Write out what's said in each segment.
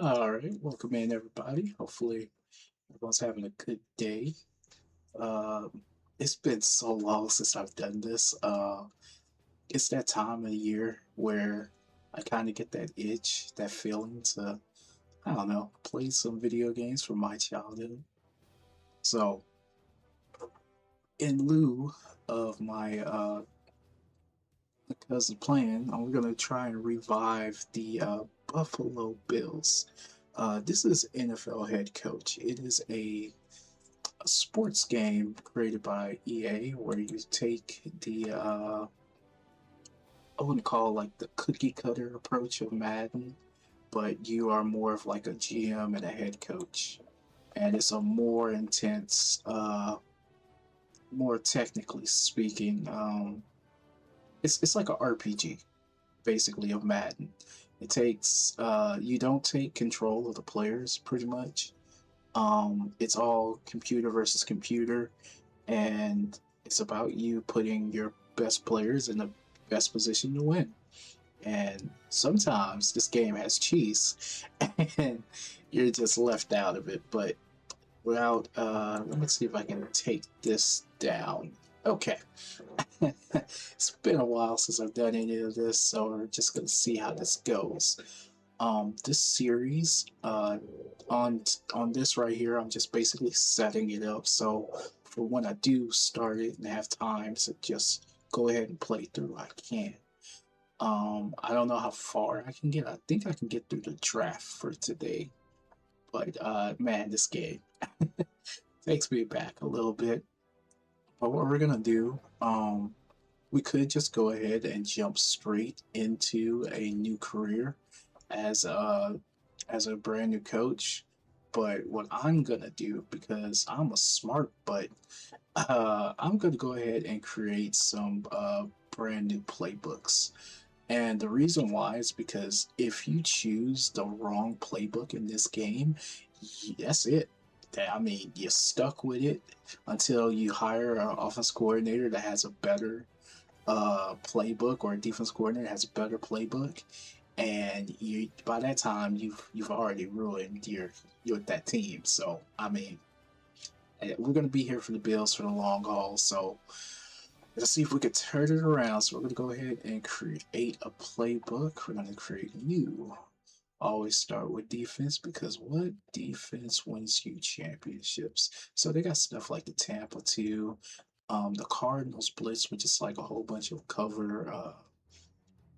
All right, welcome in everybody. Hopefully, everyone's having a good day. It's been so long since I've done this. It's that time of the year where I kind of get that itch, that feeling to, I don't know, play some video games from my childhood. So, in lieu of my cousin playing, I'm gonna try and revive the Buffalo Bills. This is NFL Head Coach. It is a sports game created by EA where you take the I wouldn't call like the cookie cutter approach of Madden, but you are more of like a GM and a head coach, and it's a more intense, more technically speaking. It's like an RPG basically of Madden. It takes you don't take control of the players pretty much. It's all computer versus computer, and it's about you putting your best players in the best position to win. And sometimes this game has cheese, and you're just left out of it. But without, let me see if I can take this down. Okay. It's been a while since I've done any of this, so we're just gonna see how this goes. This series, on this right here, I'm just basically setting it up so for when I do start it and have time to just go ahead and play through, I can. I don't know how far I can get. I think I can get through the draft for today, but man, this game takes me back a little bit. But what we're gonna do, we could just go ahead and jump straight into a new career as a brand new coach. But what I'm gonna do, because I'm a smart butt, I'm gonna go ahead and create some brand new playbooks. And the reason why is because if you choose the wrong playbook in this game, that's it. I mean, you're stuck with it until you hire an offense coordinator that has a better playbook, or a defense coordinator that has a better playbook, and you by that time you've already ruined your that team. So I mean, we're gonna be here for the Bills for the long haul. So let's see if we could turn it around. So we're gonna go ahead and create a playbook. We're gonna create new. Always start with defense, because what defense wins you championships? So they got stuff like the Tampa 2, the Cardinals blitz, which is like a whole bunch of cover. I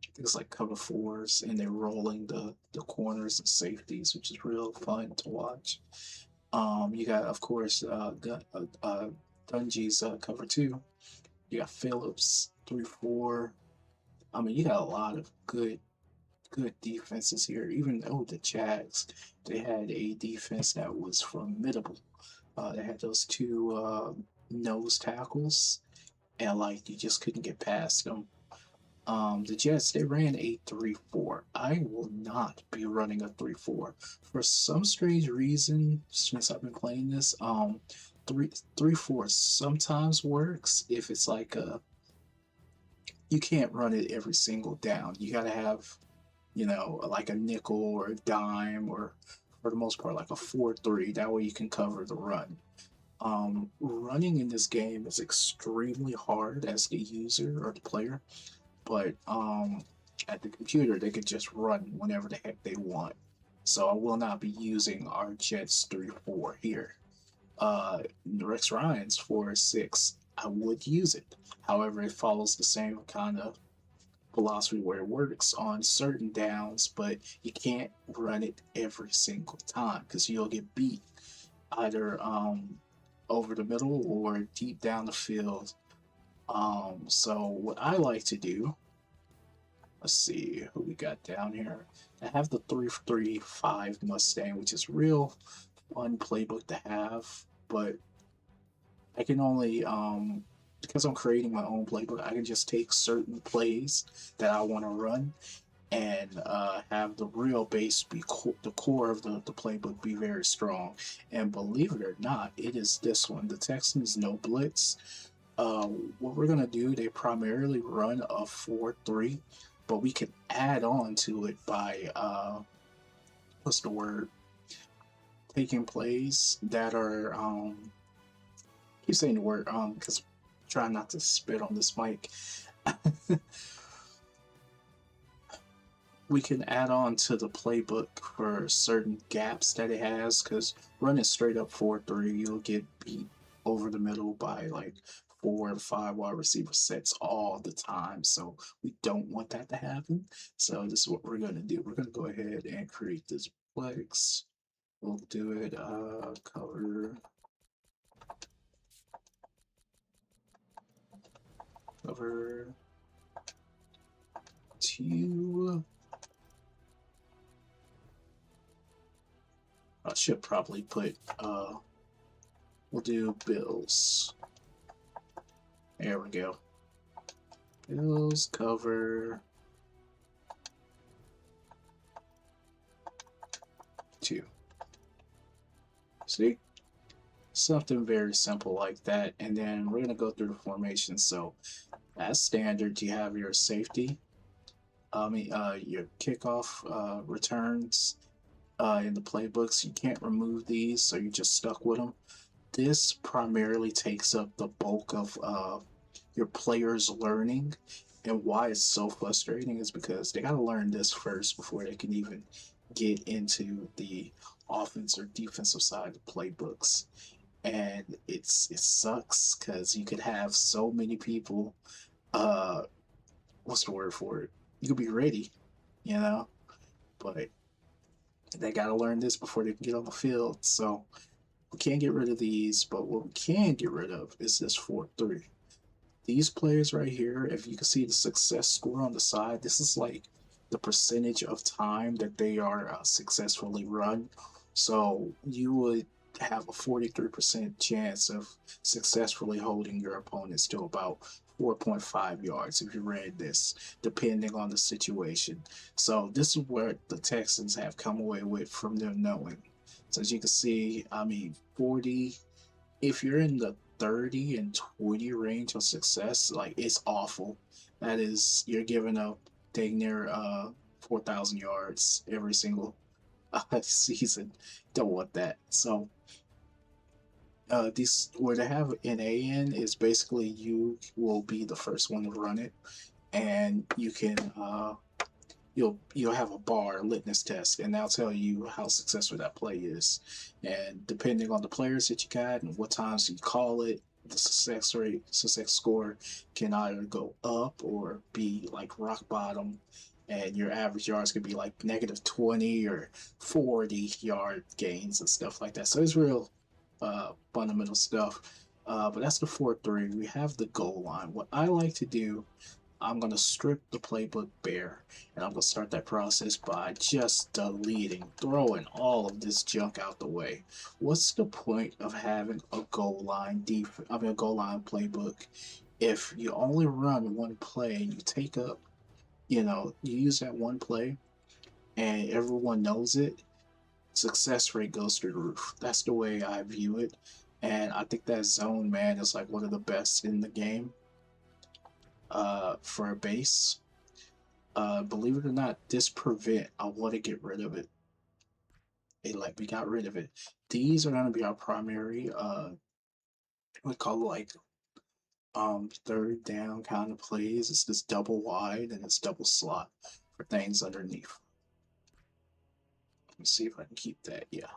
think it's like cover fours, and they're rolling the corners and safeties, which is real fun to watch. You got, of course, Dungy's cover two. You got Phillips 3-4. I mean, you got a lot of good defenses here. Even though the Jags, they had a defense that was formidable. They had those two nose tackles, and like you just couldn't get past them. The Jets, they ran a 3-4. I will not be running a 3-4 for some strange reason. Since I've been playing this, 3-4 sometimes works if it's like a, you can't run it every single down. You gotta have, like a nickel or a dime, or for the most part like a 4-3. That way you can cover the run. Running in this game is extremely hard as the user or the player, but at the computer they could just run whenever the heck they want. So I will not be using our Jets 3-4 here. Rex Ryan's 4-6, I would use it. However, it follows the same kind of philosophy where it works on certain downs, but you can't run it every single time because you'll get beat either over the middle or deep down the field. So what I like to do, let's see who we got down here. I have the 335 Mustang, which is real fun playbook to have, but I can only because I'm creating my own playbook, I can just take certain plays that I want to run and have the real base be the core of the playbook be very strong. And believe it or not, it is this one, the Texans no blitz. What we're gonna do, they primarily run a 4-3, but we can add on to it by what's the word? Taking plays that are keep saying the word because trying not to spit on this mic. We can add on to the playbook for certain gaps that it has, because running straight up 4-3, you'll get beat over the middle by like 4 or 5 wide receiver sets all the time. So we don't want that to happen. So this is what we're going to do. We're going to go ahead and create this flex. We'll do it cover 2. I should probably put we'll do Bills. There we go. Bills cover 2. See? Something very simple like that. And then we're going to go through the formation. So as standard, you have your safety, your kickoff returns in the playbooks. You can't remove these, so you're just stuck with them. This primarily takes up the bulk of your players learning. And why it's so frustrating is because they got to learn this first before they can even get into the offense or defensive side of the playbooks. And it sucks because you could have so many people. What's the word for it? You could be ready, you know, but they got to learn this before they can get on the field. So we can't get rid of these, but what we can get rid of is this 4-3. These players right here, if you can see the success score on the side, this is like the percentage of time that they are successfully run. So you would have a 43% chance of successfully holding your opponents to about 4.5 yards if you read this, depending on the situation. So this is what the Texans have come away with from them knowing. So as you can see, 40, if you're in the 30 and 20 range of success, like it's awful. That is, you're giving up dang near 4,000 yards every single season. Don't want that. So these where they have NA in is basically you will be the first one to run it, and you can you'll have a bar litmus test, and that'll tell you how successful that play is. And depending on the players that you got and what times you call it, the success score can either go up or be like rock bottom, and your average yards could be like -20 or 40 yard gains and stuff like that. So it's real fundamental stuff. But that's the 4-3. We have the goal line. What I like to do, I'm going to strip the playbook bare, and I'm going to start that process by just deleting, throwing all of this junk out the way. What's the point of having a goal line a goal line playbook if you only run one play and you take up, you use that one play and everyone knows it, success rate goes through the roof. That's the way I view it. And I think that zone man is like one of the best in the game for a base. Believe it or not, this prevent, I want to get rid of it. We got rid of it. These are going to be our primary, we call it like third down kind of plays. It's this double wide and it's double slot for things underneath. Let me see if I can keep that. Yeah.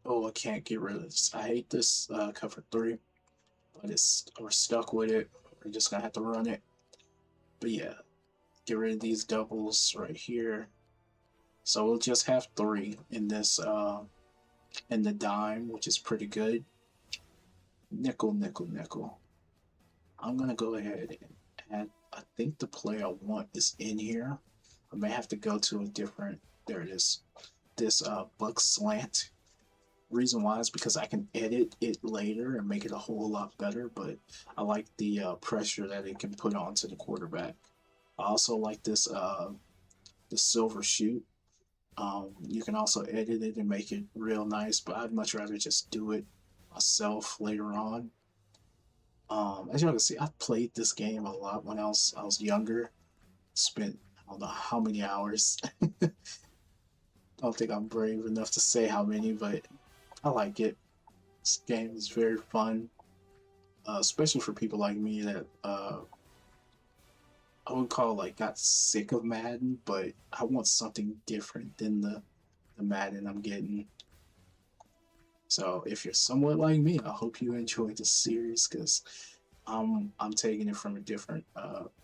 Oh, I can't get rid of this. I hate this cover 3, but we're stuck with it. We're just gonna have to run it. But yeah, get rid of these doubles right here. So we'll just have 3 in this in the dime, which is pretty good. Nickel, nickel, nickel. I'm gonna go ahead and add. I think the play I want is in here. I may have to go to a different. There it is. This buck slant. Reason why is because I can edit it later and make it a whole lot better, but I like the pressure that it can put onto the quarterback. I also like this the silver shoot. You can also edit it and make it real nice, but I'd much rather just do it myself later on. As you can see, I played this game a lot when I was younger. Spent I don't know how many hours. don't think I'm brave enough to say how many, but I like it. This game is very fun, especially for people like me that I would call like got sick of Madden, but I want something different than the Madden I'm getting. So if you're somewhat like me, I hope you enjoyed the series because I'm taking it from a different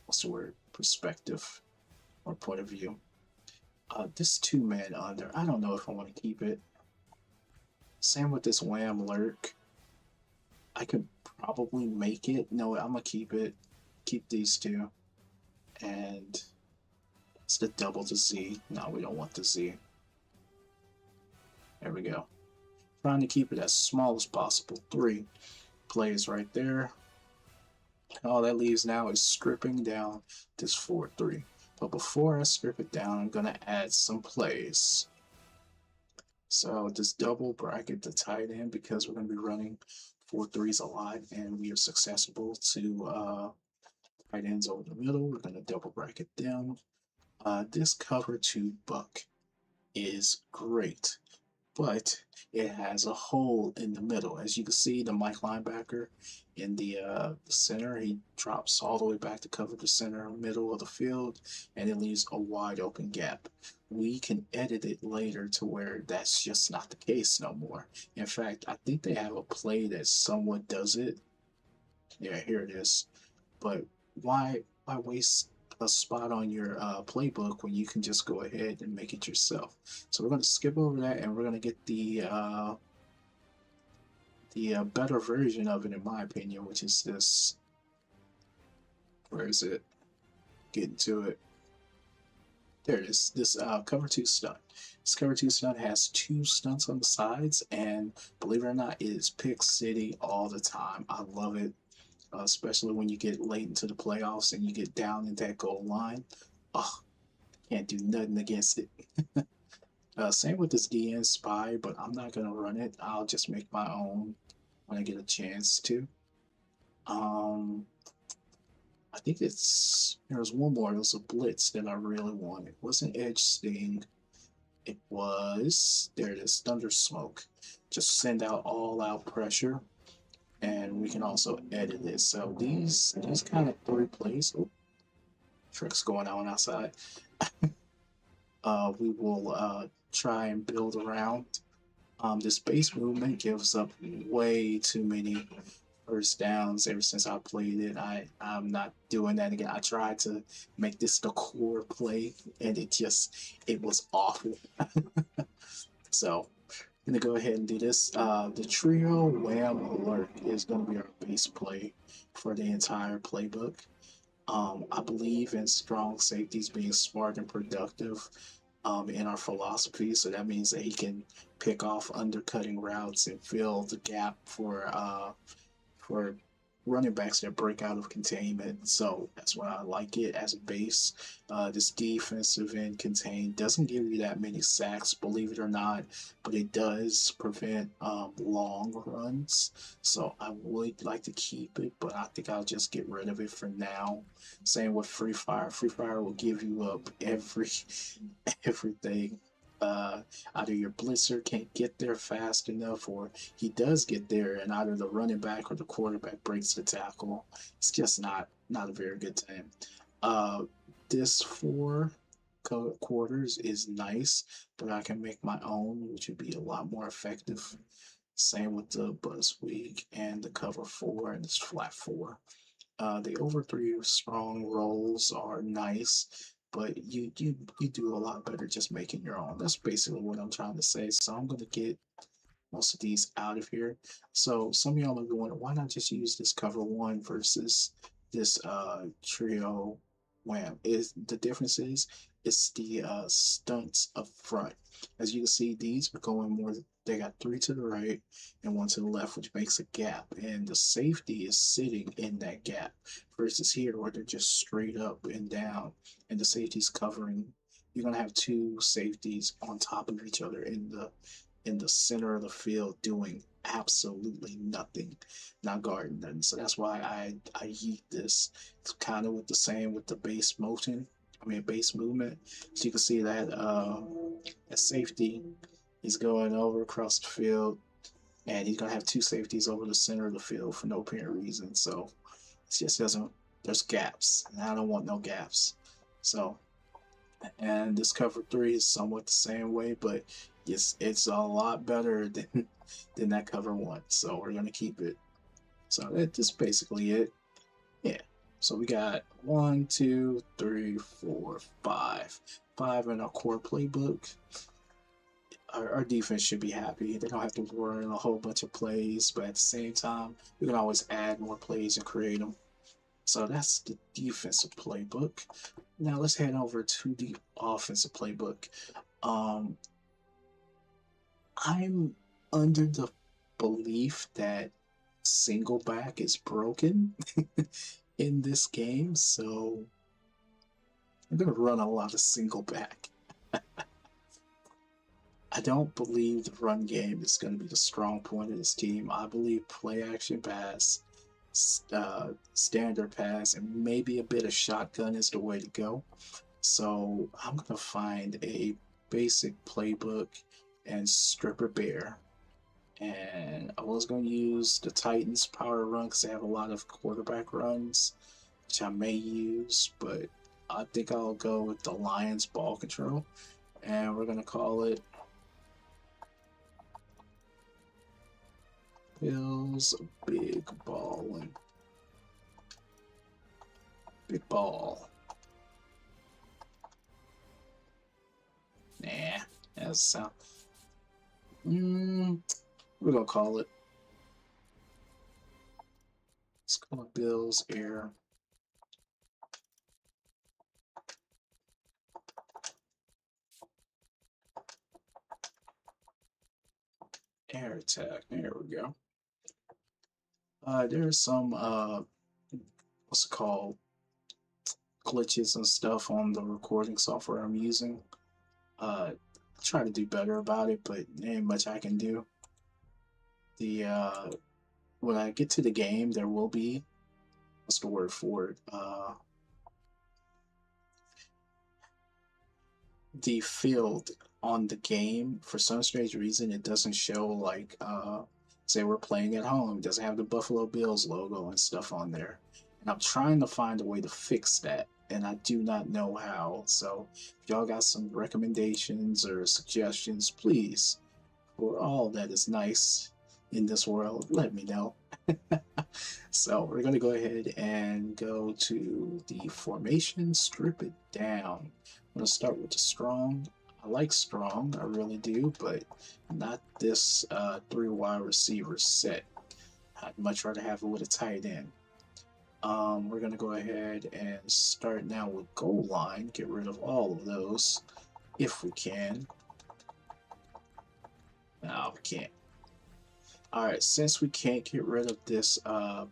what's the word, perspective or point of view. This 2-man under, I don't know if I want to keep it. Same with this Wham Lurk. I could probably make it. No, I'm gonna keep it. Keep these two. And it's the double to Z. No, we don't want the Z. There we go. Trying to keep it as small as possible. 3 plays right there. All that leaves now is stripping down this 4-3. But before I strip it down, I'm gonna add some plays. So this double bracket the tight end because we're gonna be running 4-3s a lot, and we are susceptible to tight ends over the middle. We're gonna double bracket them. This cover 2 buck is great, but it has a hole in the middle. As you can see, the Mike linebacker in the center, he drops all the way back to cover the center middle of the field, and it leaves a wide open gap. We can edit it later to where that's just not the case no more. In fact, I think they have a play that somewhat does it. Yeah, here it is. But why waste a spot on your playbook when you can just go ahead and make it yourself? So we're going to skip over that, and we're going to get the better version of it, in my opinion, which is this. Where is it? Getting to it. There it is. This cover 2 stunt. This cover 2 stunt has 2 stunts on the sides, and believe it or not, it is pick city all the time. I love it. Especially when you get late into the playoffs and you get down in that goal line. Oh, can't do nothing against it. Same with this DN spy, but I'm not gonna run it. I'll just make my own when I get a chance to. I think there was one more. It was a blitz that I really wanted. It wasn't edge sting. It was, there it is, thunder smoke. Just send out all out pressure, and we can also edit it. So these kind of 3 plays. Oh, tricks going on outside. We will try and build around. This base movement gives up way too many first downs ever since I played it. I'm not doing that again. I tried to make this the core play, and it was awful. So I'm gonna go ahead and do this. The trio wham alert is gonna be our base play for the entire playbook. I believe in strong safeties being smart and productive in our philosophy. So that means that he can pick off undercutting routes and fill the gap for running backs that break out of containment. So that's why I like it as a base. This defensive end contain doesn't give you that many sacks, believe it or not, but it does prevent long runs. So I would like to keep it, but I think I'll just get rid of it for now. Same with Free Fire. Free Fire will give you up everything. Either your blitzer can't get there fast enough, or he does get there, and either the running back or the quarterback breaks the tackle. It's just not a very good time. This 4 quarters is nice, but I can make my own, which would be a lot more effective. Same with the buzz week and the cover 4 and this flat 4. The over 3 strong rolls are nice, but you do a lot better just making your own. That's basically what I'm trying to say. So I'm gonna get most of these out of here. So some of y'all are going, why not just use this cover 1 versus this trio wham? Is the difference is it's the stunts up front. As you can see, these are going more. They got 3 to the right and 1 to the left, which makes a gap, and the safety is sitting in that gap. Versus here, where they're just straight up and down, and the safety's covering. You're gonna have 2 safeties on top of each other in the center of the field doing absolutely nothing, not guarding nothing. So that's why I yeet this. It's kind of with the same with the base motion. base movement. So you can see that at safety, he's going over across the field, and he's gonna have two safeties over the center of the field for no apparent reason. So it just doesn't. There's gaps, and I don't want no gaps. So, and this cover three is somewhat the same way, but it's a lot better than that cover one. So we're gonna keep it. So that's basically it. Yeah. So we got 1, 2, 3, 4, 5. 5 in our core playbook. Our defense should be happy. They don't have to run a whole bunch of plays, but at the same time, we can always add more plays and create them. So that's the defensive playbook. Now let's head over to the offensive playbook. Um, I'm under the belief that single back is broken in this game, so I'm going to run a lot of single back. I don't believe the run game is going to be the strong point of this team. I believe play action pass, standard pass, and maybe a bit of shotgun is the way to go. So I'm going to find a basic playbook and stripper bear. And I was going to use the Titans power run because they have a lot of quarterback runs, which I may use, but I think I'll go with the Lions ball control. And we're going to call it Bills big ball and big ball. Nah, that's sound. We're gonna call it. Let's call it Bills air. Air attack. There we go. There's some what's it called? Glitches and stuff on the recording software I'm using. Try to do better about it, but there ain't much I can do. The when I get to the game, there will be, what's the word for it? The field on the game, for some strange reason, it doesn't show like say we're playing at home. It doesn't have the Buffalo Bills logo and stuff on there. And I'm trying to find a way to fix that, and I do not know how. So if y'all got some recommendations or suggestions, please, for all that is nice in this world, let me know. So we're going to go ahead and go to the formation, strip it down. I'm going to start with the strong. I like strong, I really do, but not this 3 wide receiver set. I'd much rather have it with a tight end. We're going to go ahead and start now with goal line, get rid of all of those if we can. No, we can't. Alright, since we can't get rid of this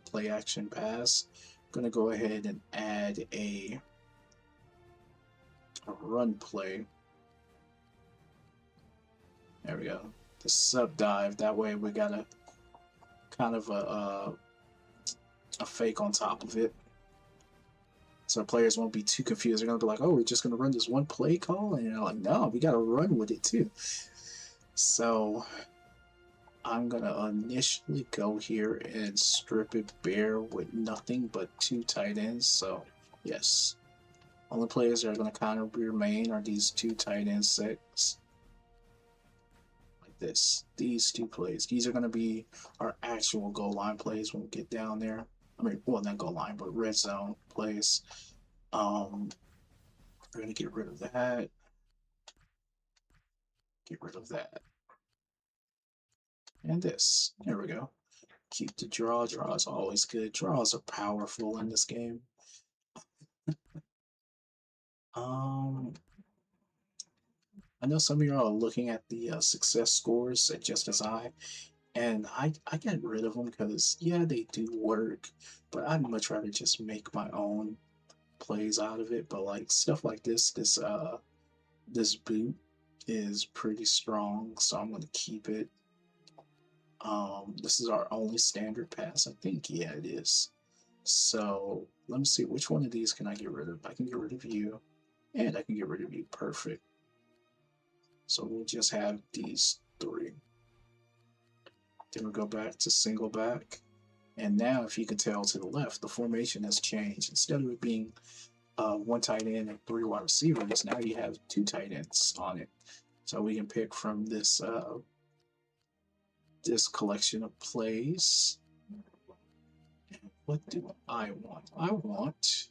play action pass, I'm going to go ahead and add a run play. There we go. The sub dive. That way we got a kind of a fake on top of it. So players won't be too confused. They're going to be like, oh, we're just going to run this one play call? And you're like, no, we got to run with it too. So I'm going to initially go here and strip it bare with nothing but 2 tight ends. So, yes. Only players that are going to kind of remain are these 2 tight end sets. Like this. These 2 plays. These are going to be our actual goal line plays when we get down there. I mean, well, not goal line, but red zone plays. We're going to get rid of that. Get rid of that. And this. There we go. Keep the draw. Draw is always good. Draws are powerful in this game. I know some of you are looking at the success scores just as and I get rid of them because, yeah, they do work, but I'd much rather just make my own plays out of it. But like stuff like this boot is pretty strong, so I'm gonna keep it. This is our only standard pass, I think. Yeah, it is. So let me see, which one of these can I get rid of? I can get rid of you. And I can get rid of you. Perfect. So we'll just have these three. Then we'll go back to single back. And now, if you can tell to the left, the formation has changed. Instead of it being one tight end and three wide receivers, now you have two tight ends on it. So we can pick from this this collection of plays. And what do I want? I want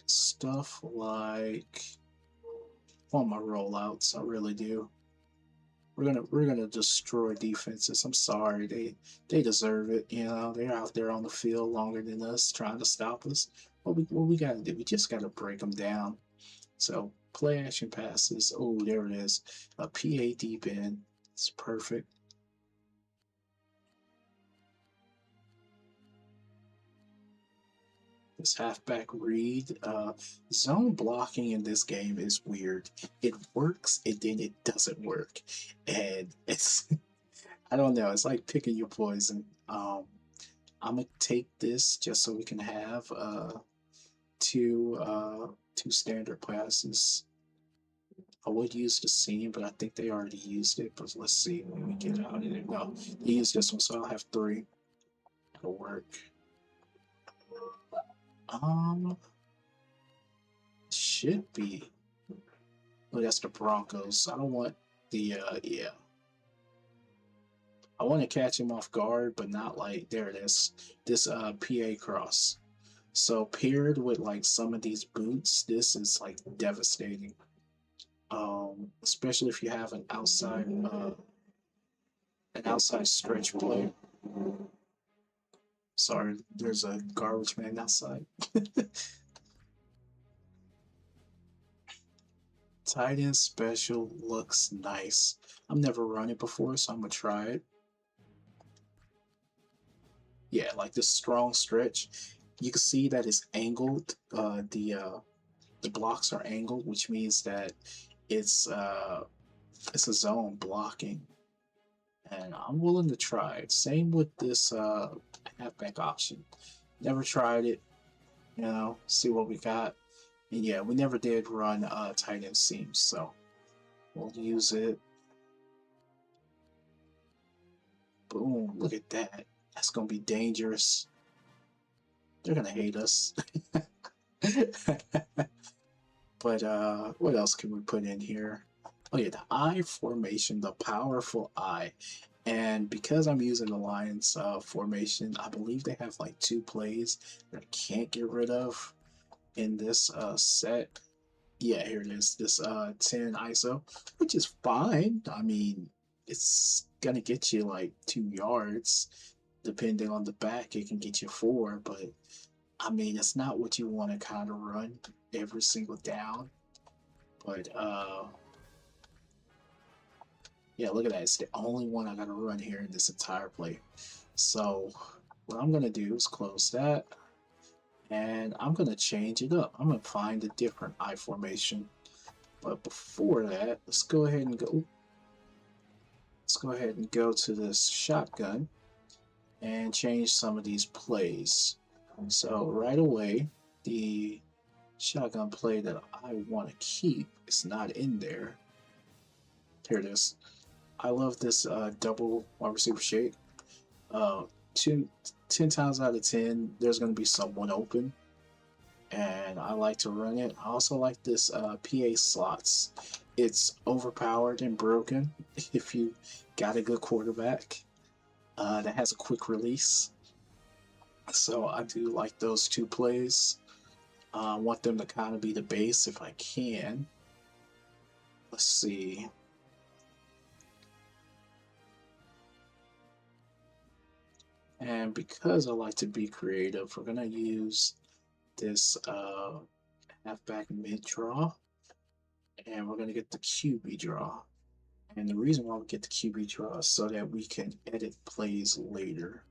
stuff like on my rollouts. I really do. We're gonna destroy defenses. I'm sorry, they deserve it. You know, they're out there on the field longer than us, trying to stop us. What we gotta do? We just gotta break them down. So play action passes. Oh, there it is. A PA deep end. It's perfect. This halfback read. Zone blocking in this game is weird. It works and then it doesn't work, and it's I don't know. It's like picking your poison. I'm gonna take this just so we can have two standard passes. I would use the seam, but I think they already used it. But let's see when we get out of there. No, they used this one, so I'll have three. It'll work. Um, should be. Oh, that's the Broncos. I don't want the yeah. I want to catch him off guard, but not like there it is. This PA cross. So paired with like some of these boots, this is like devastating. Especially if you have an outside stretch play. Sorry, there's a garbage man outside. Tight end special looks nice. I've never run it before, so I'm gonna try it. Yeah, like this strong stretch. You can see that it's angled. The blocks are angled, which means that it's uh, it's a zone blocking, and I'm willing to try it. Same with this halfback option. Never tried it, you know. See what we got. And yeah, we never did run tight end seams, so we'll use it. Boom! Look at that. That's gonna be dangerous. They're gonna hate us. But what else can we put in here? Oh yeah, the I formation, the powerful I. And because I'm using the Lions formation, I believe they have like two plays that I can't get rid of in this set. Yeah, here it is, this 10 ISO, which is fine. I mean, it's gonna get you like 2 yards. Depending on the back, it can get you four, but I mean, it's not what you want to kind of run every single down. But yeah, look at that. It's the only one I gotta run here in this entire play. So what I'm gonna do is close that, and I'm gonna change it up. I'm gonna find a different I formation. But before that, let's go ahead and go. Let's go ahead and go to this shotgun and change some of these plays. So right away, the shotgun play that I want to keep is not in there. Here it is. I love this double wide receiver shake. Uh, 10 times out of 10, there's going to be someone open, and I like to run it. I also like this PA slots. It's overpowered and broken if you got a good quarterback that has a quick release. So I do like those two plays. I want them to kind of be the base if I can. Let's see. And because I like to be creative, we're going to use this halfback mid draw. And we're going to get the QB draw. And the reason why we get the QB draw is so that we can edit plays later.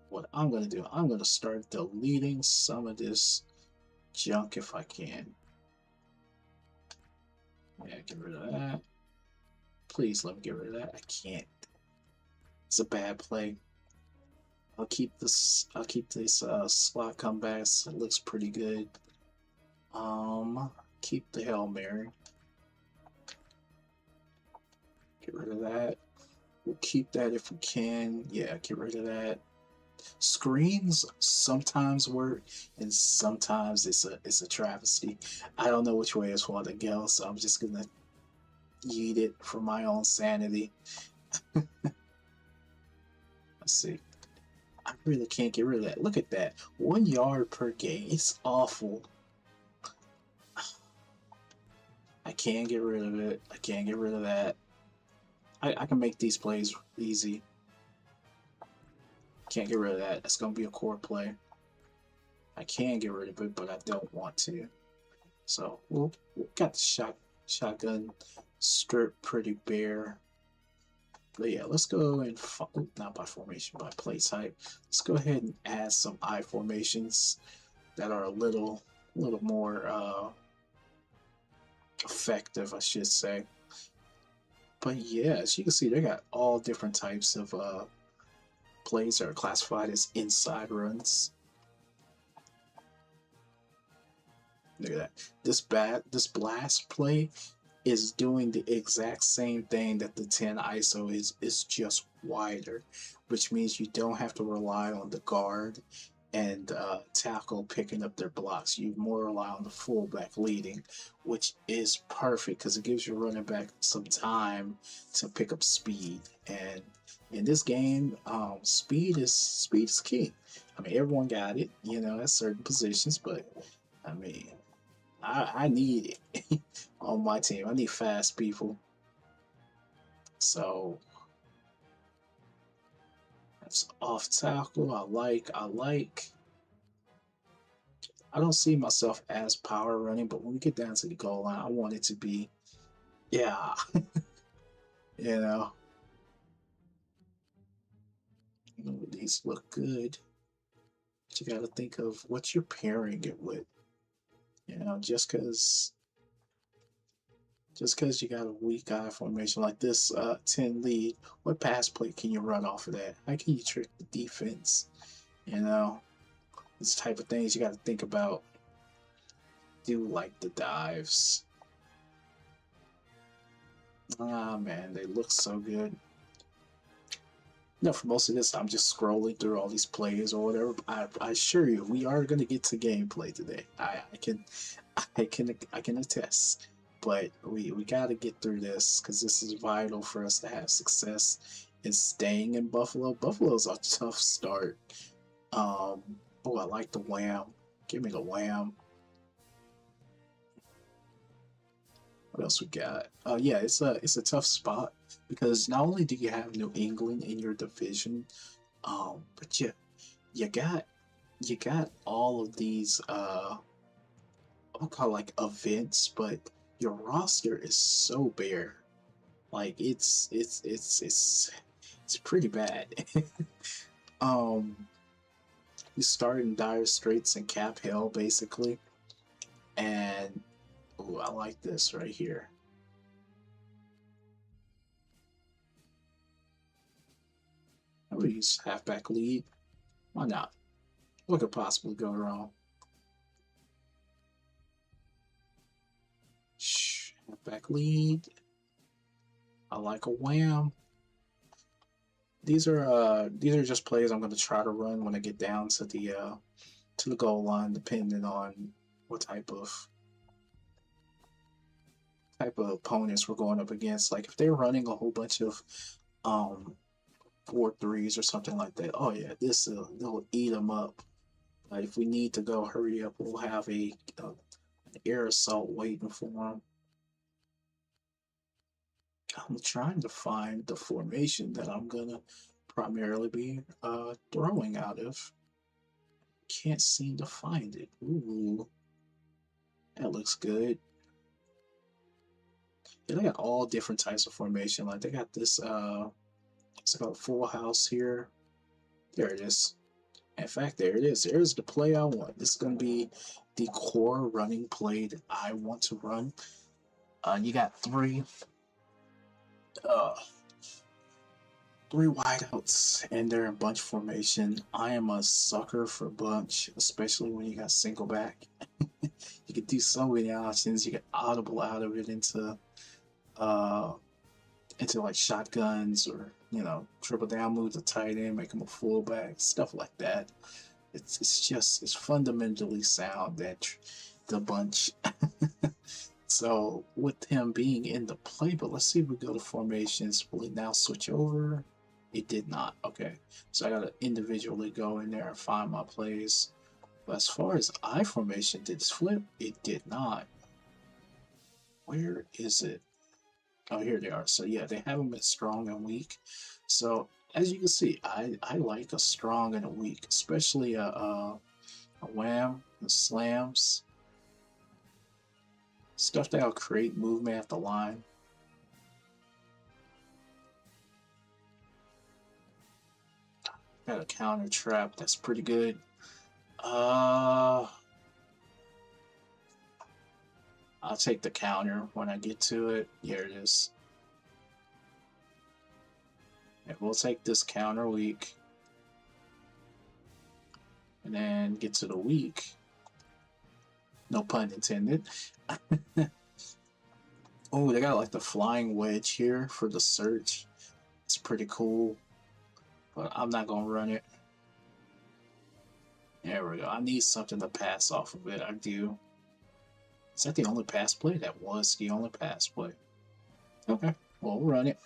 What I'm going to do, I'm going to start deleting some of this junk if I can. Yeah, get rid of that. Please let me get rid of that. I can't. It's a bad play. I'll keep this slot comebacks. It looks pretty good. Keep the Hail Mary. Get rid of that. We'll keep that if we can. Yeah, get rid of that. Screens sometimes work, and sometimes it's a travesty. I don't know which way it's want to go, so I'm just gonna eat it for my own sanity. Let's see. I really can't get rid of that. Look at that. 1 yard per game. It's awful. I can't get rid of it. I can't get rid of that. I can make these plays easy. Can't get rid of that. That's going to be a core play. I can get rid of it, but I don't want to. So we'll got the shotgun strip pretty bare. But yeah, let's go and not by formation, by play type. Let's go ahead and add some I formations that are a little more effective, I should say. But yeah, as you can see, they got all different types of plays that are classified as inside runs. Look at that. This blast play is doing the exact same thing that the 10 ISO is. It's just wider, which means you don't have to rely on the guard and tackle picking up their blocks. You more rely on the fullback leading, which is perfect because it gives your running back some time to pick up speed. And in this game, speed is key. I mean, everyone got it, you know, at certain positions, but I mean, I need it on my team. I need fast people. So that's off tackle. I like. I don't see myself as power running, but when we get down to the goal line, I want it to be, yeah, you know. These look good. But you got to think of what you're pairing it with. You know, just because you got a weak eye formation like this 10 lead, what pass play can you run off of that? How can you trick the defense? You know, this type of things you got to think about. Do like the dives. Ah, man, they look so good. No, for most of this, I'm just scrolling through all these plays or whatever. I assure you, we are going to get to gameplay today. I can attest. But we got to get through this because this is vital for us to have success in staying in Buffalo. Buffalo's a tough start. Oh, I like the wham. Give me the wham. What else we got? Yeah, it's a tough spot because not only do you have New England in your division, but you got all of these I'll call like events, but your roster is so bare. Like it's pretty bad. um, you start in dire straits and cap hell basically, and ooh, I like this right here. I would use halfback lead. Why not? What could possibly go wrong? Shh, halfback lead. I like a wham. These are just plays I'm going to try to run when I get down to the goal line, depending on what type of opponents we're going up against. Like if they're running a whole bunch of 4-3s or something like that, oh yeah, they'll eat them up. If we need to go hurry up, we'll have an air assault waiting for them. I'm trying to find the formation that I'm gonna primarily be throwing out of. Can't seem to find it. Ooh, that looks good. Yeah, they got all different types of formation. Like they got this it's like a full house here. There it is. In fact, there it is. There's the play I want. This is gonna be the core running play that I want to run. You got three. Uh, Three wideouts and they're in bunch formation. I am a sucker for bunch, especially when you got single back. You can do so many options. You get audible out of it uh into like shotguns, or triple down move to tight end, make him a fullback, stuff like that. It's fundamentally sound, that the bunch. So with him being in the play, but let's see if we go to formations. Will it now switch over? It did not. Okay, so I gotta individually go in there and find my plays. But as far as I formation, did this flip? It did not. Where is it? Oh, here they are. So yeah, they have them at strong and weak. So as you can see, I like a strong and a weak, especially a wham, the slams, stuff that'll create movement at the line. Got a counter trap that's pretty good. I'll take the counter when I get to it. Here it is. And we'll take this counter weak. And then get to the weak. No pun intended. Oh, they got like the flying wedge here for the search. It's pretty cool. But I'm not going to run it. There we go. I need something to pass off of it. I do. Is that the only pass play? That was the only pass play. Okay, well, we'll run it.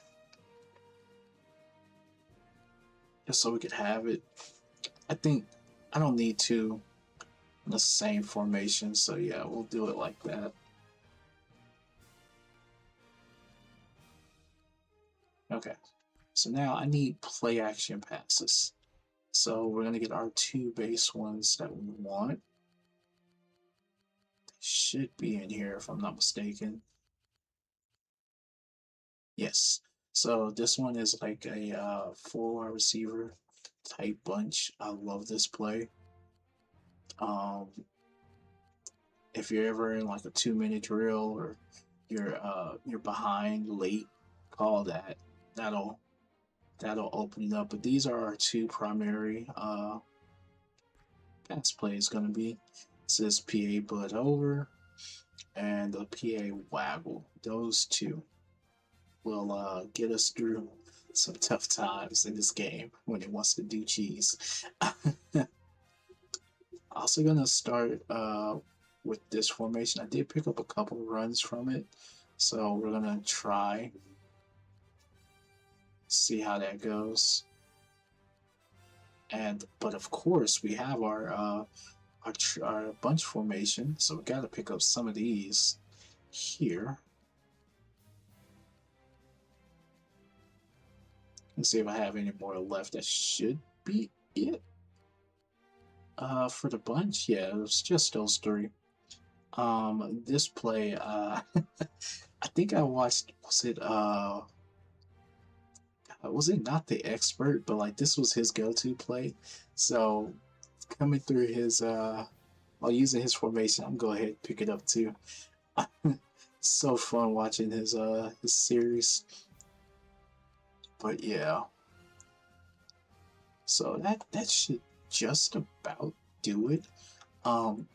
Just so we could have it. I think I don't need to in the same formation, so yeah, we'll do it like that. Okay, so now I need play action passes. So we're going to get our two base ones that we want. They should be in here if I'm not mistaken. Yes. So this one is like a full wide receiver type bunch. I love this play. Um, if you're ever in like a 2 minute drill, or you're behind late, call that. That'll open it up. But these are our two primary pass plays going to be. It says PA butt over and the PA waggle. Those two will get us through some tough times in this game when it wants to do cheese. Also gonna start with this formation. I did pick up a couple runs from it, so we're gonna try, see how that goes. But of course we have our bunch formation, so we got to pick up some of these here. Let's see if I have any more left. That should be it. For the bunch, yeah, it was just those three. This play, I think I watched, was it not the expert, but like this was his go-to play. So coming through his, while using his formation, I'm going to go ahead and pick it up too. So fun watching his series. But yeah. So that should just about do it.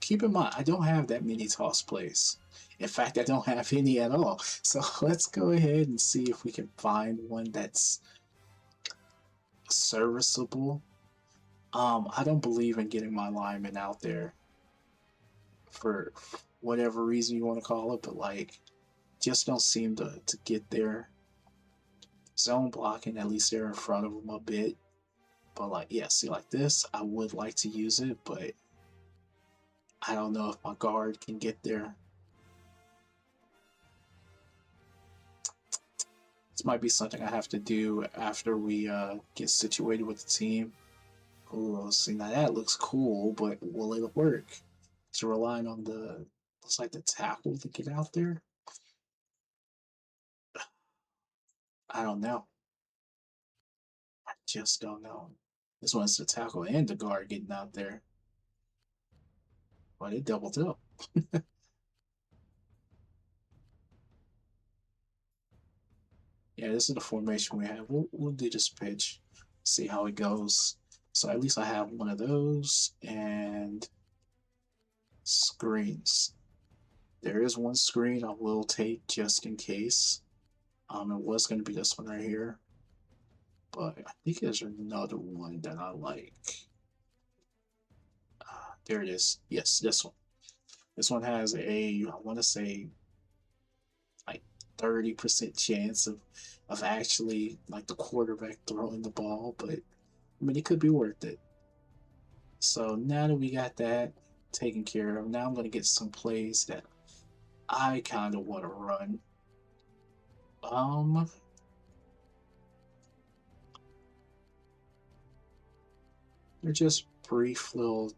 Keep in mind, I don't have that many toss plays. In fact, I don't have any at all. So let's go ahead and see if we can find one that's serviceable. I don't believe in getting my linemen out there for whatever reason you want to call it, but like, just don't seem to get there. Zone blocking, at least they're in front of them a bit. But like, yeah, see, like this, I would like to use it, but I don't know if my guard can get there. This might be something I have to do after we get situated with the team. Ooh, see, now that looks cool, but will it work? So relying on looks like the tackle to get out there. I don't know. I just don't know. This one's the tackle and the guard getting out there. But it doubled up. Yeah, this is the formation we have. We'll do this pitch, see how it goes. So at least I have one of those and screens. There is one screen I will take just in case. It was going to be this one right here, but I think there's another one that I like. There it is. Yes, this one. This one has a, I want to say, like 30% chance of actually like the quarterback throwing the ball, but I mean it could be worth it. So now that we got that taken care of, now I'm gonna get some plays that I kind of want to run. Um, they're just brief little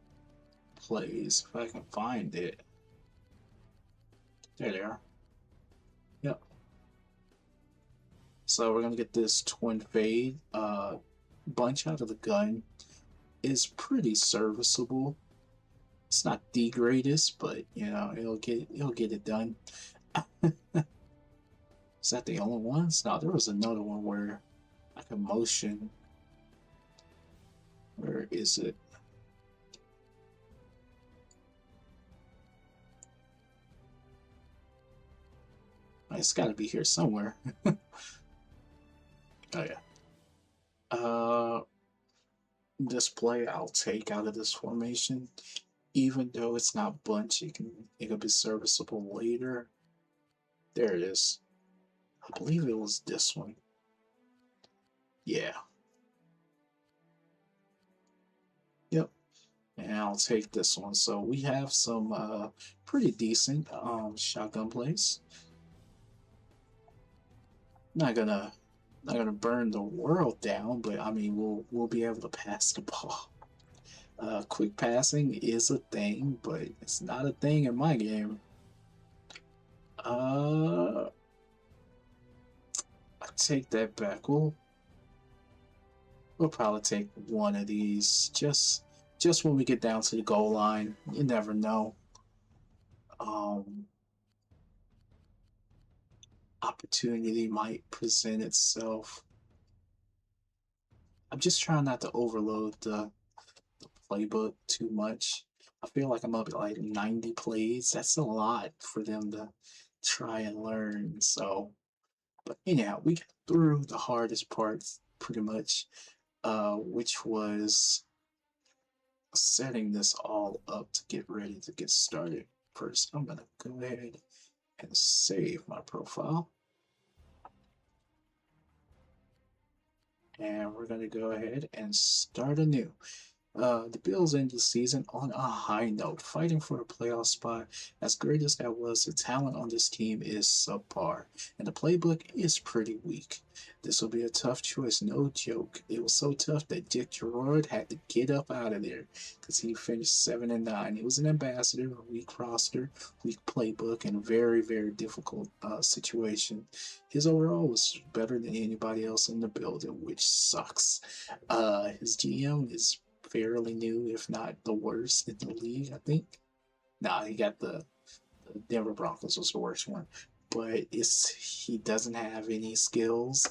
plays if I can find it. There they are. Yep. So we're gonna get this twin fade bunch out of the gun. Is pretty serviceable. It's not the greatest, but you know it'll get it done. Is that the only ones? No, there was another one where I can motion. Where is it? It's got to be here somewhere. Oh yeah. Uh, this play I'll take out of this formation, even though it's not bunch. It can be serviceable later. There it is. I believe it was this one. Yeah. Yep. And I'll take this one. So we have some pretty decent shotgun plays. Not gonna burn the world down, but I mean we'll be able to pass the ball. Quick passing is a thing, but it's not a thing in my game. I take that back. We'll probably take one of these just when we get down to the goal line. You never know. Um, Opportunity might present itself. I'm just trying not to overload the playbook too much. I feel like I'm up at like 90 plays. That's a lot for them to try and learn. So, but anyhow, we got through the hardest parts pretty much, which was setting this all up to get ready to get started. First, I'm gonna go ahead and save my profile. And we're gonna go ahead and start anew. The Bills end the season on a high note, fighting for a playoff spot. As great as that was, the talent on this team is subpar, and the playbook is pretty weak. This will be a tough choice, no joke. It was so tough that Dick Gerard had to get up out of there because he finished 7-9. He was an ambassador, a weak roster, weak playbook, and a very, very difficult situation. His overall was better than anybody else in the building, which sucks. His GM is fairly new, if not the worst in the league, I think. Nah, he got the Denver Broncos was the worst one. But he doesn't have any skills.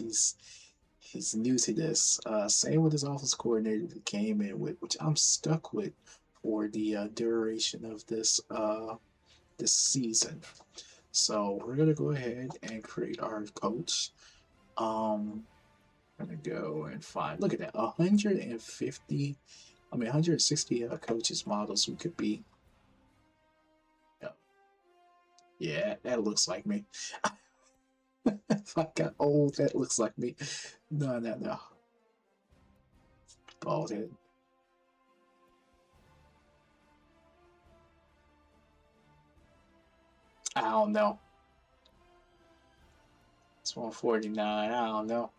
He's new to this. Same with his office coordinator that came in with, which I'm stuck with for the duration of this season. So we're gonna go ahead and create our coach. I'm gonna go and find. Look at that, 150. I mean, 160 coaches models we could be. Yeah, yeah, that looks like me. If I got old, that looks like me. No, no, no. Bald head. I don't know. It's 149. I don't know.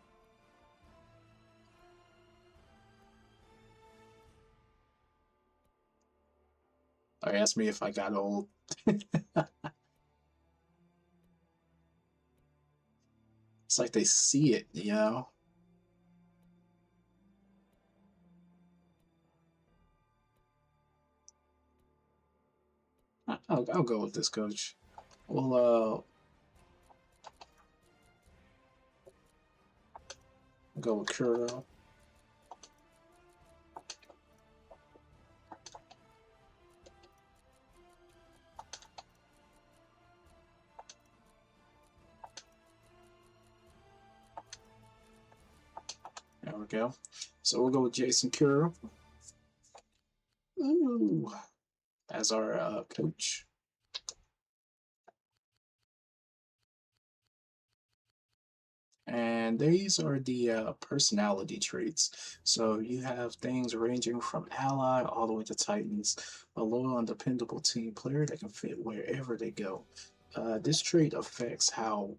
Or ask me if I got old. It's like they see it, you know? I'll go with this coach. Well, Go with Kuro. There we go. So we'll go with Jason Kuro. Ooh, as our coach. And these are the personality traits. So you have things ranging from ally all the way to titans, a loyal and dependable team player that can fit wherever they go. This trait affects how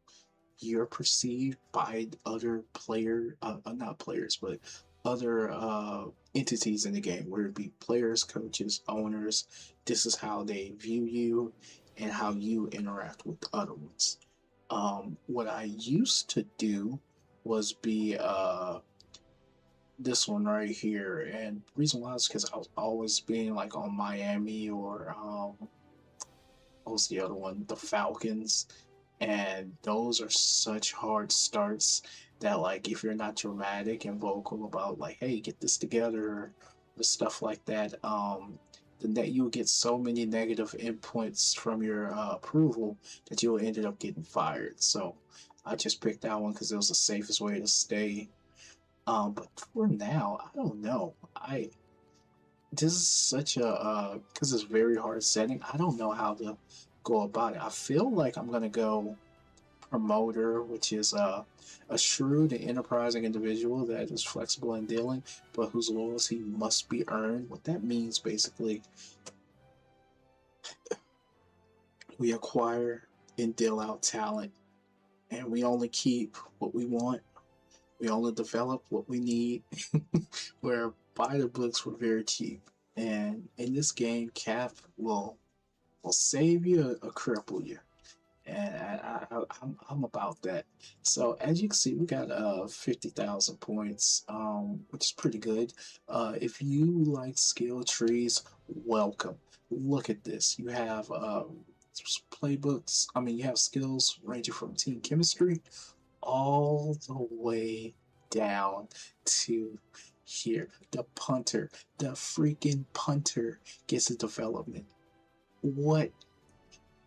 you're perceived by other not players, but other entities in the game, whether it be players, coaches, owners. This is how they view you and how you interact with other ones. What I used to do was be this one right here, and the reason why is because I was always being like on Miami or what was the other one, the Falcons, and those are such hard starts that like if you're not dramatic and vocal about like hey get this together or stuff like that, then that you'll get so many negative inputs from your approval that you'll end up getting fired. So I just picked that one because it was the safest way to stay. But for now, I don't know. I This is such a because it's very hard setting. I don't know how to go about it. I feel like I'm gonna go promoter, which is a shrewd and enterprising individual that is flexible in dealing, but whose loyalty must be earned. What that means basically, we acquire and deal out talent, and we only keep what we want. We only develop what we need. Where buy the books were very cheap, and in this game, cap will save you or cripple you. And I'm about that. So as you can see, we got 50,000 points, which is pretty good. If you like skill trees, welcome. Look at this. You have playbooks. I mean, you have skills ranging from team chemistry all the way down to here. The punter, the freaking punter gets a development. What?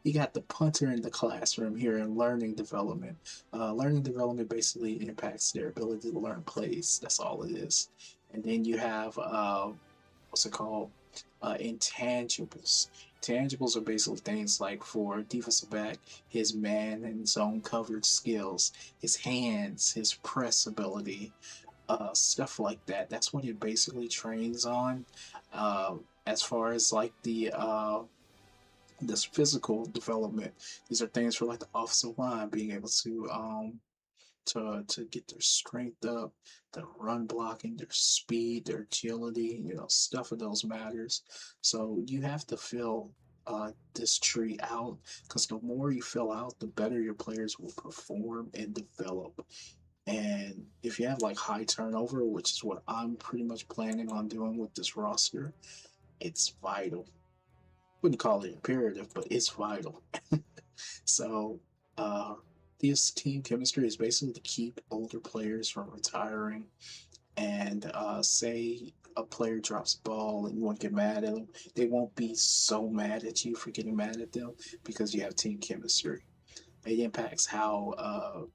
You got the punter in the classroom here in learning development. Learning development basically impacts their ability to learn plays. That's all it is. And then you have what's it called? Intangibles. Intangibles are basically things like for defensive back, his man and zone coverage skills, his hands, his press ability, stuff like that. That's what it basically trains on. Uh, as far as like the this physical development. These are things for like the offensive line being able to get their strength up, their run blocking, their speed, their agility, stuff of those matters. So you have to fill this tree out because the more you fill out, the better your players will perform and develop. And if you have like high turnover, which is what I'm pretty much planning on doing with this roster, it's vital. Wouldn't call it imperative, but it's vital. So, uh, this team chemistry is basically to keep older players from retiring. And say a player drops the ball and you want to get mad at them, they won't be so mad at you for getting mad at them because you have team chemistry. It impacts how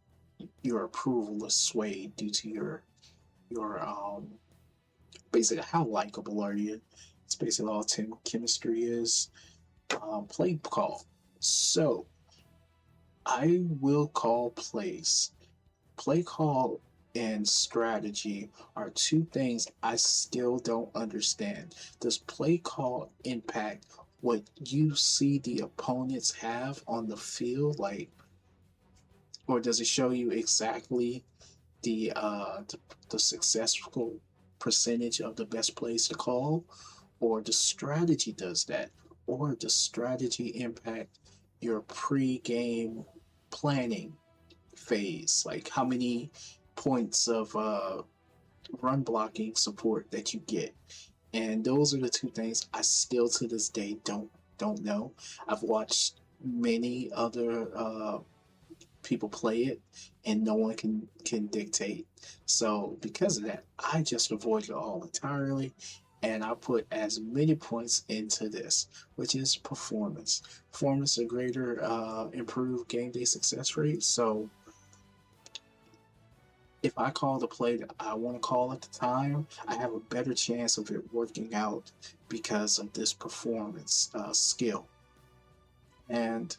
your approval is swayed due to your basically how likable are you. It's basically all team chemistry is. Play call. So I will call plays. Play call and strategy are two things I still don't understand. Does play call impact what you see the opponents have on the field, like, or does it show you exactly the successful percentage of the best plays to call, or the strategy does that, or does strategy impact your pre-game planning phase, like how many points of run blocking support that you get? And those are the two things I still to this day don't know. I've watched many other people play it, and no one can dictate. So because of that, I just avoid it all entirely, and I put as many points into this, which is performance. Performance a greater improved game day success rate. So if I call the play that I want to call at the time, I have a better chance of it working out because of this performance skill. And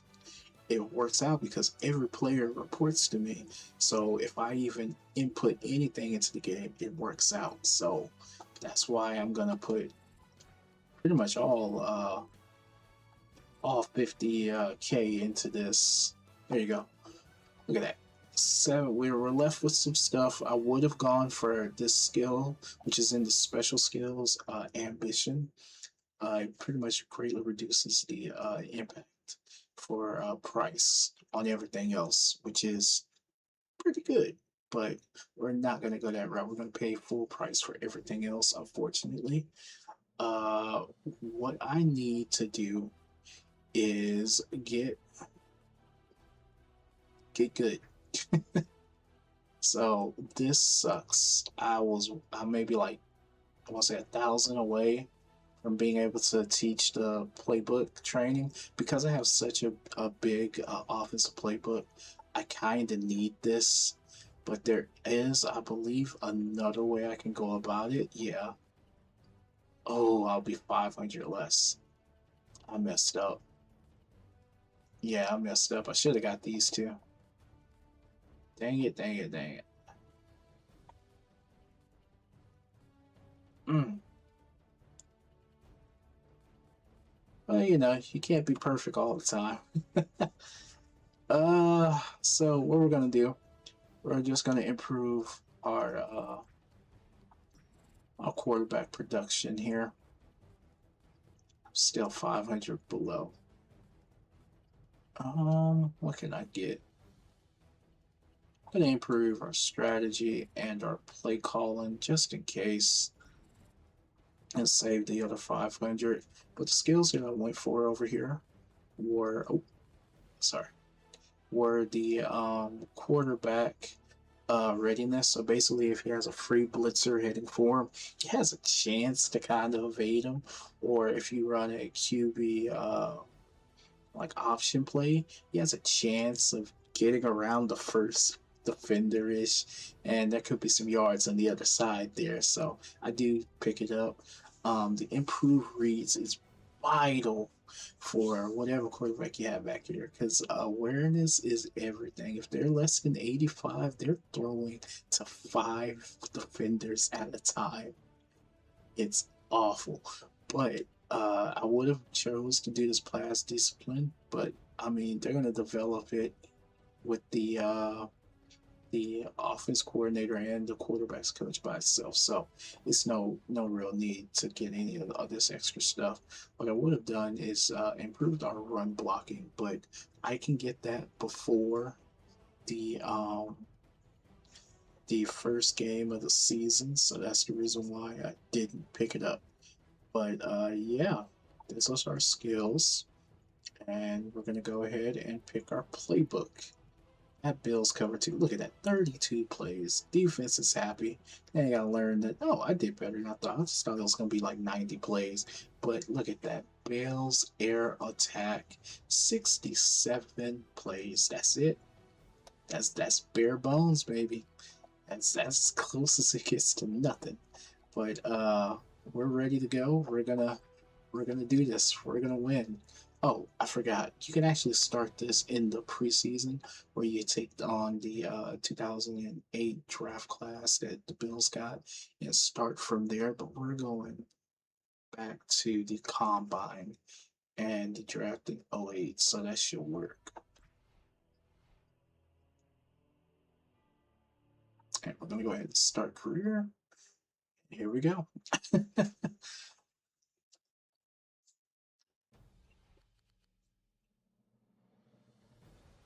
it works out because every player reports to me. So if I even input anything into the game, it works out. So that's why I'm gonna put pretty much all 50K into this. There you go. Look at that. So we were left with some stuff. I would have gone for this skill, which is in the special skills, ambition. It pretty much greatly reduces the impact for price on everything else, which is pretty good. But we're not going to go that route. We're going to pay full price for everything else, unfortunately. What I need to do is get good. So this sucks. I'm maybe like, I want to say 1,000 away from being able to teach the playbook training because I have such a big offensive playbook. I kind of need this, but there is, I believe, another way I can go about it. Yeah. Oh, I'll be 500 less. I messed up. Yeah, I messed up. I should have got these two. Dang it, dang it, dang it. Mm. Well, you can't be perfect all the time. So what we're gonna do, we're just gonna improve our quarterback production here. Still 500 below. What can I get? I'm gonna improve our strategy and our play calling just in case, and save the other 500. But the skills that I went for over here were, oh, sorry, were the quarterback readiness. So basically, if he has a free blitzer heading for him, he has a chance to kind of evade him. Or if you run a QB like option play, he has a chance of getting around the first defender ish, and there could be some yards on the other side there. So I do pick it up. The improved reads is vital for whatever quarterback you have back here because awareness is everything. If they're less than 85, they're throwing to 5 defenders at a time. It's awful. But I would have chose to do this class discipline, but I mean they're gonna develop it with the offense coordinator and the quarterbacks coach by itself. So it's no real need to get any of this extra stuff. What I would have done is improved our run blocking, but I can get that before the first game of the season, so that's the reason why I didn't pick it up. But yeah, this was our skills, and we're gonna go ahead and pick our playbook. That Bills cover two. Look at that, 32 plays. Defense is happy. They gotta learn that. Oh, I did better than I thought. I just thought it was gonna be like 90 plays, but look at that. Bills air attack, 67 plays. That's it. That's bare bones, baby. That's as close as it gets to nothing. But we're ready to go. We're gonna do this. We're gonna win. Oh, I forgot. You can actually start this in the preseason where you take on the 2008 draft class that the Bills got and start from there. But we're going back to the combine and the draft in '08, so that should work. And we're going to go ahead and start career. Here we go.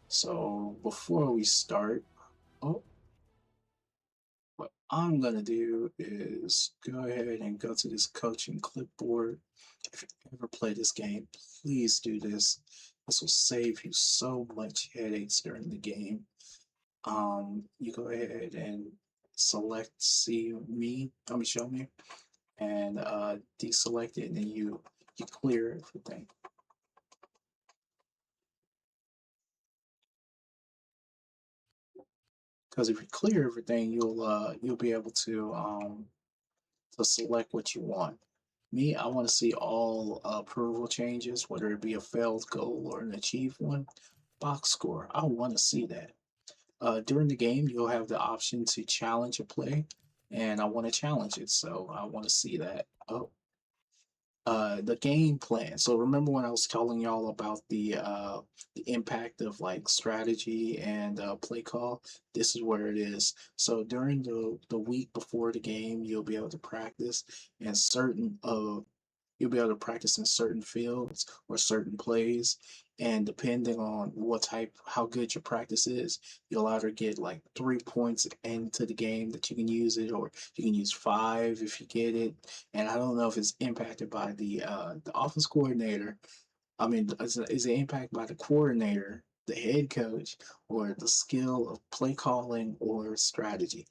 So before we start, oh, what I'm going to do is go ahead and go to this coaching clipboard. If you ever play this game, please do this. This will save you so much headaches during the game. You go ahead and select see me, show me, and deselect it, and then you clear everything. Because if you clear everything, you'll be able to select what you want. Me, I want to see all approval changes, whether it be a failed goal or an achieved one. Box score, I want to see that. During the game, you'll have the option to challenge a play, and I want to challenge it, so I want to see that. Oh, the game plan. So remember when I was telling y'all about the impact of like strategy and play call? This is where it is. So during the week before the game, you'll be able to practice and certain you'll be able to practice in certain fields or certain plays. And depending on what type, how good your practice is, you'll either get like 3 points into the game that you can use it, or you can use five if you get it. And I don't know if it's impacted by the offense coordinator. I mean, is it impacted by the coordinator, the head coach, or the skill of play calling or strategy?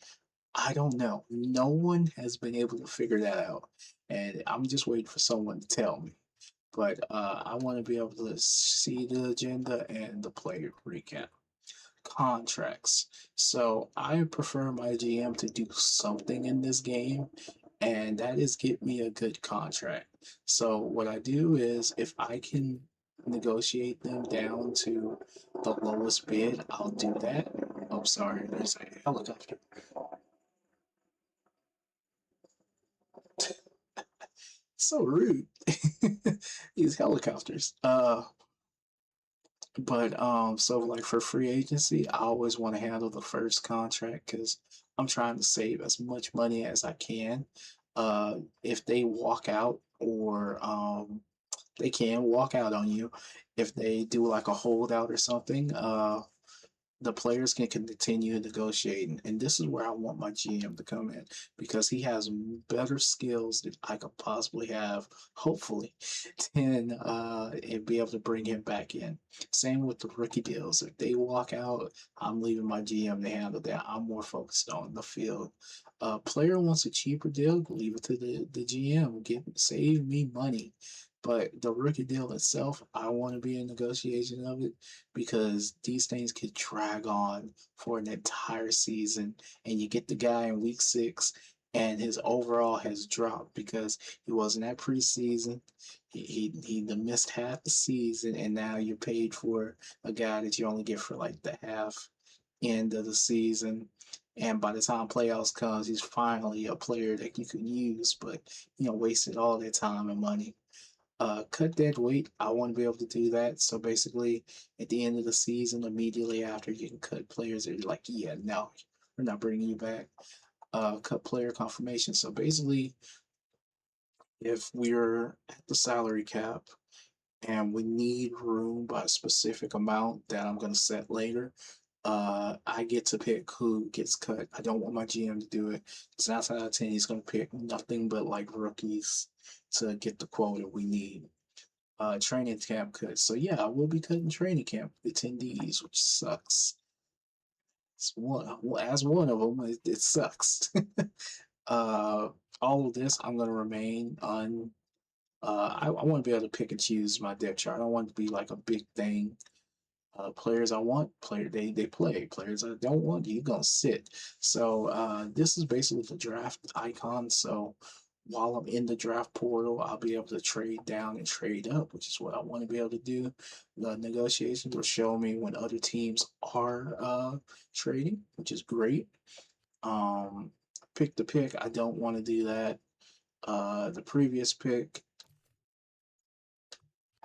I don't know. No one has been able to figure that out, and I'm just waiting for someone to tell me. But I want to be able to see the agenda and the player recap. Contracts. So I prefer my GM to do something in this game, and that is get me a good contract. So what I do is if I can negotiate them down to the lowest bid, I'll do that. Oh, sorry, there's a helicopter. So rude. These helicopters. But so like for free agency, I always want to handle the first contract because I'm trying to save as much money as I can. If they walk out or they can walk out on you, if they do like a holdout or something, the players can continue negotiating. And this is where I want my GM to come in because he has better skills that I could possibly have, hopefully, and be able to bring him back in. Same with the rookie deals. If they walk out, I'm leaving my GM to handle that. I'm more focused on the field. Player wants a cheaper deal, leave it to the GM. Save me money. But the rookie deal itself, I want to be in negotiation of it because these things could drag on for an entire season, and you get the guy in week 6, and his overall has dropped because he wasn't at preseason. He missed half the season, and now you're paid for a guy that you only get for like the half end of the season. And by the time playoffs comes, he's finally a player that you can use, but wasted all that time and money. Cut dead weight. I want to be able to do that. So basically, at the end of the season, immediately after, you can cut players that are like, yeah, no, we're not bringing you back. Cut player confirmation. So basically, if we're at the salary cap and we need room by a specific amount that I'm going to set later, I get to pick who gets cut. I don't want my GM to do it. Because 9 out of 10, he's going to pick nothing but like rookies to get the quota we need. Training camp cuts. So yeah, I will be cutting training camp attendees, which sucks. It's as one of them, it sucks. uh, all of this, I'm gonna remain on. I want to be able to pick and choose my depth chart. I don't want it to be like a big thing. Players I want, they play. Players I don't want, you gonna sit. So this is basically the draft icon. So while I'm in the draft portal, I'll be able to trade down and trade up, which is what I want to be able to do. The negotiations will show me when other teams are trading, which is great. Um, Pick the pick, I don't want to do that. The previous pick,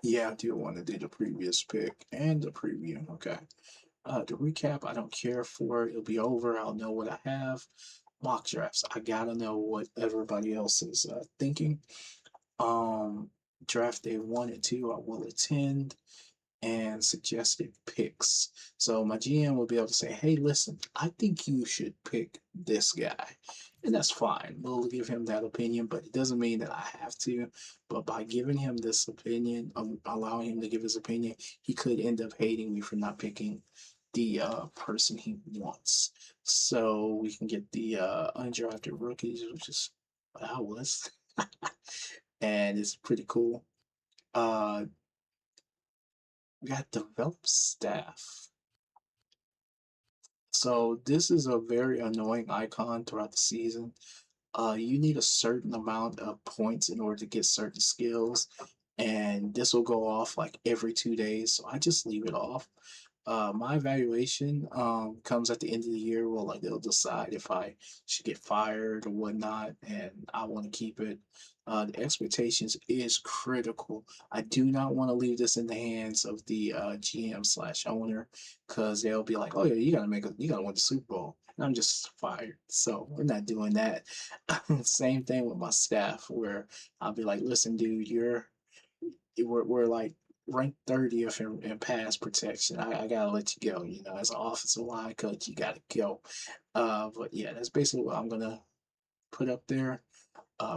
yeah, I do want to do the previous pick and the preview. Okay. The recap, I don't care for. It'll be over. I'll know what I have. Mock drafts, I gotta know what everybody else is thinking. Um, Draft day 1 and 2, I will attend, and suggested picks. So my GM will be able to say, "Hey, listen, I think you should pick this guy," and that's fine. We'll give him that opinion, but it doesn't mean that I have to. But by giving him this opinion, allowing him to give his opinion, he could end up hating me for not picking the person he wants. So we can get the undrafted rookies, which is what I was, and it's pretty cool. We got developed staff. So this is a very annoying icon throughout the season. You need a certain amount of points in order to get certain skills, and this will go off like every 2 days. So I just leave it off. My evaluation comes at the end of the year. Well, like they'll decide if I should get fired or whatnot, and I want to keep it. The expectations is critical. I do not want to leave this in the hands of the GM slash owner, because they'll be like, "Oh yeah, you gotta win the Super Bowl." And I'm just fired. So we're not doing that. Same thing with my staff, where I'll be like, "Listen, dude, we're like ranked 30th in pass protection. I gotta let you go. You know, as an offensive line coach, you gotta go." But yeah, that's basically what I'm gonna put up there.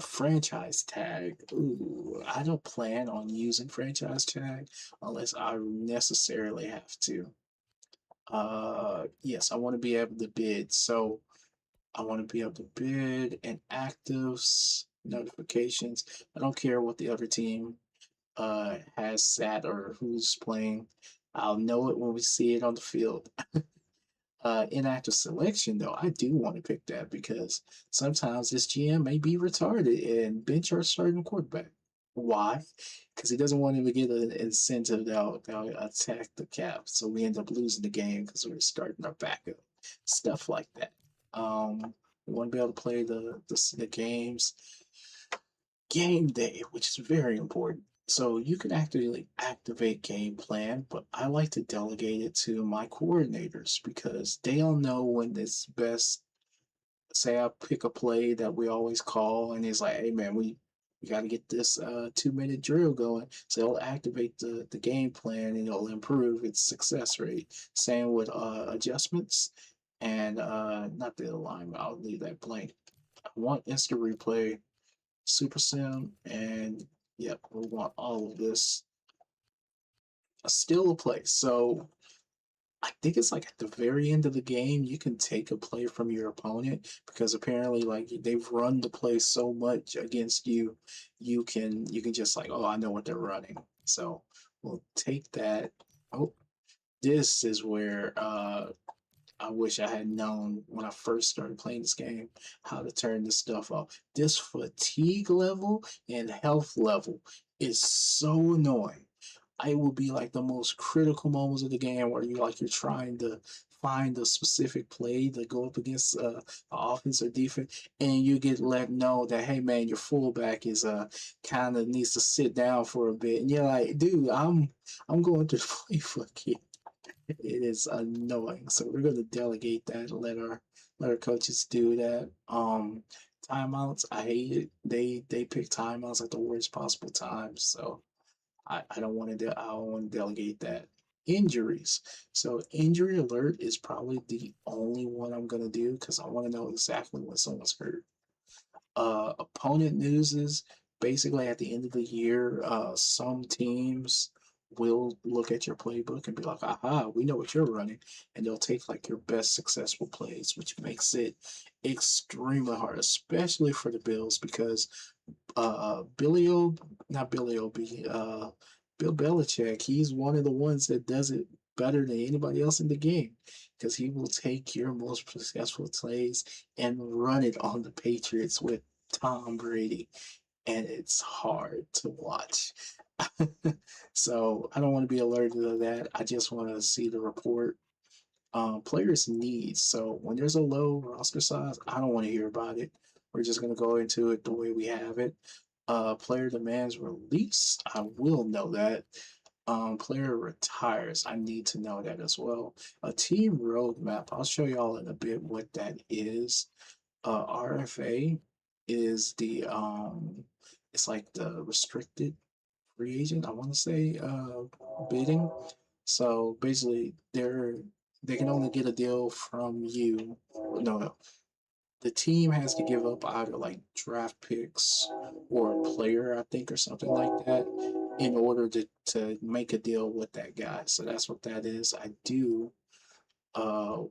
Franchise tag. Ooh, I don't plan on using franchise tag unless I necessarily have to. Yes, I want to be able to bid. So I want to be able to bid and actives, notifications. I don't care what the other team has sat or who's playing. I'll know it when we see it on the field. Inactive selection, though, I do want to pick that because sometimes this GM may be retarded and bench our starting quarterback. Why? Because he doesn't want him to get an incentive that'll attack the cap. So we end up losing the game because we're starting our backup. Stuff like that. We want to be able to play the games game day, which is very important. So you can actually activate game plan, but I like to delegate it to my coordinators because they'll know when it's best. Say I pick a play that we always call, and it's like, "Hey man, we got to get this 2 minute drill going." So they'll activate the game plan, and it'll improve its success rate. Same with adjustments and not the alignment. I'll leave that blank. I want instant replay, Super Sim, and yep, we want all of this. Still a play. So I think it's like at the very end of the game, you can take a play from your opponent because apparently, like they've run the play so much against you, you can just like, oh, I know what they're running. So we'll take that. Oh, this is where I wish I had known when I first started playing this game how to turn this stuff off. This fatigue level and health level is so annoying. It will be like the most critical moments of the game where you're trying to find a specific play to go up against offense or defense, and you get let know that, hey man, your fullback is kind of needs to sit down for a bit, and you're like, dude, I'm going through the playbook here. It is annoying. So we're gonna delegate that. Let our coaches do that. Timeouts, I hate it. They pick timeouts at the worst possible times. So I don't want to. I don't want to delegate that. Injuries. So injury alert is probably the only one I'm gonna do because I want to know exactly when someone's hurt. Opponent news is basically at the end of the year, some teams will look at your playbook and be like, aha, we know what you're running. And they'll take like your best successful plays, which makes it extremely hard, especially for the Bills, because Billy O, not Billy O, Bill Belichick, he's one of the ones that does it better than anybody else in the game because he will take your most successful plays and run it on the Patriots with Tom Brady, and it's hard to watch. So I don't want to be alerted to that. I just want to see the report. Players' needs. So when there's a low roster size, I don't want to hear about it. We're just going to go into it the way we have it. Player demands release. I will know that. Player retires. I need to know that as well. A team roadmap. I'll show y'all in a bit what that is. RFA is it's like the restricted free agent. I want to say bidding. So basically, they can only get a deal from you. No, no. the team has to give up either like draft picks or a player, I think, or something like that, in order to make a deal with that guy. So that's what that is. I do uh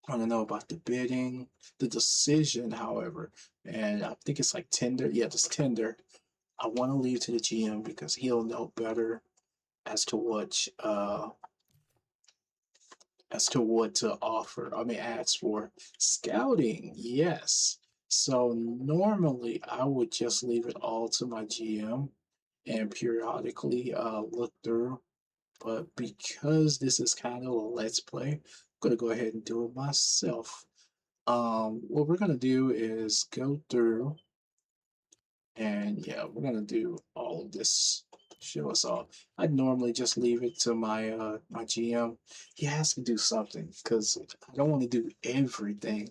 want to know about the bidding, the decision, however, and I think it's like tender. Yeah, just tender. I want to leave to the GM because he'll know better as to what to offer. I mean, ask for scouting. Yes. So normally I would just leave it all to my GM and periodically look through. But because this is kind of a let's play, I'm gonna go ahead and do it myself. What we're gonna do is go through and yeah, we're gonna do all of this. Show us all. I'd normally just leave it to my GM. He has to do something because I don't want to do everything.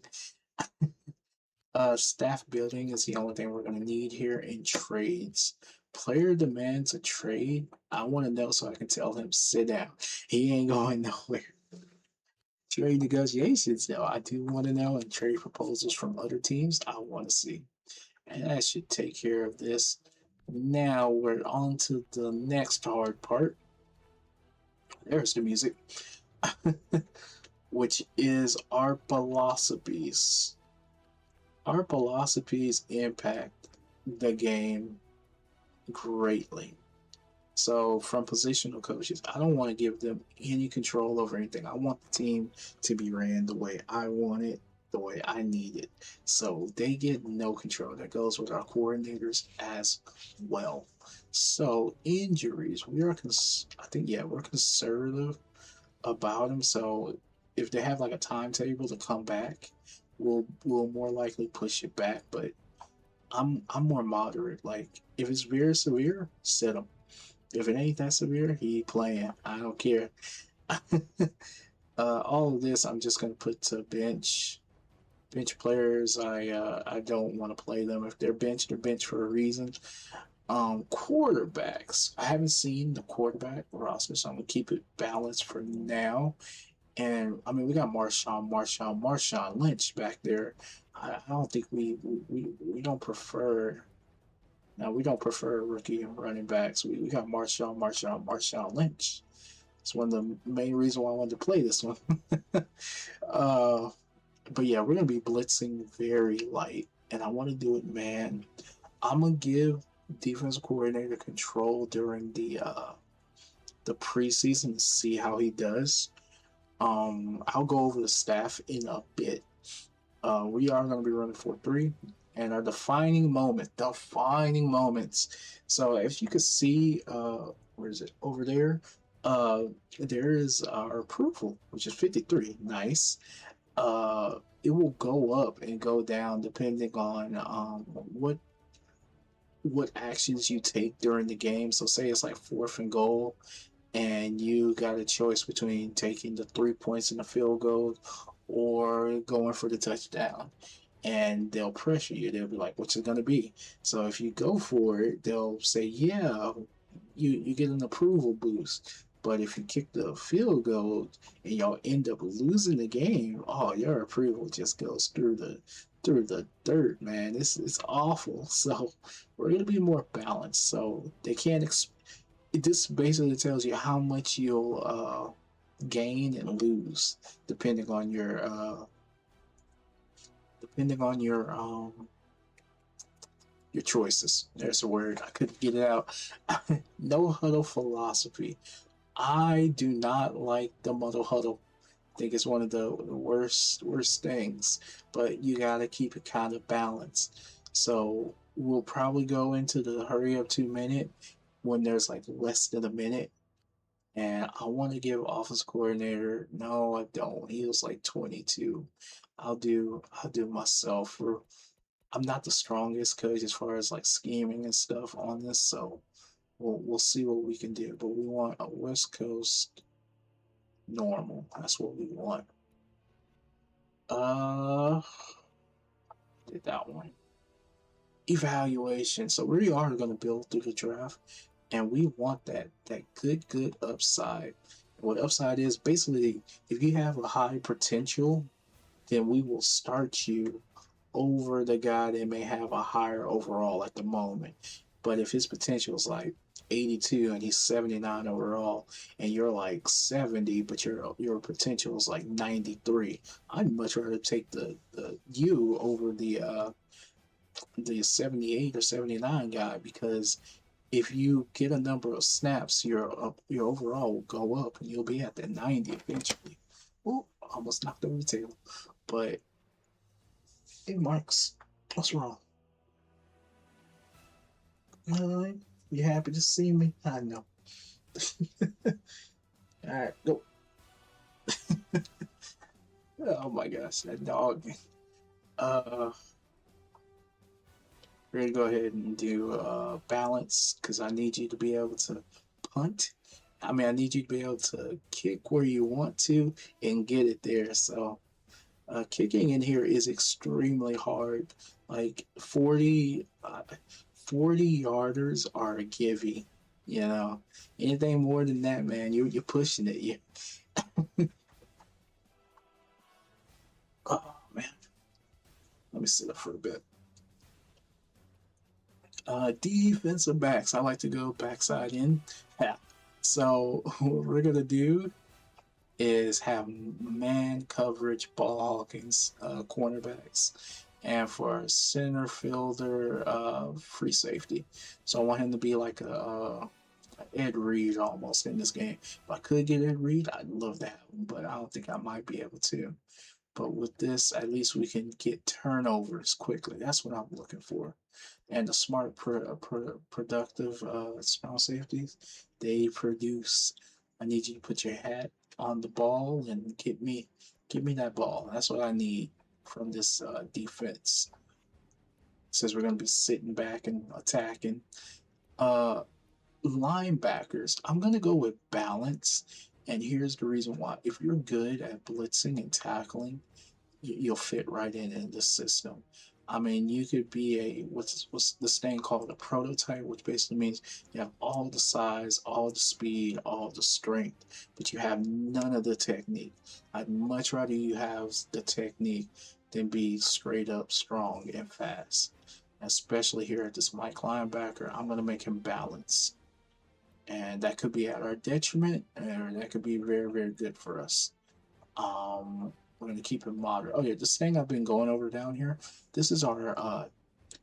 Staff building is the only thing we're gonna need here in trades. Player demands a trade. I want to know so I can tell him sit down. He ain't going nowhere. Trade negotiations, though, I do want to know, and trade proposals from other teams, I want to see. And that should take care of this. Now we're on to the next hard part. There's the music, which is our philosophies. Our philosophies impact the game greatly. So, from positional coaches, I don't want to give them any control over anything. I want the team to be ran the way I want it, the way I need it. So, they get no control. That goes with our coordinators as well. So, injuries, I think, yeah, we're conservative about them. So, if they have like a timetable to come back, we'll more likely push it back. But I'm more moderate. Like, if it's very severe, set them. If it ain't that severe, he playing. I don't care. All of this, I'm just gonna put to bench. Bench players, I don't want to play them. If they're benched, they're benched for a reason. Quarterbacks. I haven't seen the quarterback roster, so I'm gonna keep it balanced for now. And I mean, we got Marshawn Lynch back there. I don't think we don't prefer. Now we don't prefer rookie running backs. We got Marshawn Lynch. It's one of the main reasons why I wanted to play this one. uh, but yeah, we're gonna be blitzing very light, and I want to do it, man. I'm gonna give defensive coordinator control during the preseason to see how he does. I'll go over the staff in a bit. We are going to be running 4-3, and our defining moments. So if you could see, where is it over there? There is our approval, which is 53. Nice. It will go up and go down depending on what actions you take during the game. So say it's like 4th and goal, and you got a choice between taking the 3 points in the field goal or going for the touchdown. And they'll pressure you. They'll be like, what's it going to be? So if you go for it, they'll say, yeah, you get an approval boost. But if you kick the field goal and y'all end up losing the game, oh, your approval just goes through the dirt, man. It's awful. So we're gonna be more balanced. So they can't. This basically tells you how much you'll gain and lose depending on your choices. There's a word I couldn't get it out. No huddle philosophy. I do not like the muddle huddle. I think it's one of the worst things. But you gotta keep it kind of balanced. So we'll probably go into the hurry up 2 minute when there's like less than a minute. And I want to give office coordinator. No, I don't. He was like 22. I'll do myself. I'm not the strongest coach as far as like scheming and stuff on this, so we'll see what we can do. But we want a West Coast normal. That's what we want. Uh, did that one. Evaluation. So we are going to build through the draft, and we want that good upside. What upside is basically if you have a high potential then we will start you over the guy that may have a higher overall at the moment. But if his potential is like 82 and he's 79 overall, and you're like 70, but your potential is like 93, I'd much rather take the you over the 78 or 79 guy, because if you get a number of snaps, your overall will go up and you'll be at the 90 eventually. Oh, almost knocked over the table. But hey, Marks, what's wrong? You happy to see me? I know. All right, go. Oh my gosh, that dog. Uh, we're gonna go ahead and do balance, because I need you to be able to punt. I mean, I need you to be able to kick where you want to and get it there. So kicking in here is extremely hard. Like 40 yarders are a givey. You know, anything more than that, man, you're pushing it. You, oh man, let me sit up for a bit. Defensive backs. I like to go backside in. Yeah. So what we're gonna do is have man coverage ball hawking cornerbacks, and for center fielder, free safety. So I want him to be like a Ed Reed almost in this game. If I could get Ed Reed, I'd love to have him, but I don't think I might be able to. But with this, at least we can get turnovers quickly. That's what I'm looking for. And the smart, productive strong safeties, they produce. I need you to put your hat on the ball and give me that ball. That's what I need from this defense. Since we're going to be sitting back and attacking. Uh, Linebackers, I'm going to go with balance. And here's the reason why. If you're good at blitzing and tackling, you'll fit right in the system. I mean, you could be a what's this thing called a prototype, which basically means you have all the size, all the speed, all the strength, but you have none of the technique. I'd much rather you have the technique than be straight up strong and fast. Especially here at this Mike linebacker, I'm gonna make him balance, and that could be at our detriment, or that could be very, very good for us. We're going to keep it moderate. Oh yeah, this thing I've been going over down here, this is our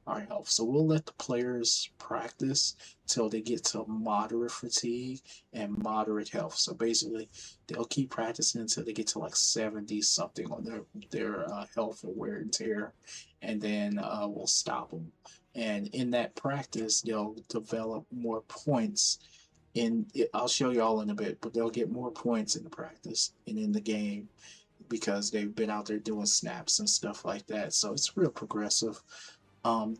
health. So we'll let the players practice till they get to moderate fatigue and moderate health. So basically, they'll keep practicing until they get to like 70 something on their health and wear and tear, and then we'll stop them. And in that practice, they'll develop more points. I'll show you all in a bit, but they'll get more points in the practice and in the game, because they've been out there doing snaps and stuff like that. So it's real progressive.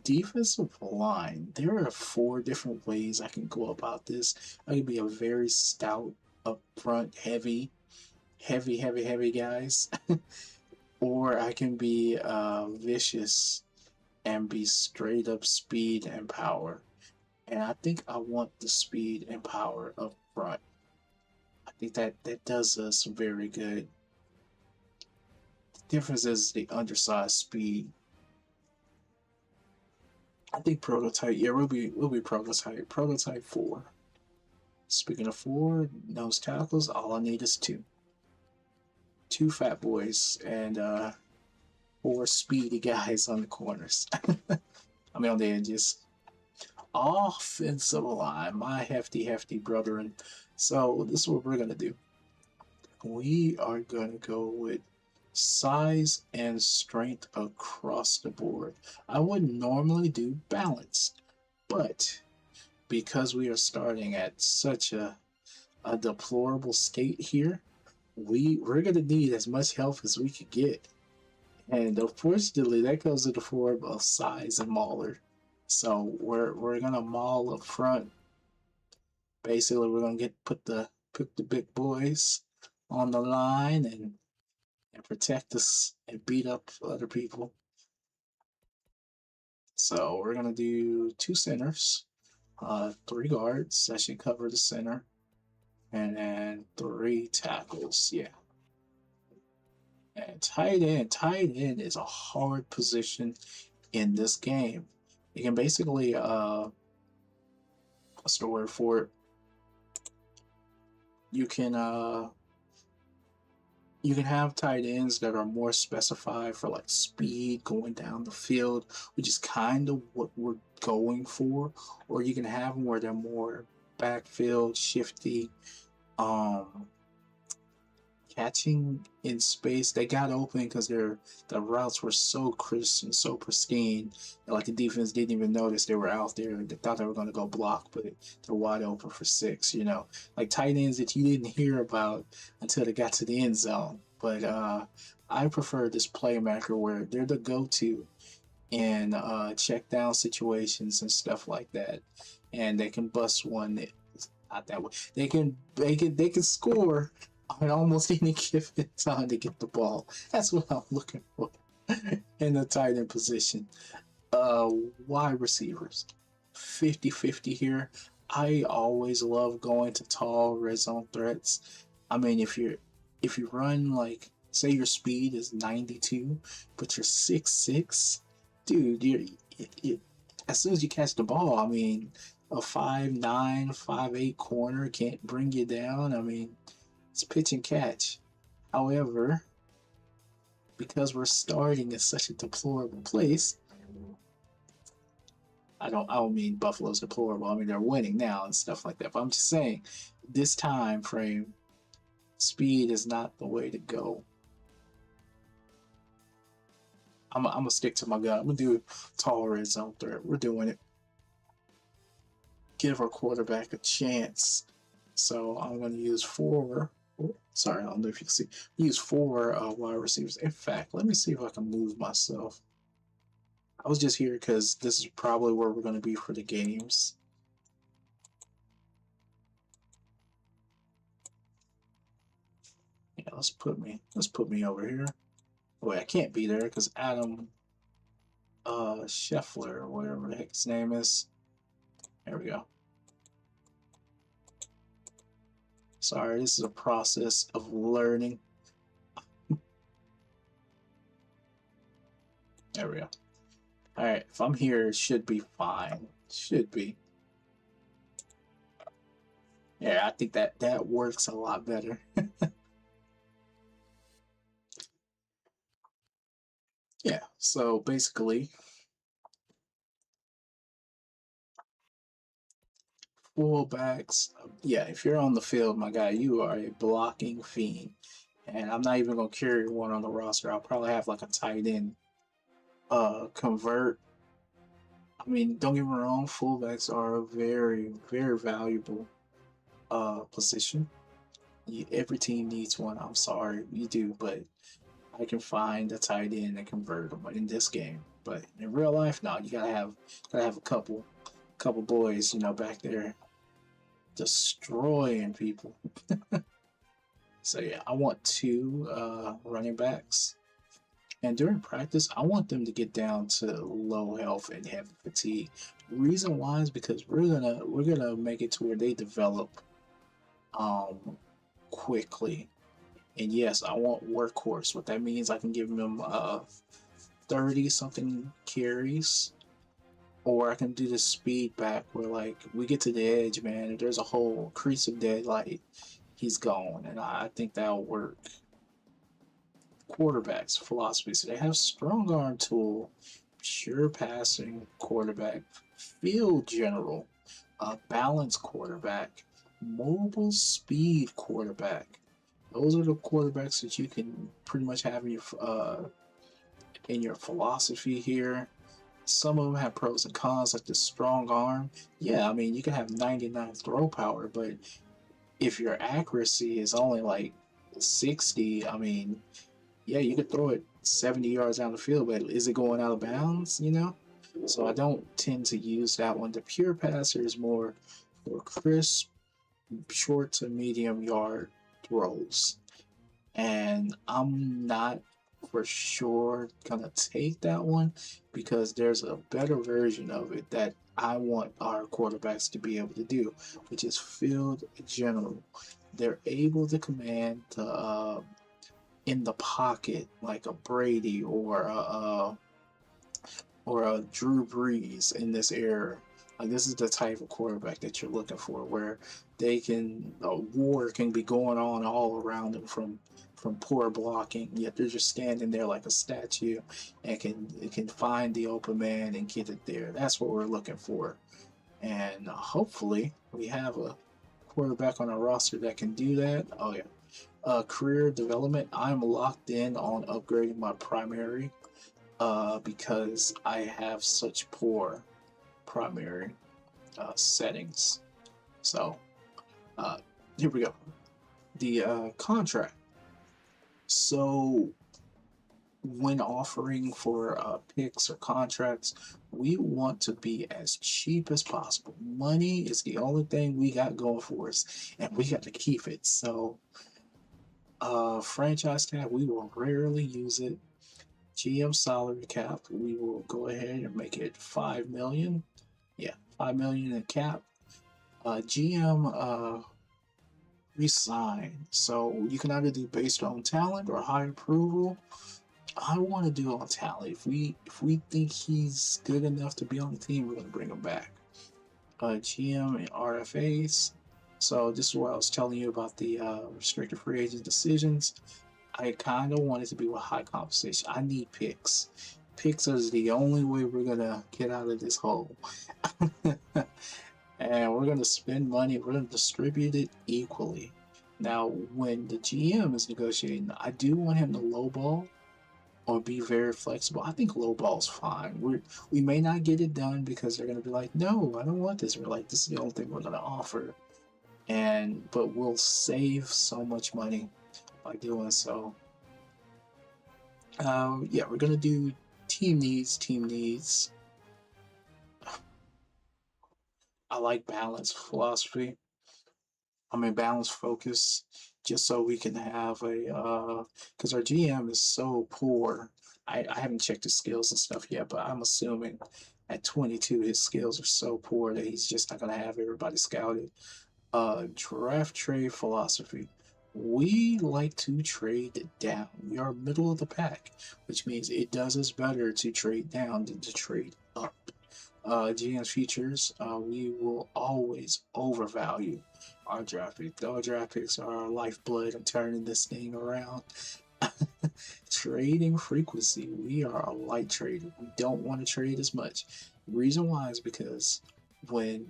Defensive line. There are 4 different ways I can go about this. I can be a very stout, up front, heavy guys, or I can be vicious and be straight up speed and power. And I think I want the speed and power up front. I think that does us very good. Difference is the undersized speed. I think prototype. Yeah, we'll be prototype 4. Speaking of 4 nose tackles, all I need is 2 fat boys and 4 speedy guys on the corners. I mean on the edges. Offensive line, my hefty brethren. So this is what we're gonna do. We are gonna go with size and strength across the board. I wouldn't normally do balanced, but because we are starting at such a deplorable state here, we're gonna need as much health as we could get. And unfortunately that comes in the form of size and mauler. So we're gonna maul up front. Basically we're gonna put the big boys on the line and protect us and beat up other people. So we're gonna do 2 centers, 3 guards. That should cover the center, and then 3 tackles. Yeah. And tight end is a hard position in this game. You can basically what's the word for it? You can uh you can have tight ends that are more specified for like speed going down the field, which is kind of what we're going for, or you can have them where they're more backfield shifty, um catching in space. They got open because the routes were so crisp and so pristine. Like the defense didn't even notice they were out there. They thought they were going to go block, but they're wide open for six. Like tight ends that you didn't hear about until they got to the end zone. But I prefer this playmaker where they're the go-to in check down situations and stuff like that, and they can bust one. Not that way. They can score on almost any given time to get the ball. That's what I'm looking for in the tight end position. Uh, Wide receivers, 50-50 here. I always love going to tall red zone threats. I mean, if you run like say your speed is 92, but you're 6'6", dude, as soon as you catch the ball, I mean, a 5'9", 5'8" corner can't bring you down. I mean, it's pitch and catch. However, because we're starting in such a deplorable place, I don't mean Buffalo's deplorable. I mean they're winning now and stuff like that. But I'm just saying, this time frame, speed is not the way to go. I'm gonna stick to my gun. I'm gonna do tall red zone threat. We're doing it. Give our quarterback a chance. So I'm gonna use four. Sorry, I don't know if you can see. Use four wide receivers. In fact, let me see if I can move myself. I was just here because this is probably where we're going to be for the games. Yeah, let's put me over here. Wait, I can't be there because Adam Scheffler or whatever the heck his name is. There we go. Sorry, this is a process of learning. There we go. All right, if I'm here, it should be fine. Should be. Yeah, I think that works a lot better. Yeah, so basically, fullbacks, yeah, if you're on the field, my guy, you are a blocking fiend. And I'm not even gonna carry one on the roster. I'll probably have like a tight end convert. I mean, don't get me wrong, fullbacks are a very, very valuable position. Every team needs one. I'm sorry, you do, but I can find a tight end and convert them in this game. But in real life, no, you gotta have a couple boys, back there destroying people. So yeah, I want two running backs, and during practice, I want them to get down to low health and heavy fatigue. Reason why is because we're gonna make it to where they develop um quickly. And yes, I want workhorse. What that means, I can give them 30 something carries, or I can do the speed back where like we get to the edge, man. If there's a whole crease of deadlight, he's gone, and I think that'll work. Quarterbacks philosophy. So they have strong arm tool, pure passing quarterback, field general, balanced quarterback, mobile speed quarterback. Those are the quarterbacks that you can pretty much have in your philosophy here. Some of them have pros and cons, like the strong arm. Yeah, I mean you can have 99 throw power, but if your accuracy is only like 60, I mean, yeah, you could throw it 70 yards down the field, but is it going out of bounds? So I don't tend to use that one. The pure passer is more for crisp, short to medium yard throws, and I'm not for sure gonna take that one because there's a better version of it that I want our quarterbacks to be able to do, which is field general. They're able to command the in the pocket like a Brady or a Drew Brees in this era. Like this is the type of quarterback that you're looking for, where they can a war can be going on all around them from poor blocking, yet they're just standing there like a statue and can find the open man and get it there. That's what we're looking for, and hopefully we have a quarterback on our roster that can do that. Oh yeah. Career development. I'm locked in on upgrading my primary because I have such poor primary settings. So uh, here we go. The contract. So when offering for picks or contracts, we want to be as cheap as possible. Money is the only thing we got going for us, and we got to keep it. So franchise tag, we will rarely use it. GM salary cap, we will go ahead and make it 5 million. Yeah, 5 million in cap. GM resign. So you can either do based on talent or high approval. I want to do on talent. If we think he's good enough to be on the team, we're gonna bring him back. GM and RFAs. So this is what I was telling you about the restricted free agent decisions. I kind of want it to be with high compensation. I need picks. Picks is the only way we're gonna get out of this hole. And we're gonna spend money. We're gonna distribute it equally. Now, when the GM is negotiating, I do want him to lowball or be very flexible. I think lowball's fine. We may not get it done because they're gonna be like, no, I don't want this. We're like, this is the only thing we're gonna offer, but we'll save so much money by doing so. Yeah, we're gonna do team needs. Team needs. I like balance philosophy. I mean balance focus, just so we can have a because our GM is so poor. I haven't checked his skills and stuff yet, but I'm assuming at 22 his skills are so poor that he's just not gonna have everybody scouted. Draft trade philosophy. We like to trade down. We are middle of the pack, which means it does us better to trade down than to trade up. GM's features, we will always overvalue our draft picks. Our draft picks are our lifeblood of turning this thing around. Trading frequency, we are a light trader. We don't want to trade as much. The reason why is because when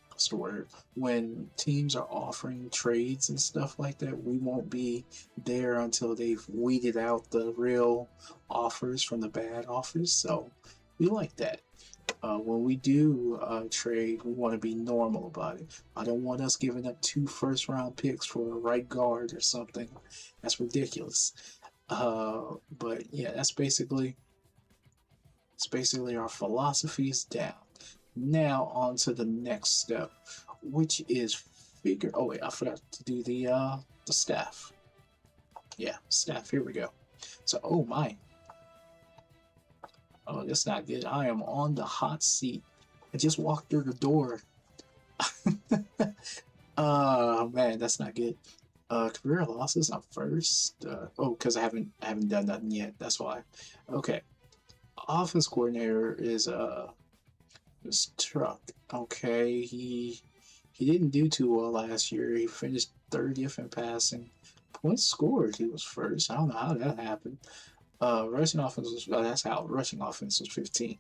what's the word? When teams are offering trades and stuff like that, we won't be there until they've weeded out the real offers from the bad offers. So we like that. When we do trade, we want to be normal about it. I don't want us giving up 2 first-round picks for a right guard or something. That's ridiculous. But yeah, it's basically our philosophies down. Now on to the next step, which is figure. Oh wait, I forgot to do the staff. Yeah, staff. Here we go. So, oh my. Oh, that's not good. I am on the hot seat. I just walked through the door. Man, that's not good. Career losses. I'm first. Oh, because I haven't done nothing yet. That's why. Okay. Offense coordinator is Truck. Okay, he didn't do too well last year. He finished 30th in passing. Points scored, he was first. I don't know how that happened. Rushing offense was that's how rushing offense was 15,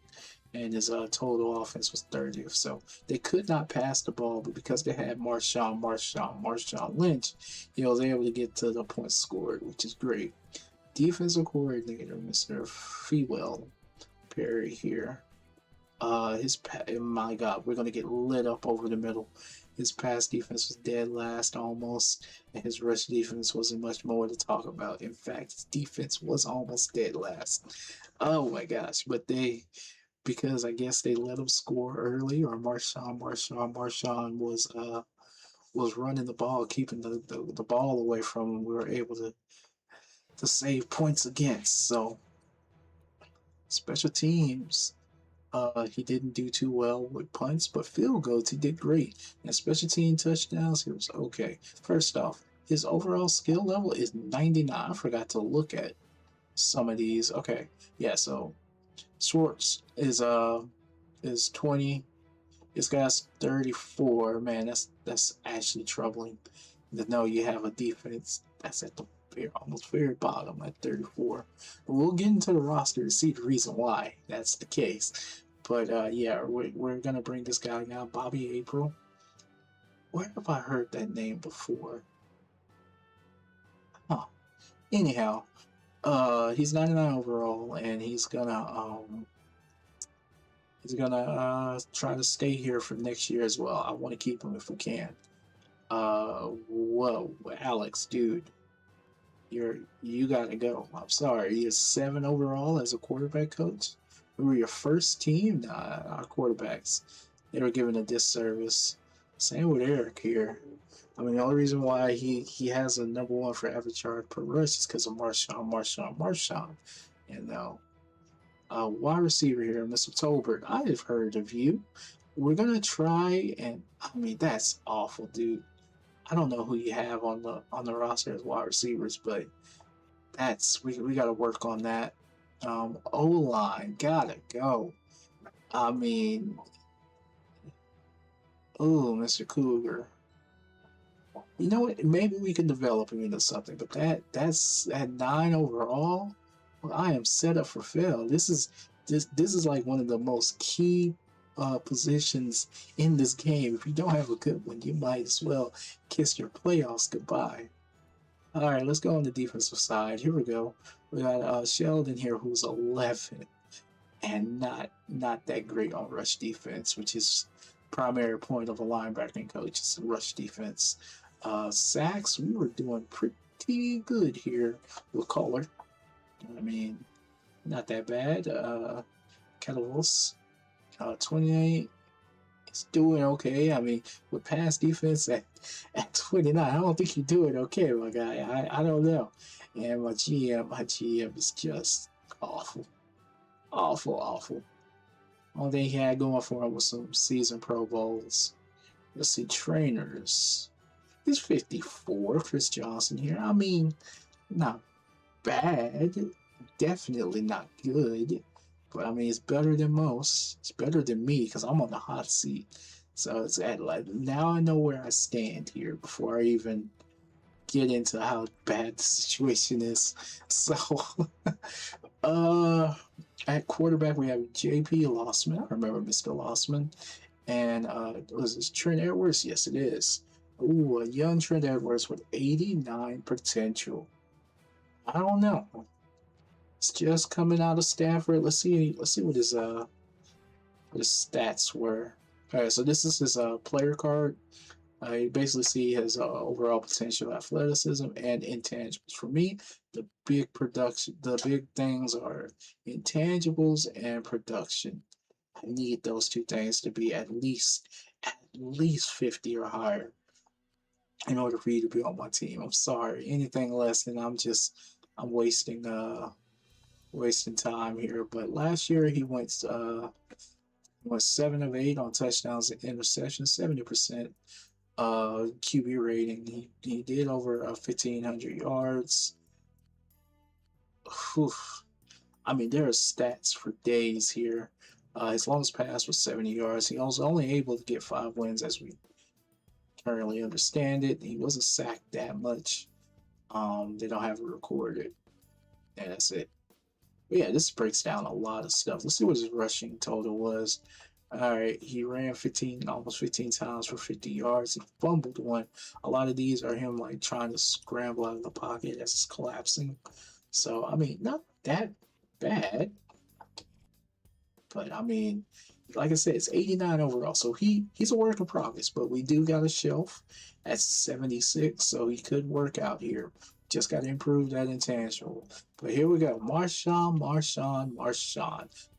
and his total offense was 30th. So they could not pass the ball, but because they had Marshawn Lynch, he was able to get to the points scored, which is great. Defensive coordinator, Mr. Fewell Perry here. My God, we're gonna get lit up over the middle. His pass defense was dead last almost, and his rush defense wasn't much more to talk about. In fact, his defense was almost dead last. Oh my gosh! But because I guess they let him score early, or Marshawn was running the ball, keeping the ball away from him. We were able to save points against. So special teams. He didn't do too well with punts, but field goals he did great. And special team touchdowns, he was okay. First off, his overall skill level is 99. I forgot to look at some of these. Okay, yeah. So Schwartz is 20. This guy's 34. Man, that's actually troubling. To know you have a defense that's at the almost very bottom at 34. But we'll get into the roster to see the reason why that's the case. But yeah, we're gonna bring this guy now, Bobby April. Where have I heard that name before? Huh. Anyhow, he's 99 overall, and he's gonna try to stay here for next year as well. I want to keep him if we can. Whoa, Alex, dude, you gotta go. I'm sorry. You're 7 overall as a quarterback coach. We were your first team. Nah, our quarterbacks, they were given a disservice. Same with Eric here. I mean, the only reason why he has a number 1 for average yard per rush is because of Marshawn. You know, wide receiver here, Mr. Tolbert. I have heard of you. We're gonna try, and I mean that's awful, dude. I don't know who you have on the roster as wide receivers, but that's we got to work on that. O line gotta go. I mean, oh, Mr. Cougar. You know what? Maybe we can develop him into something, but that's at 9 overall. Well, I am set up for fail. This is like one of the most key positions in this game. If you don't have a good one, you might as well kiss your playoffs goodbye. All right, let's go on the defensive side. Here we go. We got Sheldon here, who's 11, and not that great on rush defense, which is primary point of a linebacking coach is rush defense. Sacks, we were doing pretty good here with Kohler. I mean, not that bad. Kettles, 28. It's doing okay. I mean, with pass defense at 29, I don't think you're doing okay, my guy. I don't know. And my GM is just awful. Awful. Only thing he had going for him was some season Pro Bowls. Let's see, trainers. He's 54, Chris Johnson here. I mean, not bad. Definitely not good. But I mean, it's better than most. It's better than me because I'm on the hot seat. So it's at like now I know where I stand here before I even get into how bad the situation is. So, at quarterback we have J.P. Lossman. I remember Mr. Lossman, and was this Trent Edwards? Yes, it is. Ooh, a young Trent Edwards with 89 potential. I don't know. It's just coming out of Stanford. Let's see what his stats were. All right, so this is his player card. You basically see his overall potential, athleticism, and intangibles. For me, the big things are intangibles and production. I need those 2 things to be at least 50 or higher in order for you to be on my team. I'm sorry, anything less than I'm wasting time here. But last year he went 7 of 8 on touchdowns and interceptions, 70% QB rating. He did over 1,500 yards. Whew. I mean, there are stats for days here. His longest pass was 70 yards. He was only able to get 5 wins as we currently understand it. He wasn't sacked that much. They don't have it recorded. And that's it. But yeah, this breaks down a lot of stuff. Let's see what his rushing total was. All right, he ran almost 15 times for 50 yards. He fumbled 1. A lot of these are him like trying to scramble out of the pocket as it's collapsing. So I mean, not that bad. But I mean, like I said, it's 89 overall. So he's a work in progress. But we do got a shelf at 76, so he could work out here. Just got to improve that intangible. But here we go. Marshawn.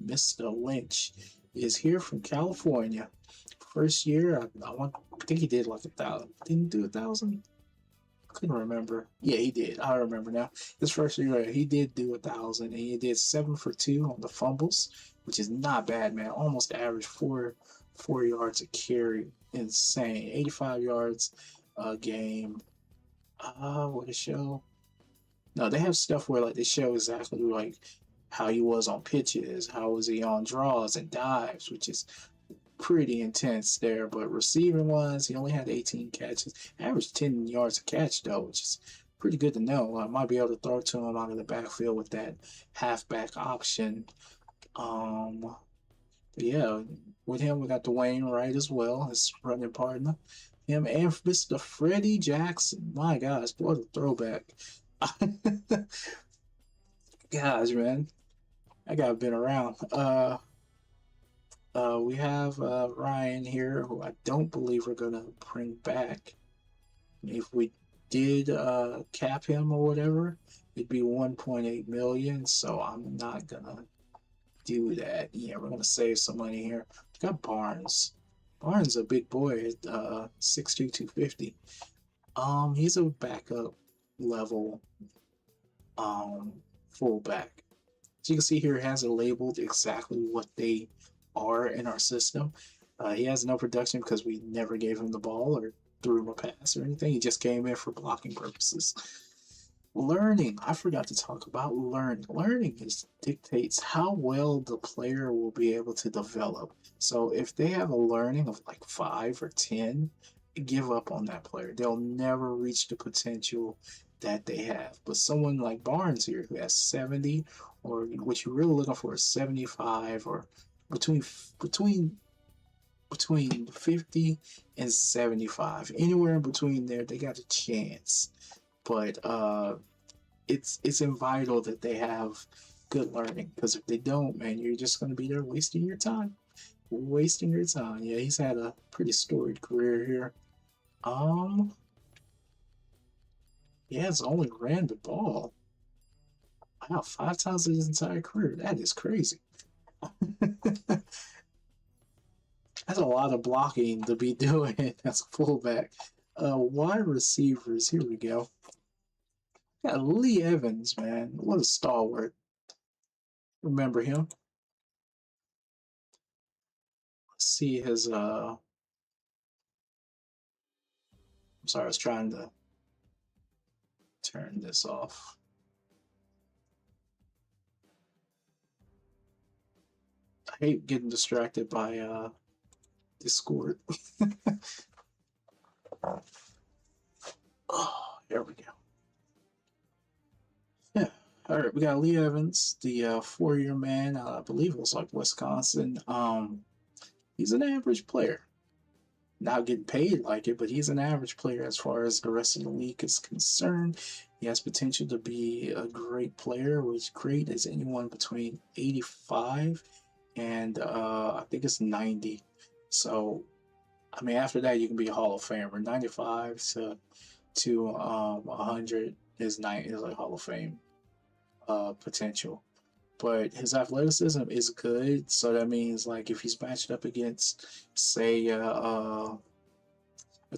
Mr. Lynch is here from California. First year, I think he did like 1,000. Didn't he do 1,000? Couldn't remember. Yeah, he did. I remember now. His first year, he did do 1,000, and he did 7 for 2 on the fumbles, which is not bad, man. Almost average 4 yards a carry. Insane. 85 yards a game. What a show. No, they have stuff where like they show exactly like how he was on pitches, how was he on draws and dives, which is pretty intense there. But receiving wise, he only had 18 catches, averaged 10 yards a catch though, which is pretty good to know. I might be able to throw to him out of the backfield with that halfback option. Um, but yeah, with him we got Dwayne Wright as well, his running partner. Him and Mr. Freddie Jackson. My gosh, what a throwback. Gosh, man, I got been around. We have Ryan here, who I don't believe we're gonna bring back. If we did cap him or whatever, it'd be 1.8 million. So I'm not gonna do that. Yeah, we're gonna save some money here. We got Barnes. Barnes a big boy at 6'2", 250. He's a backup level um fullback. As you can see here, it has it labeled exactly what they are in our system. He has no production because we never gave him the ball or threw him a pass or anything. He just came in for blocking purposes. Learning. I forgot to talk about learning. Learning dictates how well the player will be able to develop. So if they have a learning of like 5 or 10, give up on that player. They'll never reach the potential that they have. But someone like Barnes here who has 70, or what you're really looking for is 75, or between between between 50 and 75. Anywhere in between there, they got a chance. But it's vital that they have good learning, because if they don't, man, you're just going to be there wasting your time. Wasting your time. Yeah, he's had a pretty storied career here. He has only ran the ball. Wow, 5 times in his entire career. That is crazy. That's a lot of blocking to be doing as a fullback. Wide receivers, here we go. Got Lee Evans, man. What a stalwart. Remember him? Let's see his I'm sorry, I was trying to turn this off. I hate getting distracted by Discord. Oh, there we go. Yeah. All right, we got Lee Evans, the 4-year man. I believe it was like Wisconsin. He's an average player. Not getting paid like it, but he's an average player as far as the rest of the league is concerned. He has potential to be a great player, which great is anyone between 85 and I think it's 90. So, I mean, after that, you can be a Hall of Famer. 95 to 100 is like Hall of Fame potential. But his athleticism is good, so that means like if he's matched up against, say, a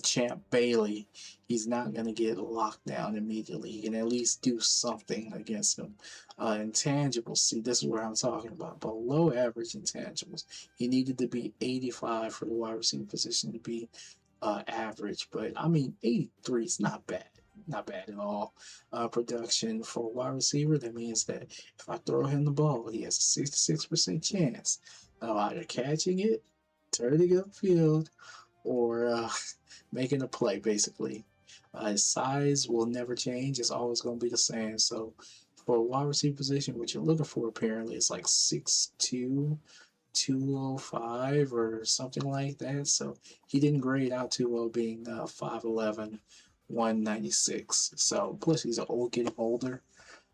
Champ Bailey, he's not going to get locked down immediately. He can at least do something against him. Intangibles, see, this is where I'm talking about. Below average intangibles. He needed to be 85 for the wide receiver position to be average. But, I mean, 83 is not bad. Not bad at all. Production for a wide receiver, that means that if I throw him the ball, he has a 66% chance of either catching it, turning upfield, or making a play, basically. His size will never change. It's always going to be the same. So for a wide receiver position, what you're looking for apparently is like 6'2", 205 or something like that. So he didn't grade out too well being 5'11", 196. So plus he's getting older.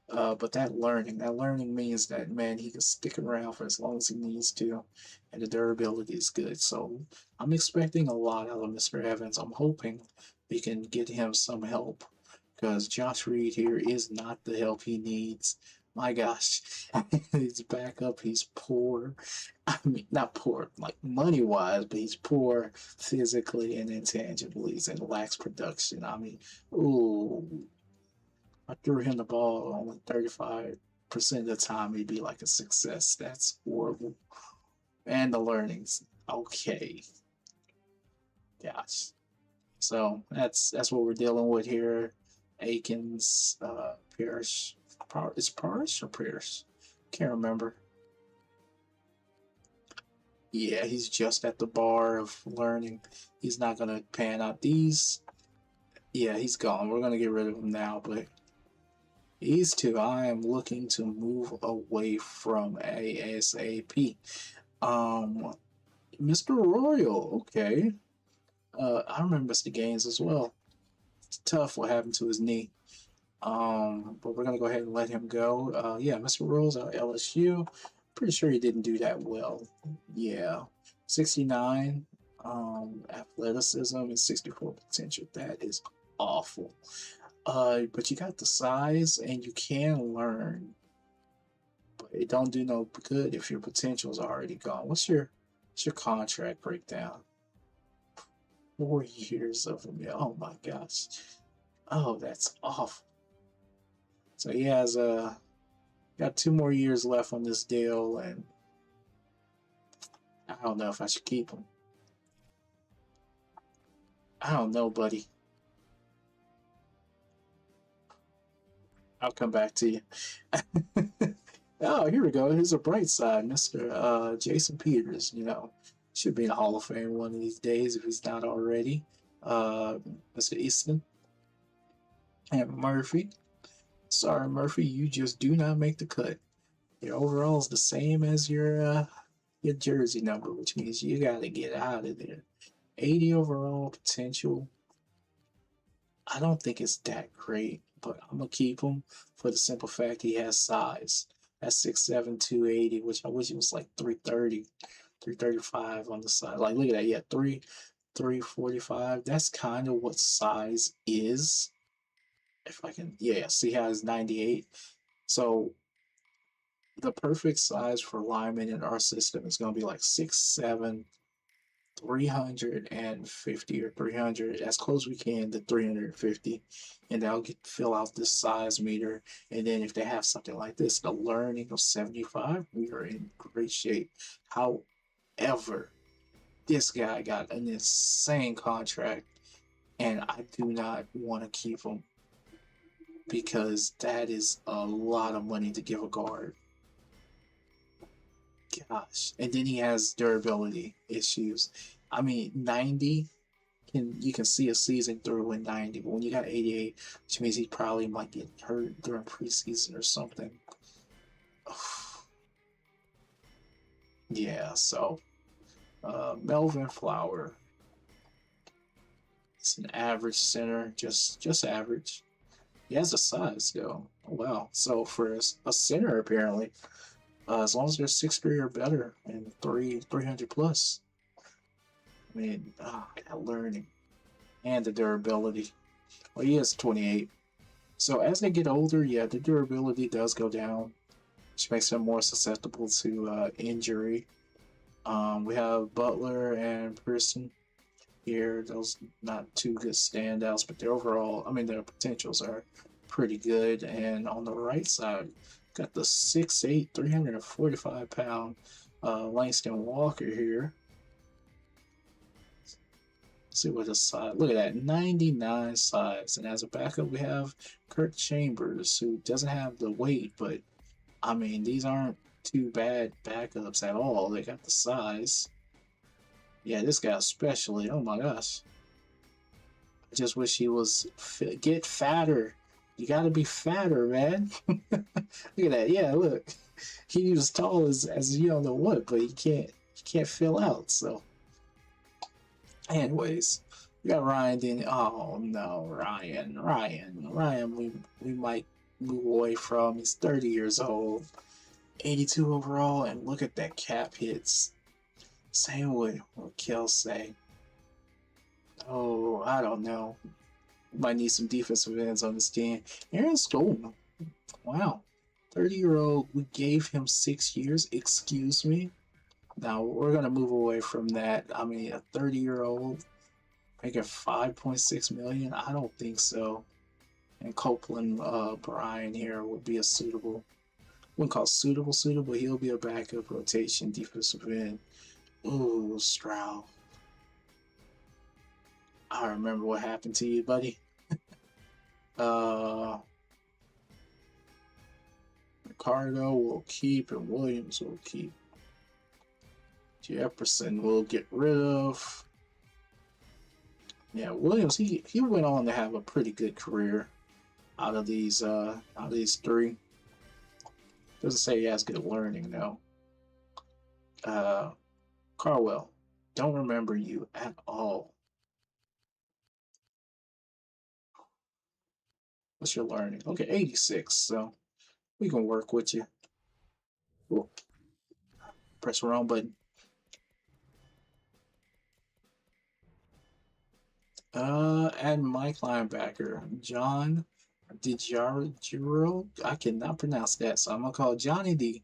But that learning means that, man, he can stick around for as long as he needs to, and the durability is good. So I'm expecting a lot out of Mr. Evans. I'm hoping we can get him some help, because Josh Reed here is not the help he needs. My gosh, he's back up. He's poor. I mean, not poor like money wise, but he's poor physically and intangibly, and lacks production. I mean, ooh. I threw him the ball only 35% of the time, he'd be like a success. That's horrible. And the learnings, okay. Gosh. So that's what we're dealing with here. Akins, Pierce. Is Parrish or Pierce? Can't remember. Yeah, he's just at the bar of learning. He's not gonna pan out these. Yeah, he's gone. We're gonna get rid of him now, but these two I am looking to move away from ASAP. Um, Mr. Royal, okay. I remember Mr. Gaines as well. It's tough what happened to his knee. But we're gonna go ahead and let him go. Yeah, Mr. Royals at LSU. Pretty sure he didn't do that well. Yeah, 69 athleticism and 64 potential. That is awful. But you got the size and you can learn, but it don't do no good if your potential is already gone. What's your contract breakdown? 4 years of him. Oh my gosh. Oh, that's awful. So he has got 2 more years left on this deal, and I don't know if I should keep him. I don't know, buddy. I'll come back to you. Oh, here we go. Here's a bright side, Mr. Jason Peters. Should be in the Hall of Fame one of these days if he's not already. Uh, Mr. Easton and Murphy. Sorry, Murphy, you just do not make the cut. Your overall is the same as your jersey number, which means you got to get out of there. 80 overall potential. I don't think it's that great, but I'm gonna keep him for the simple fact he has size. That's 6'7", 280, which I wish it was like 330, 335 on the side. Like, look at that. Yeah, 345. That's kind of what size is. If I can, yeah, see how it's 98. So the perfect size for linemen in our system is going to be like 6'7", 350 or 300, as close as we can to 350, and they'll fill out this size meter. And then if they have something like this, the learning of 75, we are in great shape. However, this guy got an insane contract, and I do not want to keep him because that is a lot of money to give a guard. Gosh. And then he has durability issues. I mean, 90 you can see a season through in 90, but when you got 88, which means he probably might get hurt during preseason or something. Yeah, so Melvin Flower. It's an average center, just average. He has a size though. Oh, wow. So for a center, apparently, as long as they're 6'3" or better and 300 plus. I mean, that learning and the durability. Well, he is 28. So as they get older, yeah, the durability does go down, which makes them more susceptible to injury. We have Butler and Pearson here. Those not two good standouts, but their overall, I mean, their potentials are pretty good. And on the right side, got the 6'8", 345-pound Langston Walker here. Let's see what his size. Look at that, 99 size. And as a backup, we have Kirk Chambers, who doesn't have the weight, but I mean, these aren't too bad backups at all. They got the size. Yeah, this guy especially. Oh my gosh. I just wish he was get fatter. You gotta be fatter, man. Look at that. Yeah, look. He was tall as you don't know what, but he can't fill out. So, anyways, we got Ryan. Then, oh no, Ryan. We might move away from. He's 30 years old, 82 overall, and look at that cap hits. Same with Kelsey. Oh, I don't know. Might need some defensive ends on this team. Aaron Stolman. Wow. 30-year-old, we gave him 6 years. Excuse me. Now, we're going to move away from that. I mean, a 30-year-old making $5.6 million? I don't think so. And Copeland Bryan here would be a suitable. Wouldn't call suitable. He'll be a backup rotation defensive end. Ooh, Stroud. I remember what happened to you, buddy. Uh, Ricardo will keep, and Williams will keep. Jefferson will get rid of. Yeah, Williams. He went on to have a pretty good career out of these three. Doesn't say he has good learning though. Uh, Carwell, don't remember you at all. What's your learning? Okay, 86. So we can work with you. Cool. Press the wrong button. And Mike linebacker, John DiGiorgio. I cannot pronounce that, so I'm gonna call Johnny D.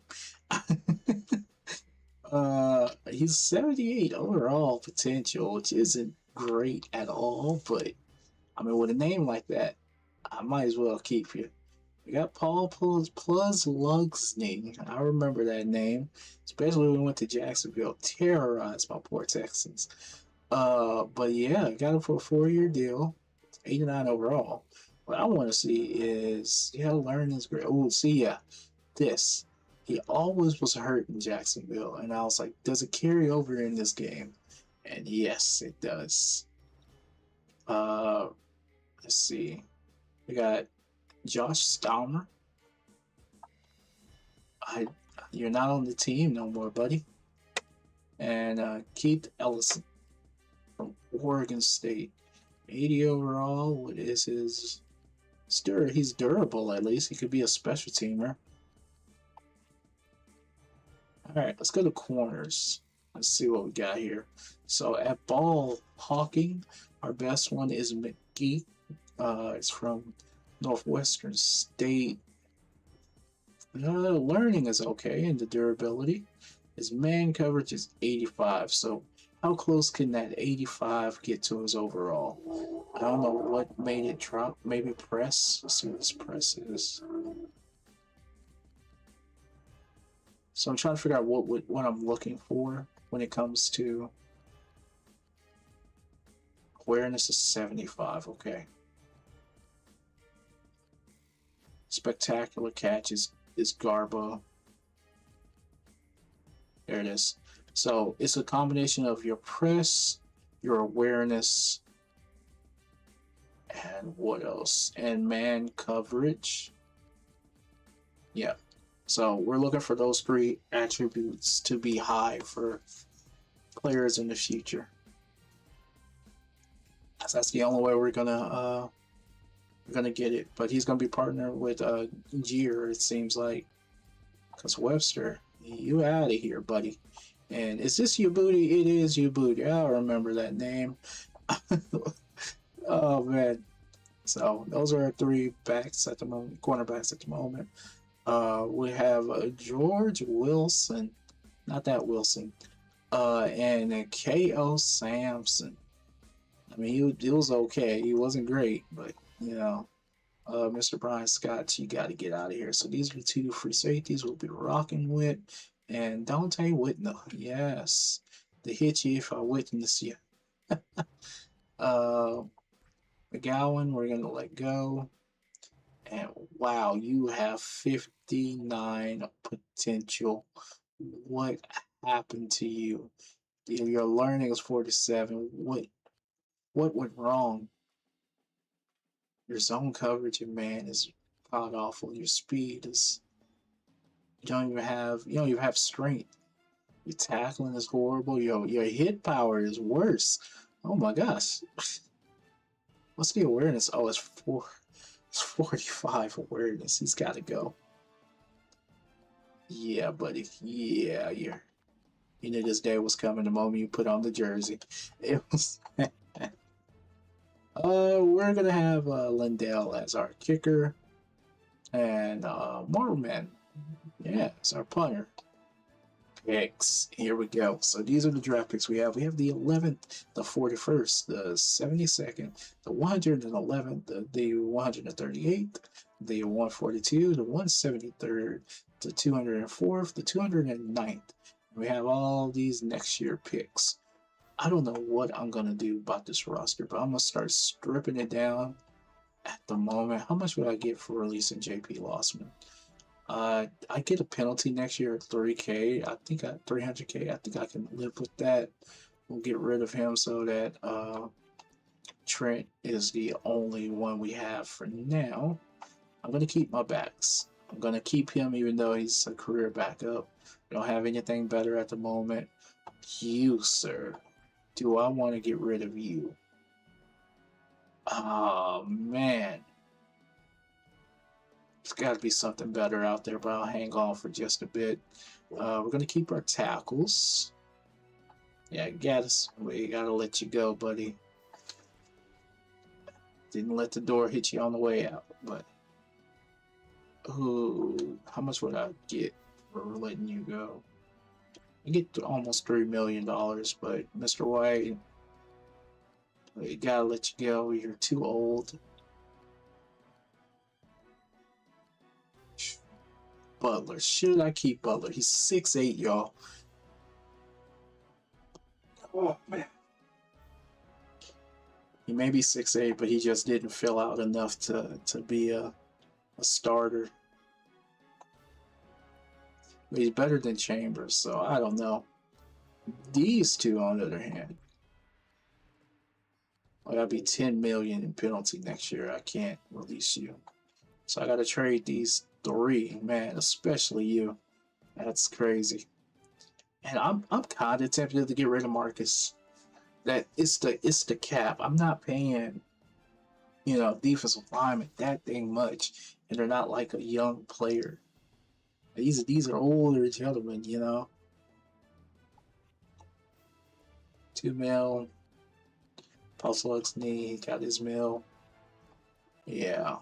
He's 78 overall potential, which isn't great at all, but I mean, with a name like that, I might as well keep you. We got Paul plus Lugsney. I remember that name, especially when we went to Jacksonville, terrorized my poor Texans. But yeah, got him for a 4-year deal, 89 overall. What I want to see is, yeah, learning is great. Oh, see, yeah, this. He always was hurt in Jacksonville, and I was like, does it carry over in this game? And yes, it does. Uh, let's see. We got Josh Staumer. I, you're not on the team no more, buddy. And Keith Ellison from Oregon State. 80 overall. What is his? He's durable at least. He could be a special teamer. All right, let's go to corners. Let's see what we got here. So at ball hawking, our best one is McGee. It's from Northwestern State. Learning is okay, and the durability. His man coverage is 85. So how close can that 85 get to his overall? I don't know what made it drop. Maybe press. Let's see what this press is. So I'm trying to figure out what I'm looking for when it comes to awareness is 75. Okay. Spectacular catch is Garbo. There it is. So it's a combination of your press, your awareness, and what else? And man coverage. Yeah. So we're looking for those 3 attributes to be high for players in the future. That's the only way we're gonna get it. But he's gonna be partnered with Jeer, it seems like. Because Webster, you out of here, buddy. And is this Ubudi? It is Ubudi. I remember that name. Oh man. So those are our 3 backs at the moment, cornerbacks at the moment. We have George Wilson, not that Wilson, and K.O. Sampson. I mean, he was okay. He wasn't great, but you know, Mr. Brian Scott, you got to get out of here. So these are the 2 free safeties we'll be rocking with, and Dante Whitnell. Yes, the hit you if I witness you. McGowan, we're gonna let go. And wow, you have 59 potential. What happened to you? Your learning is 47. What went wrong? Your zone coverage, man, is god awful. Your speed is you don't even have strength. Your tackling is horrible. Your hit power is worse. Oh my gosh. What's the awareness? Oh, it's 45 awareness. He's got to go. Yeah, buddy. Yeah, you knew this day was coming the moment you put on the jersey. It was. We're gonna have Lindell as our kicker, and Marman, yeah, as our punter. Picks. Here we go. So these are the draft picks we have. We have the 11th, the 41st, the 72nd, the 111th, the 138th, the 142, the 173rd, the 204th, the 209th. We have all these next year picks. I don't know what I'm going to do about this roster, but I'm going to start stripping it down at the moment. How much would I get for releasing JP Lossman? I get a penalty next year at 3K. I think at 300K. I think I can live with that. We'll get rid of him so that Trent is the only one we have for now. I'm gonna keep my backs. I'm gonna keep him even though he's a career backup. We don't have anything better at the moment. You, sir. Do I want to get rid of you? Oh man. There's got to be something better out there, but I'll hang on for just a bit. We're going to keep our tackles. Yeah, we got to let you go, buddy. Didn't let the door hit you on the way out, but ooh, how much would I get for letting you go? You get almost $3 million, but Mr. White, we got to let you go. You're too old. Butler. Should I keep Butler? He's 6'8", y'all. Oh, man. He may be 6'8", but he just didn't fill out enough to be a starter. But he's better than Chambers, so I don't know. These two, on the other hand, I gotta be 10 million in penalty next year. I can't release you. So I gotta trade these three, man, especially you. That's crazy. And I'm kinda tempted to get rid of Marcus. That it's the cap. I'm not paying, defensive linemen that dang much. And they're not like a young player. These are older gentlemen, 2 mil. Paul's knee, got his mill. Yeah.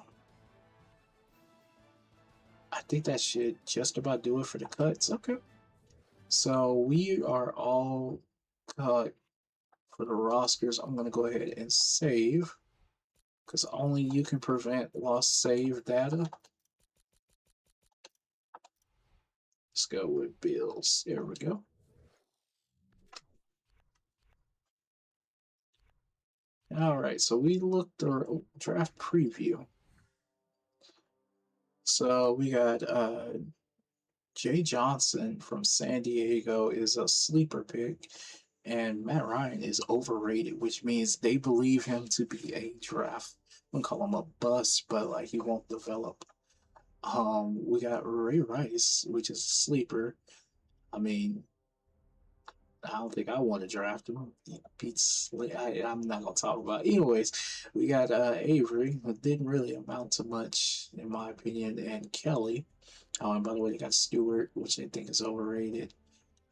I think that should just about do it for the cuts. Okay. So we are all cut for the rosters. I'm going to go ahead and save because only you can prevent lost save data. Let's go with Bills. There we go. All right. So we looked at draft preview. So we got Jay Johnson from San Diego is a sleeper pick, and Matt Ryan is overrated, which means they believe him to be a draft. I wouldn't call him a bust, but like he won't develop. We got Ray Rice, which is a sleeper. I mean, I don't think I want to draft him. He beats. I'm not gonna talk about it. Anyways, we got Avery, who didn't really amount to much in my opinion, and Kelly. Oh, and by the way, they got Stewart, which they think is overrated.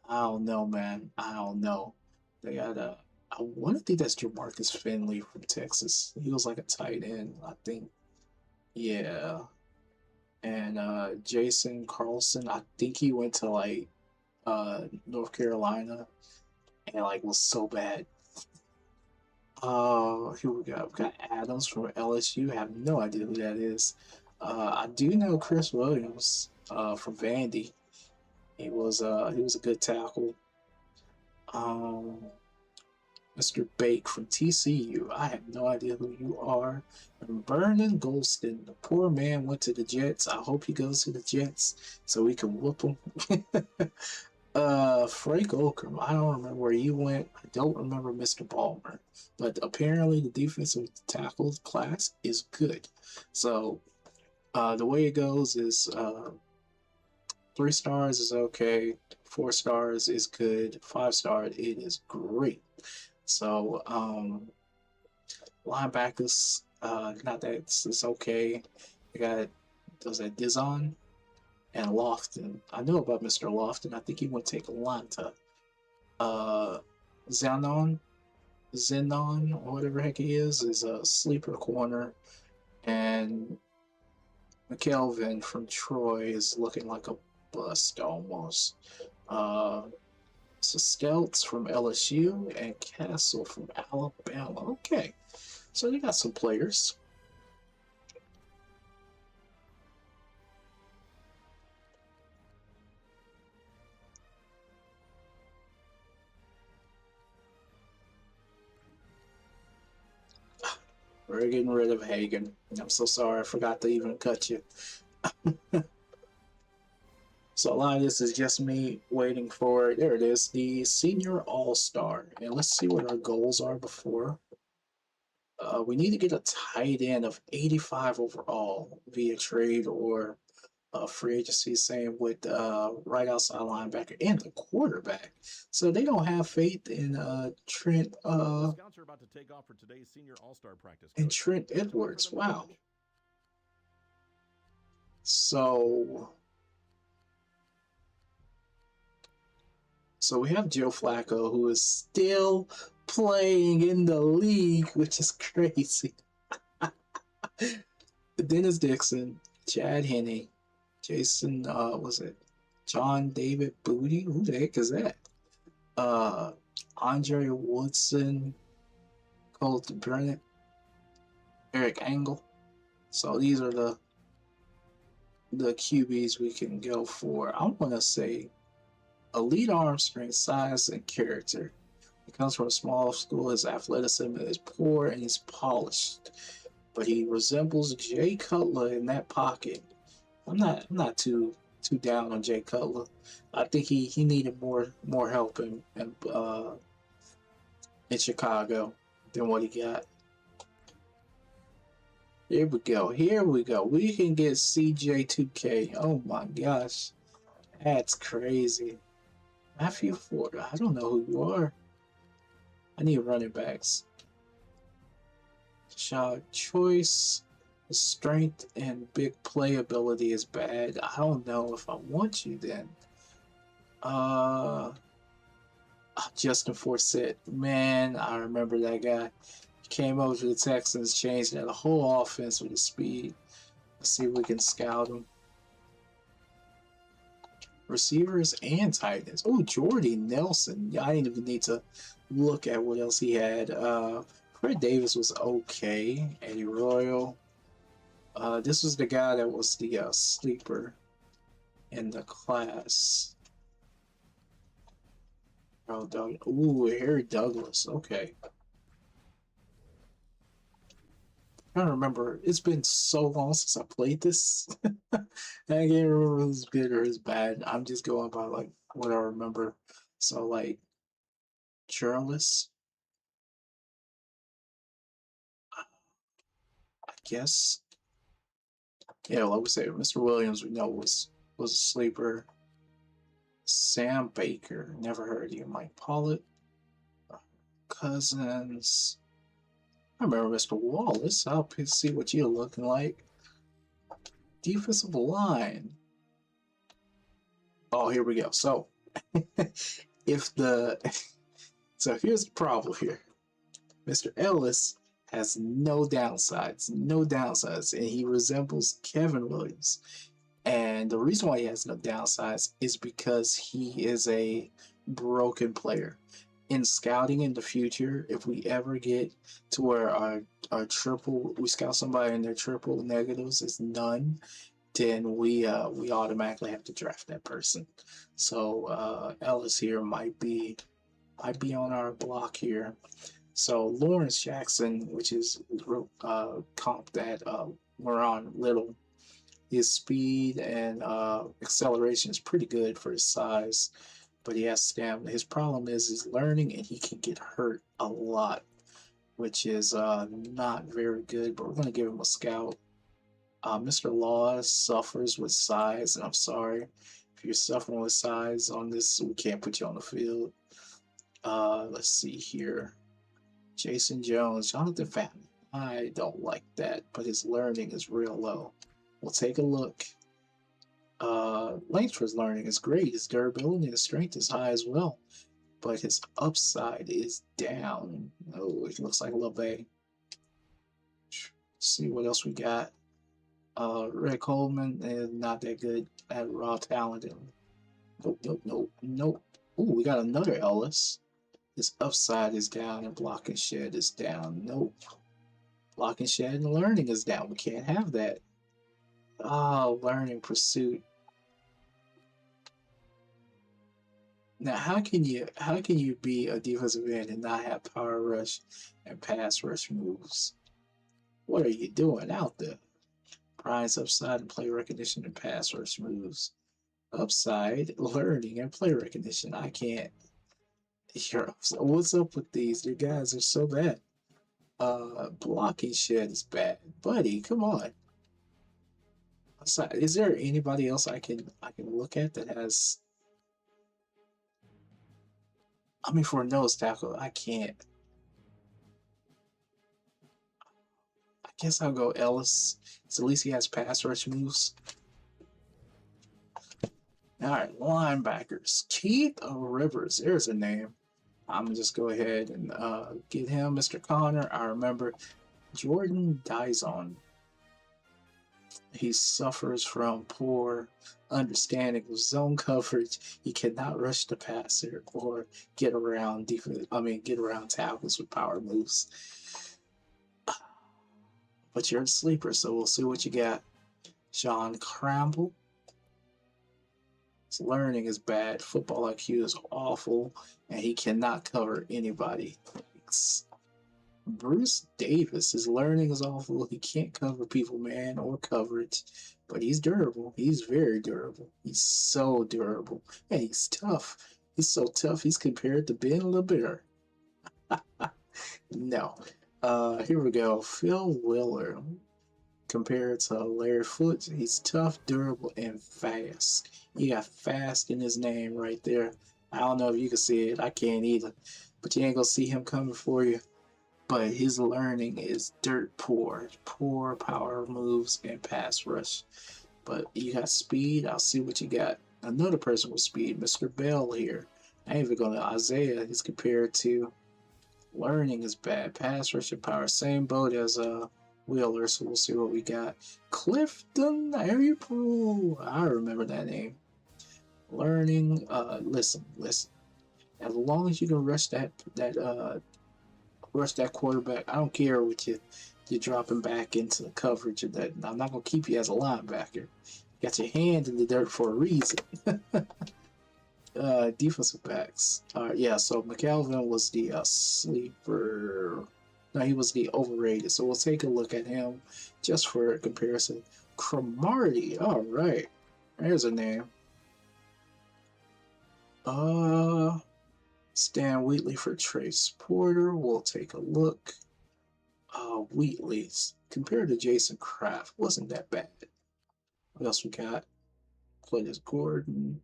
I don't know, man. I don't know. They got I want to think that's Jamarcus Finley from Texas. He was like a tight end, I think. Yeah. And Jason Carlson, I think he went to like North Carolina and like was so bad. Here we go. We got Adams from LSU. I have no idea who that is. I do know Chris Williams from Vandy. He was a good tackle. Mr. Bake from TCU. I have no idea who you are. And Vernon Golston, the poor man went to the Jets. I hope he goes to the Jets so we can whoop him. Frank Okram. I don't remember where you went. I don't remember Mr. Ballmer. But apparently the defensive tackle class is good. So the way it goes is 3 stars is okay, 4 stars is good, 5 stars it is great. So linebackers, not that it's okay. We got Dizon and Lofton. I know about Mr. Lofton. I think he went to Atlanta. Zenon, or whatever heck he is a sleeper corner, and McKelvin from Troy is looking like a bust almost. So Stelts from LSU and Castle from Alabama. Okay, so they got some players. We're getting rid of Hagen. I'm so sorry, I forgot to even cut you. So a lot of this is just me waiting for, there it is, the Senior All-Star. And let's see what our goals are before. We need to get a tight end of 85 overall via trade or free agency, same with right outside linebacker and the quarterback. So they don't have faith in Trent Scouts are about to take off for today's senior all-star practice. and Trent Edwards. Wow. So we have Joe Flacco, who is still playing in the league, which is crazy. Dennis Dixon, Chad Henne, Jason, was it John David Booty? Who the heck is that? Andre Woodson, Colt Burnett, Eric Angle. So these are the QBs we can go for. I want to say elite arm strength, size, and character. He comes from a small school. His athleticism is poor and he's polished, but he resembles Jay Cutler in that pocket. I'm not too down on Jay Cutler. I think he needed more help in Chicago than what he got. Here we go. We can get CJ2K. Oh my gosh, that's crazy. Matthew Ford. I don't know who you are. I need running backs. Shot choice, strength, and big playability is bad. I don't know if I want you then. Justin Forsett. Man, I remember that guy. He came over to the Texans, changed the whole offense with his speed. Let's see if we can scout him. Receivers and tight ends. Oh, Jordy Nelson. I didn't even need to look at what else he had. Fred Davis was okay. Eddie Royal. This was the guy that was the sleeper in the class. Oh, Doug. Ooh, Harry Douglas. Okay. I don't remember. It's been so long since I played this. I can't remember who's good or who's bad. I'm just going by like what I remember. So like Charles, I guess. Yeah, like we say, Mr. Williams we know was a sleeper. Sam Baker, never heard of you. Mike Pollitt, Cousins. I remember Mr. Wallace. I'll see what you're looking like. Defensive line. Oh, here we go. So, if the so here's the problem here. Mr. Ellis has no downsides, and he resembles Kevin Williams. And the reason why he has no downsides is because he is a broken player. In scouting in the future, if we ever get to where our triple, we scout somebody and their triple negatives is none, then we automatically have to draft that person. So Ellis here might be on our block here. So Lawrence Jackson, which is comp that Moran Little, his speed and acceleration is pretty good for his size, but he has stamina. His problem is his learning, and he can get hurt a lot, which is not very good, but we're going to give him a scout. Mr. Laws suffers with size, and I'm sorry. If you're suffering with size on this, we can't put you on the field. Let's see here. Jason Jones, Johnathan Fatton. I don't like that, but his learning is real low. We'll take a look. Length for his learning is great. His durability and strength is high as well, but his upside is down. Oh, it looks like LeVay. Let's see what else we got. Red Coleman is not that good at raw talent. Nope. Ooh, we got another Ellis. His upside is down and block and shed is down. Nope. Block and shed and learning is down. We can't have that. Learning pursuit. Now, how can you be a defensive end and not have power rush and pass rush moves? What are you doing out there? Prize upside and play recognition and pass rush moves. Upside, learning and play recognition. I can't. What's up with these? You guys are so bad. Blocking shed is bad. Buddy, come on. Is there anybody else I can look at that has? I mean, for a nose tackle, I can't. I guess I'll go Ellis. So at least he has pass rush moves. All right, linebackers. Keith Rivers. There's a name. I'm gonna just go ahead and get him, Mr. Connor. I remember Jordan Dizon. He suffers from poor understanding of zone coverage. He cannot rush the passer or get around defense. I mean, get around tackles with power moves. But you're a sleeper, so we'll see what you got. Sean Cramble. His learning is bad. Football IQ is awful, and he cannot cover anybody. Bruce Davis, his learning is awful. He can't cover people, man, or coverage, but he's durable. He's very durable. He's so durable, and he's tough. He's so tough. He's compared to Ben LeBear. No. Here we go. Phil Willer. Compared to Larry Foote, he's tough, durable, and fast. You got fast in his name right there. I don't know if you can see it. I can't either. But you ain't gonna see him coming for you. But his learning is dirt poor. Poor power moves and pass rush. But you got speed. I'll see what you got. Another person with speed, Mr. Bell here. I ain't even going to Isaiah. He's compared to learning is bad. Pass rush and power. Same boat as Wheeler. So we'll see what we got. Clifton April. I remember that name. Learning. Listen. As long as you can rush that quarterback. I don't care what you're dropping back into the coverage of that. I'm not gonna keep you as a linebacker. You got your hand in the dirt for a reason. Defensive backs. Yeah, so McAlvin was the sleeper. No, he was the overrated. So we'll take a look at him just for a comparison. Cromartie. All right. There's a name. Stan Wheatley for Trace Porter. We'll take a look. Wheatley's compared to Jason Kraft wasn't that bad. What else we got? Cletus Gordon.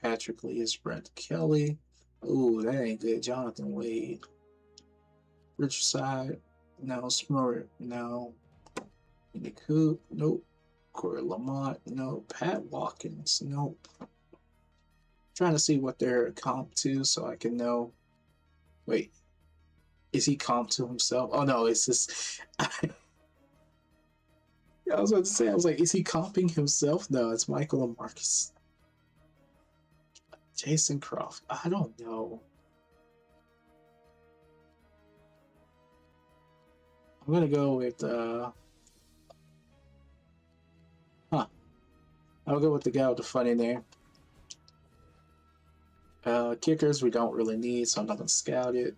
Patrick Lee is Brent Kelly. Ooh, that ain't good. Johnathan Wade. Richard Side. No. Smurf. No. Nick Coop. Nope. Corey Lamont. No. Pat Watkins. Nope. Trying to see what they're comp to so I can know. Wait. Is he comp to himself? Oh no, it's just I was about to say, I was like, is he comping himself? No, it's Michael and Marcus. Jason Croft. I don't know. I'm gonna go with I'll go with the guy with the funny name. Kickers we don't really need, so I'm not gonna scout it.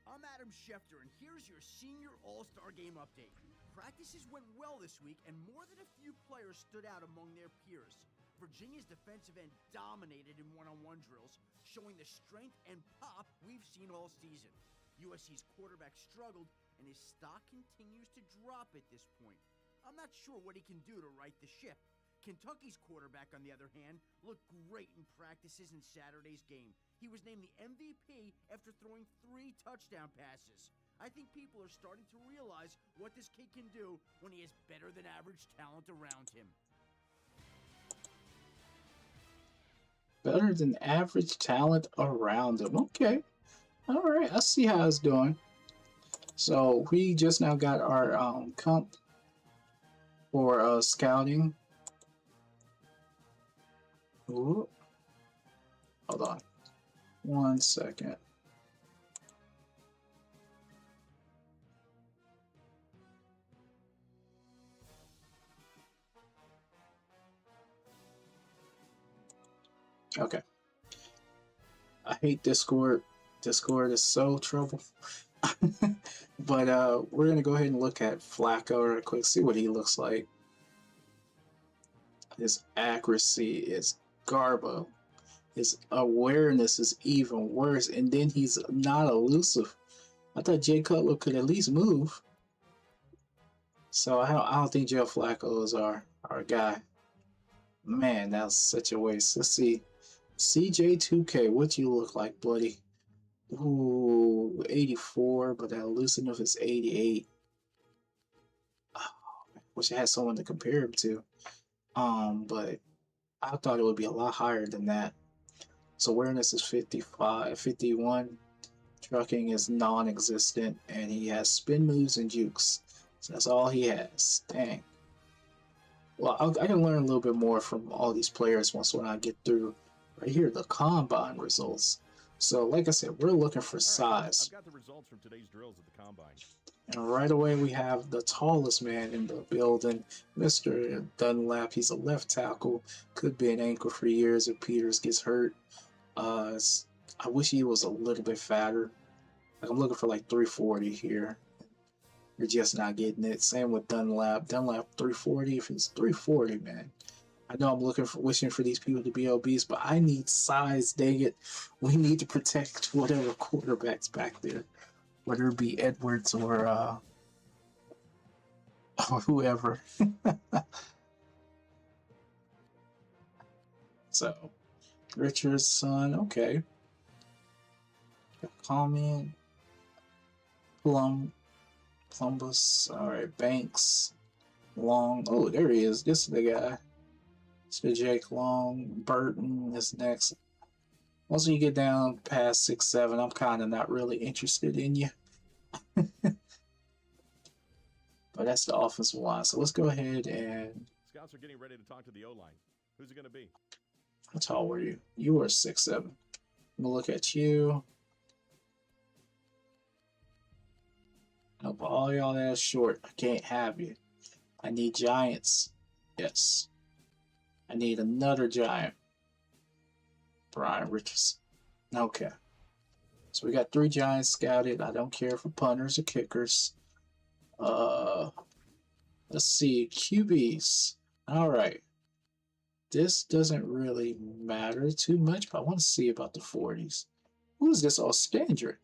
I'm Adam Schefter, and here's your senior All-Star Game update. Practices went well this week, and more than a few players stood out among their peers. Virginia's defensive end dominated in one-on-one drills, showing the strength and pop we've seen all season. USC's quarterback struggled, and his stock continues to drop at this point. I'm not sure what he can do to right the ship. Kentucky's quarterback, on the other hand, looked great in practices in Saturday's game. He was named the MVP after throwing 3 touchdown passes. I think people are starting to realize what this kid can do when he has better than average talent around him. Better than average talent around him. Okay. All right. I see how it's doing. So we just now got our comp for scouting. Ooh. Hold on. 1 second. Okay. I hate Discord. Discord is so trouble. But we're gonna go ahead and look at Flacco real quick, see what he looks like. His accuracy is garbo. His awareness is even worse, and then he's not elusive. I thought Jay Cutler could at least move. So I don't think Joe Flacco is our guy. Man, that's such a waste. Let's see. CJ2K, what you look like, buddy? Ooh, 84, but that elusiveness is 88. Oh, wish I had someone to compare him to. But I thought it would be a lot higher than that. So awareness is 55, 51. Trucking is non-existent, and he has spin moves and jukes. So that's all he has. Dang. Well, I can learn a little bit more from all these players when I get through right here the combine results. So, like I said, we're looking for size. I've got the results from today's drills at the combine. And right away, we have the tallest man in the building, Mr. Dunlap. He's a left tackle. Could be an anchor for years if Peters gets hurt. I wish he was a little bit fatter. Like I'm looking for like 340 here. You're just not getting it. Same with Dunlap. Dunlap 340. If it's 340, man. I know I'm wishing for these people to be obese, but I need size. Dang it. We need to protect whatever quarterback's back there, whether it be Edwards or whoever. So, Richardson, okay. Comment. Plumbus, alright, Banks, Long, oh, there he is, this is the guy. So Jake Long, Burton is next. Once you get down past 6'7", I'm kind of not really interested in you. But that's the offensive line, so let's go ahead and... Scouts are getting ready to talk to the O-line. Who's it going to be? How tall were you? You were 6'7". I'm gonna look at you. Nope, all y'all that short. I can't have you. I need giants. Yes. I need another giant. Brian Richardson. Okay. So we got 3 giants scouted. I don't care for punters or kickers. Let's see. QBs. Alright. This doesn't really matter too much, but I want to see about the 40s. Who is this Ostandric?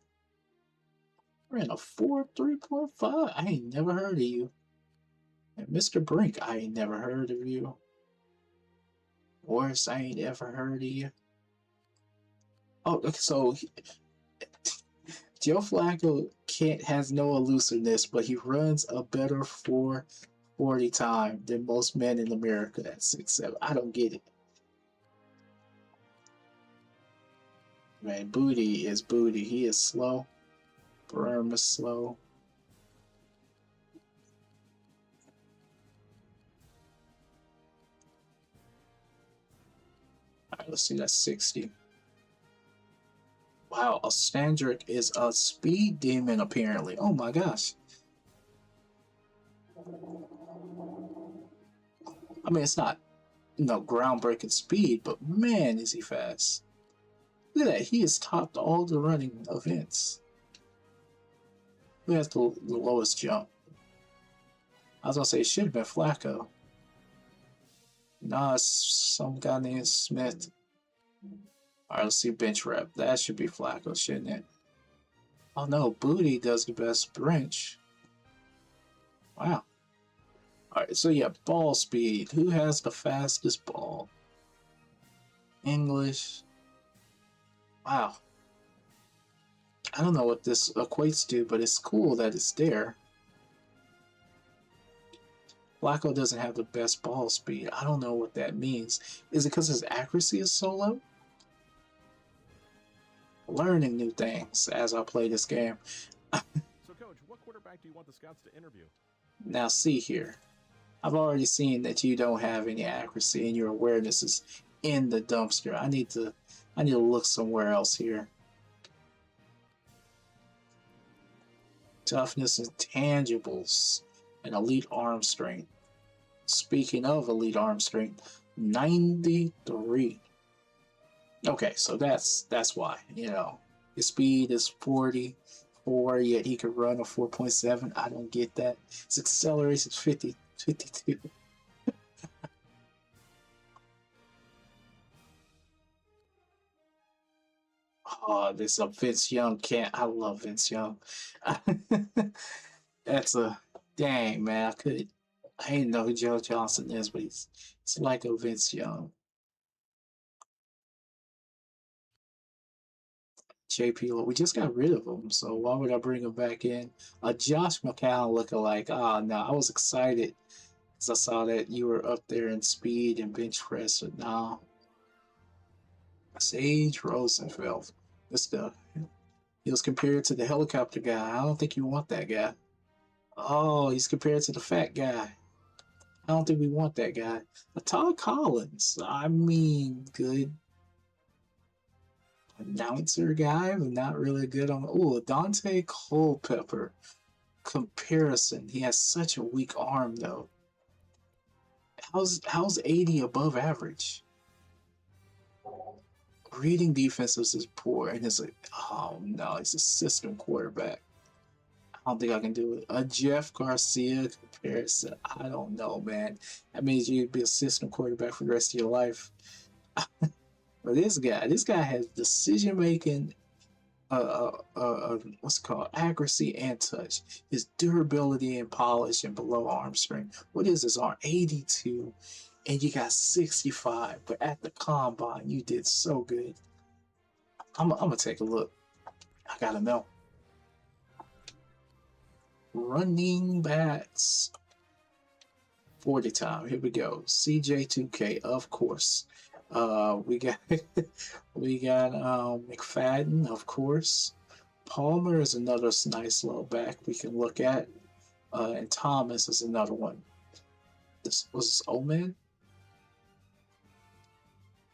Ran a 4.3.5. I ain't never heard of you. And Mr. Brink, I ain't never heard of you. Morris, I ain't ever heard of you. Oh, so Joe Flacco has no elusiveness, but he runs a better 4.40 time than most men in America at 6'7". I don't get it. Man, Booty is Booty. He is slow. Burm is slow. Alright, let's see, that's 60. Wow, Ostandric is a speed demon apparently. Oh my gosh. I mean, it's not, groundbreaking speed, but man, is he fast. Look at that, he has topped all the running events. Who has the lowest jump? I was gonna say it should have been Flacco. Nah, it's some guy named Smith. Alright, let's see bench rep. That should be Flacco, shouldn't it? Oh no, Booty does the best bench. Wow. Alright, so yeah, ball speed. Who has the fastest ball? English. Wow. I don't know what this equates to, but it's cool that it's there. Flacco doesn't have the best ball speed. I don't know what that means. Is it because his accuracy is so low? Learning new things as I play this game. So, Coach, what quarterback do you want the scouts to interview? Now, see here. I've already seen that you don't have any accuracy and your awareness is in the dumpster. I need to look somewhere else here. Toughness and tangibles and elite arm strength. Speaking of elite arm strength, 93. Okay, so that's why, his speed is 40, 4, yet he could run a 4.7. I don't get that. His acceleration is 52. Oh, this a Vince Young can't. I love Vince Young. That's a dang man. I didn't know who Joe Johnson is, but it's like a Vince Young. JP, we just got rid of him, so why would I bring him back in? A Josh McCown lookalike. Oh no, I was excited because I saw that you were up there in speed and bench press, but now Sage Rosenfeld. This stuff. He was compared to the helicopter guy. I don't think you want that guy. Oh, he's compared to the fat guy. I don't think we want that guy. Todd Collins. I mean, good announcer guy, but not really good on. Oh, Dante Culpepper. Comparison. He has such a weak arm, though. How's 80 above average? Reading defenses is poor, and it's like, oh no, he's a system quarterback. I don't think I can do it. A Jeff Garcia comparison. I don't know, man. That means you'd be a system quarterback for the rest of your life. But this guy has decision making, what's it called, accuracy and touch. His durability and polish and below arm strength. What is his arm? 82, and you got 65. But at the combine, you did so good. I'm gonna take a look. I gotta know. Running backs. 40 time. Here we go. CJ2K, of course. We got McFadden, of course. Palmer is another nice little back we can look at. And Thomas is another one. This was Oman.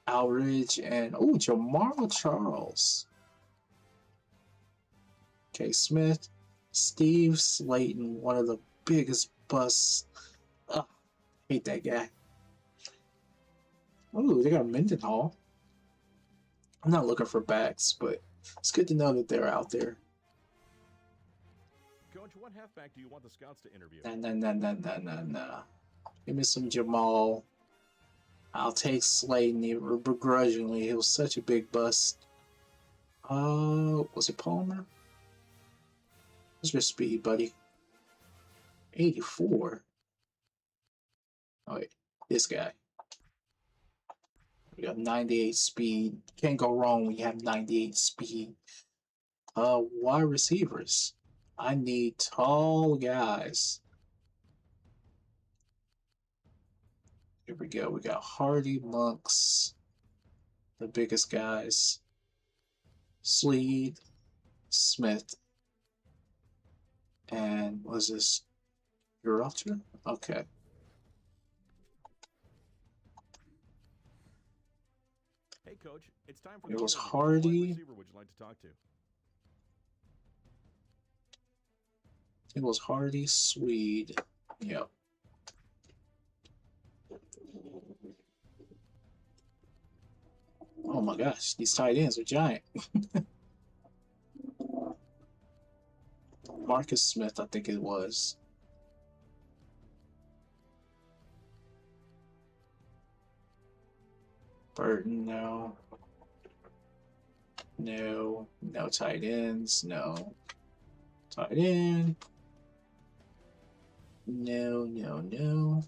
Outridge and Jamal Charles. K. Smith. Steve Slayton, one of the biggest busts. Hate that guy. Oh, they got Mendenhall. I'm not looking for backs, but it's good to know that they're out there. Coach, what halfback do you want the scouts to interview? Nah. Give me some Jamal. I'll take Slayton begrudgingly. It was such a big bust. Was it Palmer? What's your speed, buddy? 84. Oh wait, this guy. We got 98 speed. Can't go wrong when you have 98 speed. Wide receivers. I need tall guys. Here we go. We got Hardy, Monks, the biggest guys. Sleed, Smith, and was this Gibraltar? Okay. Hey, Coach, it's time for It the was interview. Hardy. What receiver would you like to talk to? It was Hardy, Swede. Yep. Oh my gosh, these tight ends are giant. Marcus Smith, I think it was. Burton, no. No tight ends, no. Tight end. No.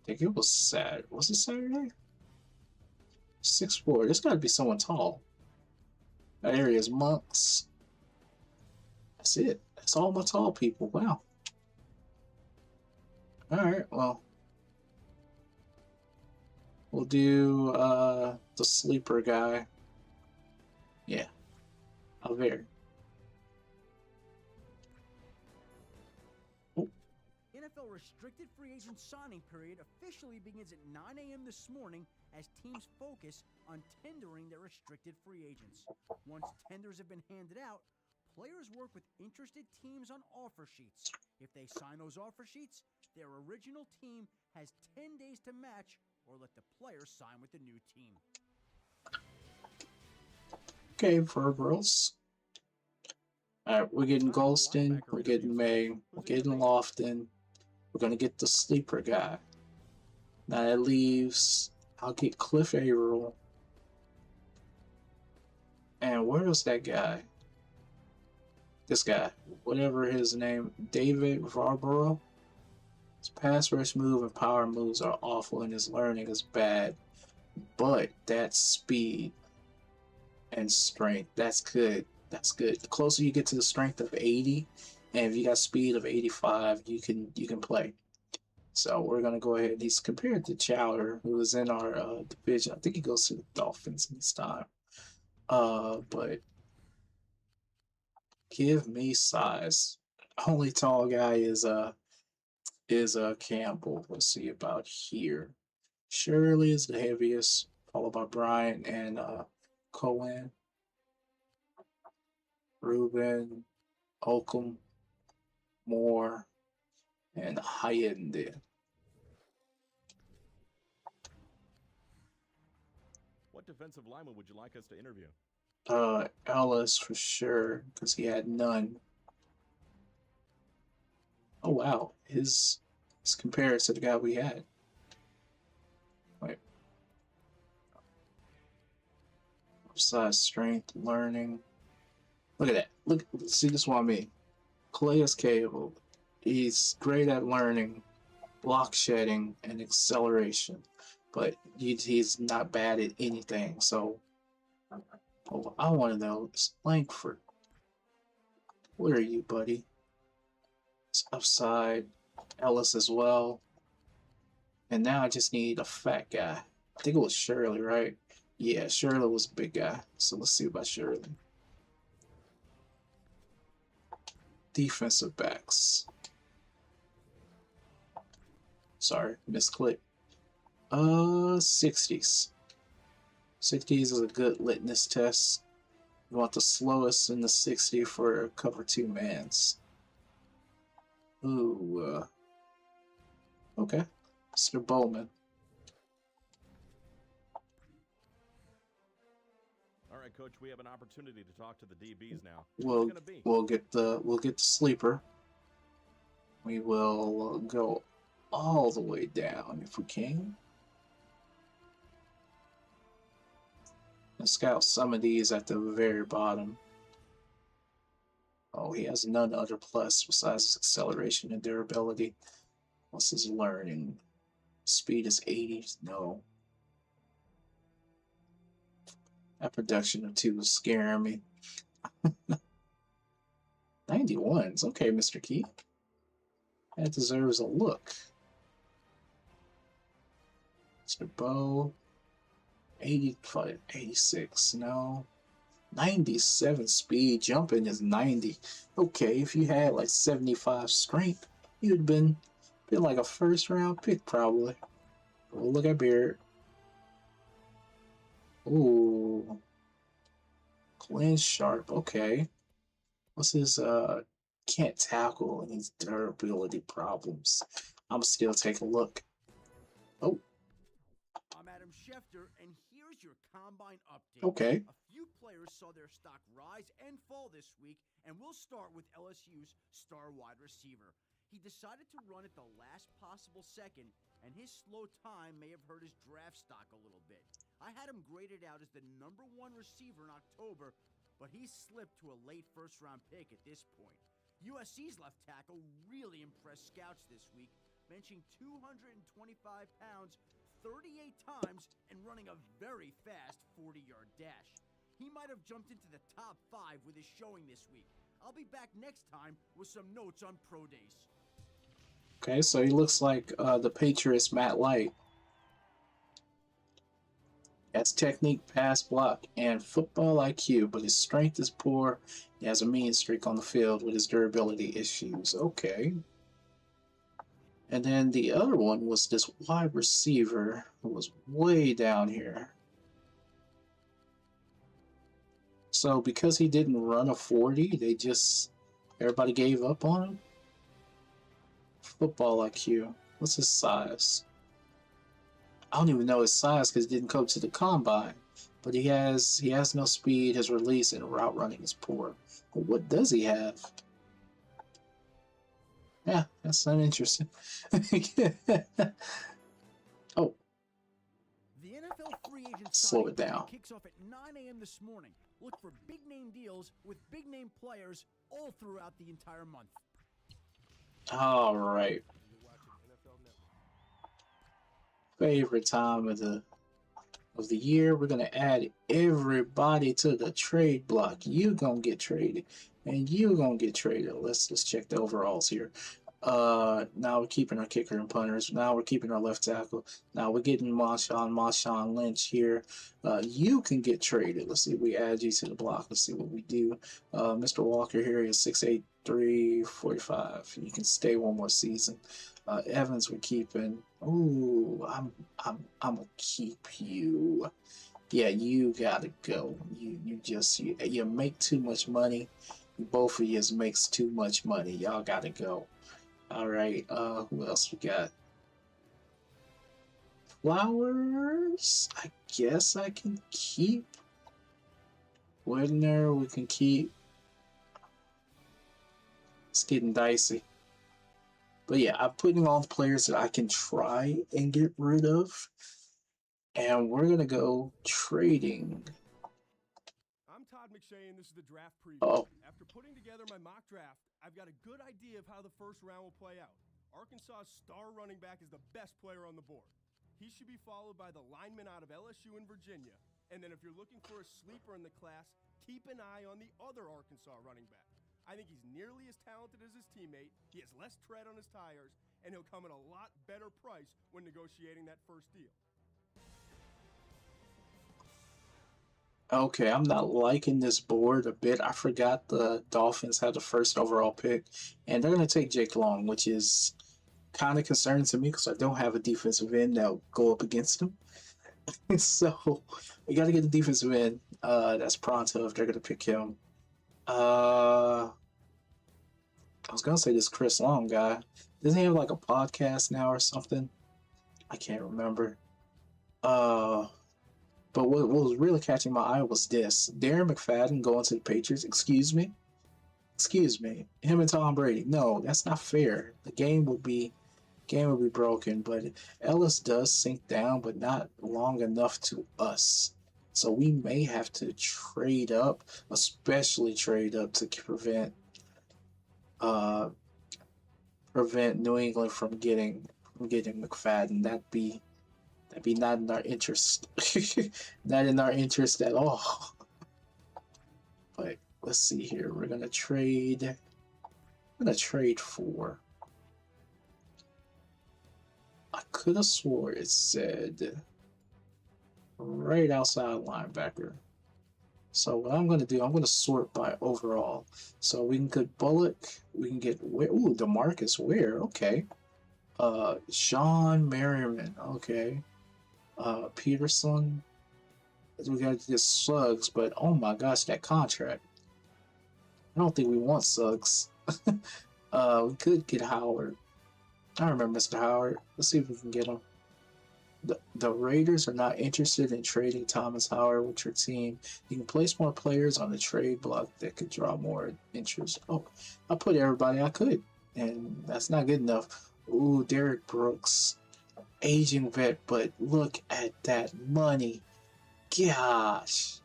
I think it was Saturday. Was it Saturday? 6'4". There's gotta be someone tall. That area is Monks. That's it. That's all my tall people. Wow. Alright, well. We'll do the sleeper guy. Yeah. Alvear. NFL restricted free agent signing period officially begins at 9 a.m. this morning as teams focus on tendering their restricted free agents. Once tenders have been handed out, players work with interested teams on offer sheets. If they sign those offer sheets, their original team has 10 days to match or let the player sign with the new team. Okay, Vergirls. All right, we're getting Time for Golston, linebacker we're getting interviews. May, we're Who's in your getting thinking? Lofton. We're gonna get the sleeper guy. Now that leaves, I'll get Cliff Averill. And where's that guy? This guy, whatever his name, David Varborough. His pass rush move and power moves are awful, and his learning is bad. But that's speed and strength. That's good. That's good. The closer you get to the strength of 80, and if you got speed of 85, you can play. So we're gonna go ahead. He's compared to Chowder, who is in our division. I think he goes to the Dolphins this time. But give me size. Only tall guy is Campbell. Let's see about here. Shirley is the heaviest, followed by Brian and Cohen, Ruben, Holcomb, Moore, and Hayende. What defensive lineman would you like us to interview? Ellis for sure, because he had none. Oh wow, his compared to the guy we had. Wait. Size, strength, learning. Look at that. Look, see this one I mean. Calais Cable. He's great at learning, block shedding, and acceleration, but he's not bad at anything. So, I want to know is Langford. Where are you, buddy? It's upside. Ellis as well. And now I just need a fat guy. I think it was Shirley, right? Yeah, Shirley was a big guy. So let's see about Shirley. Defensive backs. Sorry, misclick. 60s. 60s is a good litmus test. You want the slowest in the 60 for cover 2 mans. Ooh, okay. Mr. Bowman. All right, Coach, we have an opportunity to talk to the DBs now. We'll Who's it gonna be? we'll get the sleeper. We will go all the way down if we can. And scout some of these at the very bottom. Oh, he has none other plus besides his acceleration and durability. What's his learning? Speed is 80. No. That production of 2 is scaring me. 91s. Okay, Mr. Key. That deserves a look. Mr. Bow. 85, 86. No. 97 speed. Jumping is 90. Okay, if you had like 75 strength, you'd have been like a first round pick probably. Oh, look at Beard. Ooh. Glenn Sharp. Okay. What's his can't tackle and his durability problems? I'm still taking a look. Oh. I'm Adam Schefter, and here's your combine update. Okay. A few players saw their stock rise and fall this week, and we'll start with LSU's star wide receiver. He decided to run at the last possible second, and his slow time may have hurt his draft stock a little bit. I had him graded out as the #1 receiver in October, but he slipped to a late first-round pick at this point. USC's left tackle really impressed scouts this week, benching 225 pounds 38 times and running a very fast 40-yard dash. He might have jumped into the top 5 with his showing this week. I'll be back next time with some notes on pro days. Okay, so he looks like the Patriots Matt Light. Has technique, pass block, and football IQ, but his strength is poor. He has a mean streak on the field with his durability issues. Okay. And then the other one was this wide receiver who was way down here. So because he didn't run a 40, everybody gave up on him? Football IQ. What's his size? I don't even know his size because he didn't go to the combine. But he has no speed, his release and route running is poor. What does he have? Yeah, that's uninteresting. Oh, The NFL free agent slow signing it down. period kicks off at 9 a.m. this morning. Look for big name deals with big name players all throughout the entire month. All right. Favorite time of the year. We're gonna add everybody to the trade block. You gonna get traded, and you gonna get traded. Let's check the overalls here. Now we're keeping our kicker and punters. Now we're keeping our left tackle. Now we're getting Marshawn Lynch here. You can get traded. Let's see if we add you to the block. Let's see what we do. Mr. Walker here is 6'8", 345. You can stay one more season. Evans we're keeping. Ooh, I'm gonna keep you. Yeah, you gotta go. You make too much money. Both of you makes too much money. Y'all gotta go. All right. Who else we got? Flowers. I guess I can keep. Widner we can keep. It's getting dicey. But yeah, I'm putting all the players that I can try and get rid of. And we're going to go trading. I'm Todd McShay, and this is the draft preview. Oh. After putting together my mock draft, I've got a good idea of how the first round will play out. Arkansas's star running back is the best player on the board. He should be followed by the lineman out of LSU and Virginia. And then if you're looking for a sleeper in the class, keep an eye on the other Arkansas running back. I think he's nearly as talented as his teammate, he has less tread on his tires, and he'll come at a lot better price when negotiating that first deal. Okay, I'm not liking this board a bit. I forgot the Dolphins had the first overall pick, and they're going to take Jake Long, which is kind of concerning to me because I don't have a defensive end that'll go up against him. So we got to get a defensive end. That's pronto if they're going to pick him. I was going to say this Chris Long guy. Doesn't he have like a podcast now or something? I can't remember. But what was really catching my eye was this. Darren McFadden going to the Patriots. Excuse me? Him and Tom Brady. No, that's not fair. The game will be broken, but Ellis does sink down, but not long enough to us. So we may have to trade up, especially trade up to prevent New England from getting McFadden. That'd be not in our interest. Not in our interest at all. But let's see here. We're gonna trade. I'm gonna trade for. I could have swore it said right outside linebacker. So what I'm gonna do, I'm gonna sort by overall. So we can get Bullock. We can get ooh, DeMarcus Ware. Okay. Sean Merriman. Okay. Peterson. We got to get Suggs, but oh my gosh, that contract. I don't think we want Suggs. We could get Howard. I remember Mr. Howard. Let's see if we can get him. The Raiders are not interested in trading Thomas Howard with your team. You can place more players on the trade block that could draw more interest. Oh, I put everybody I could, and that's not good enough. Ooh, Derek Brooks. Aging vet, but look at that money. Gosh.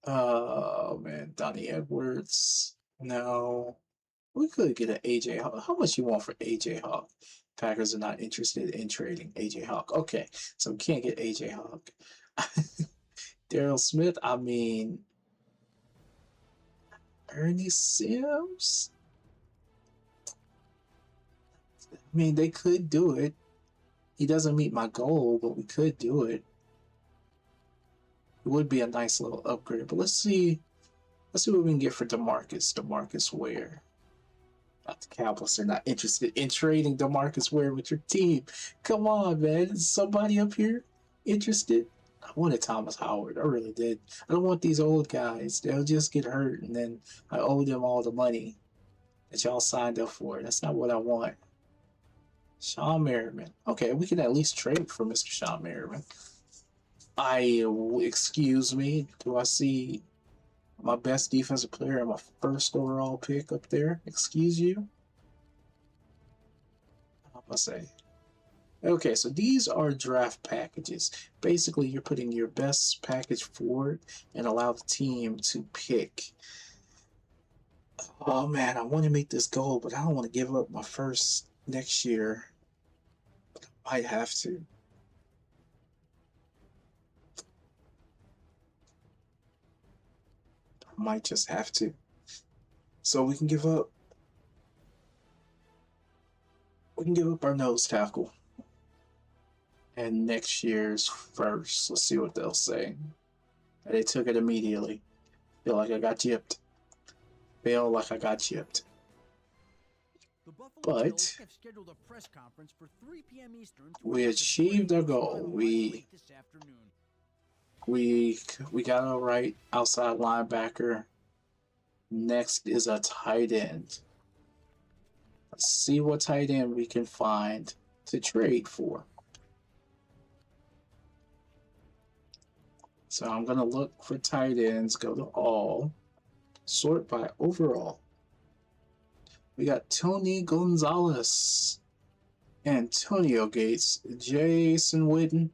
Oh man, Donnie Edwards. No. We could get an AJ Hawk. How much you want for AJ Hawk? Packers are not interested in trading AJ Hawk. Okay, so we can't get AJ Hawk. Daryl Smith, I mean Ernie Sims? I mean, they could do it. He doesn't meet my goal, but we could do it. It would be a nice little upgrade. But let's see what we can get for DeMarcus Ware. Not the Cowboys. They're not interested in trading DeMarcus Ware with your team. Come on, man. Is somebody up here interested? I wanted Thomas Howard. I really did. I don't want these old guys. They'll just get hurt, and then I owe them all the money that y'all signed up for. That's not what I want. Sean Merriman. Okay, we can at least trade for Mr. Sean Merriman. Excuse me. Do I see My best defensive player and my first overall pick up there. Excuse you. How I say? Okay, so these are draft packages. Basically, you're putting your best package forward and allow the team to pick. Oh man, I want to make this goal, but I don't want to give up my first next year. Might have to. Might just have to. So we can give up. We can give up our nose tackle. And next year's first. Let's see what they'll say. And they took it immediately. Feel like I got gypped. Feel like I got gypped. The Buffalo But Bills have scheduled a press conference for 3 p.m. Eastern to we announce the achieved our Braves' goal. final We late this afternoon. got a right outside linebacker. Next is a tight end. Let's see what tight end we can find to trade for. So I'm gonna look for tight ends, go to all, sort by overall. We got Tony Gonzalez, Antonio Gates, Jason Witten,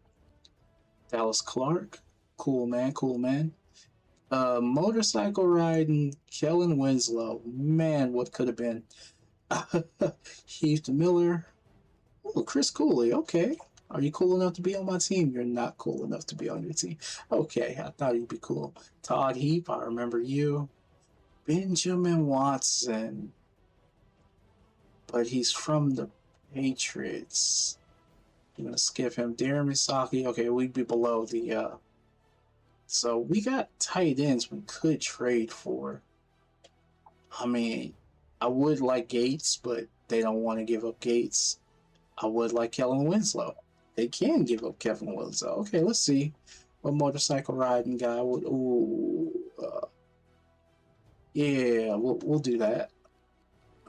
Dallas Clark, cool man, cool man. Motorcycle riding Kellen Winslow, man, what could have been? Heath Miller, oh, Chris Cooley, okay. Are you cool enough to be on my team? You're not cool enough to be on your team. Okay, I thought you'd be cool. Todd Heap, I remember you. Benjamin Watson, but he's from the Patriots. I'm gonna skip him. Darren Misaki, okay, we'd be below the so we got tight ends we could trade for. I mean, I would like Gates, but they don't want to give up Gates. I would like Kellen Winslow. They can give up Kevin Winslow. Okay, let's see what motorcycle riding guy would. Ooh, yeah, we'll do that.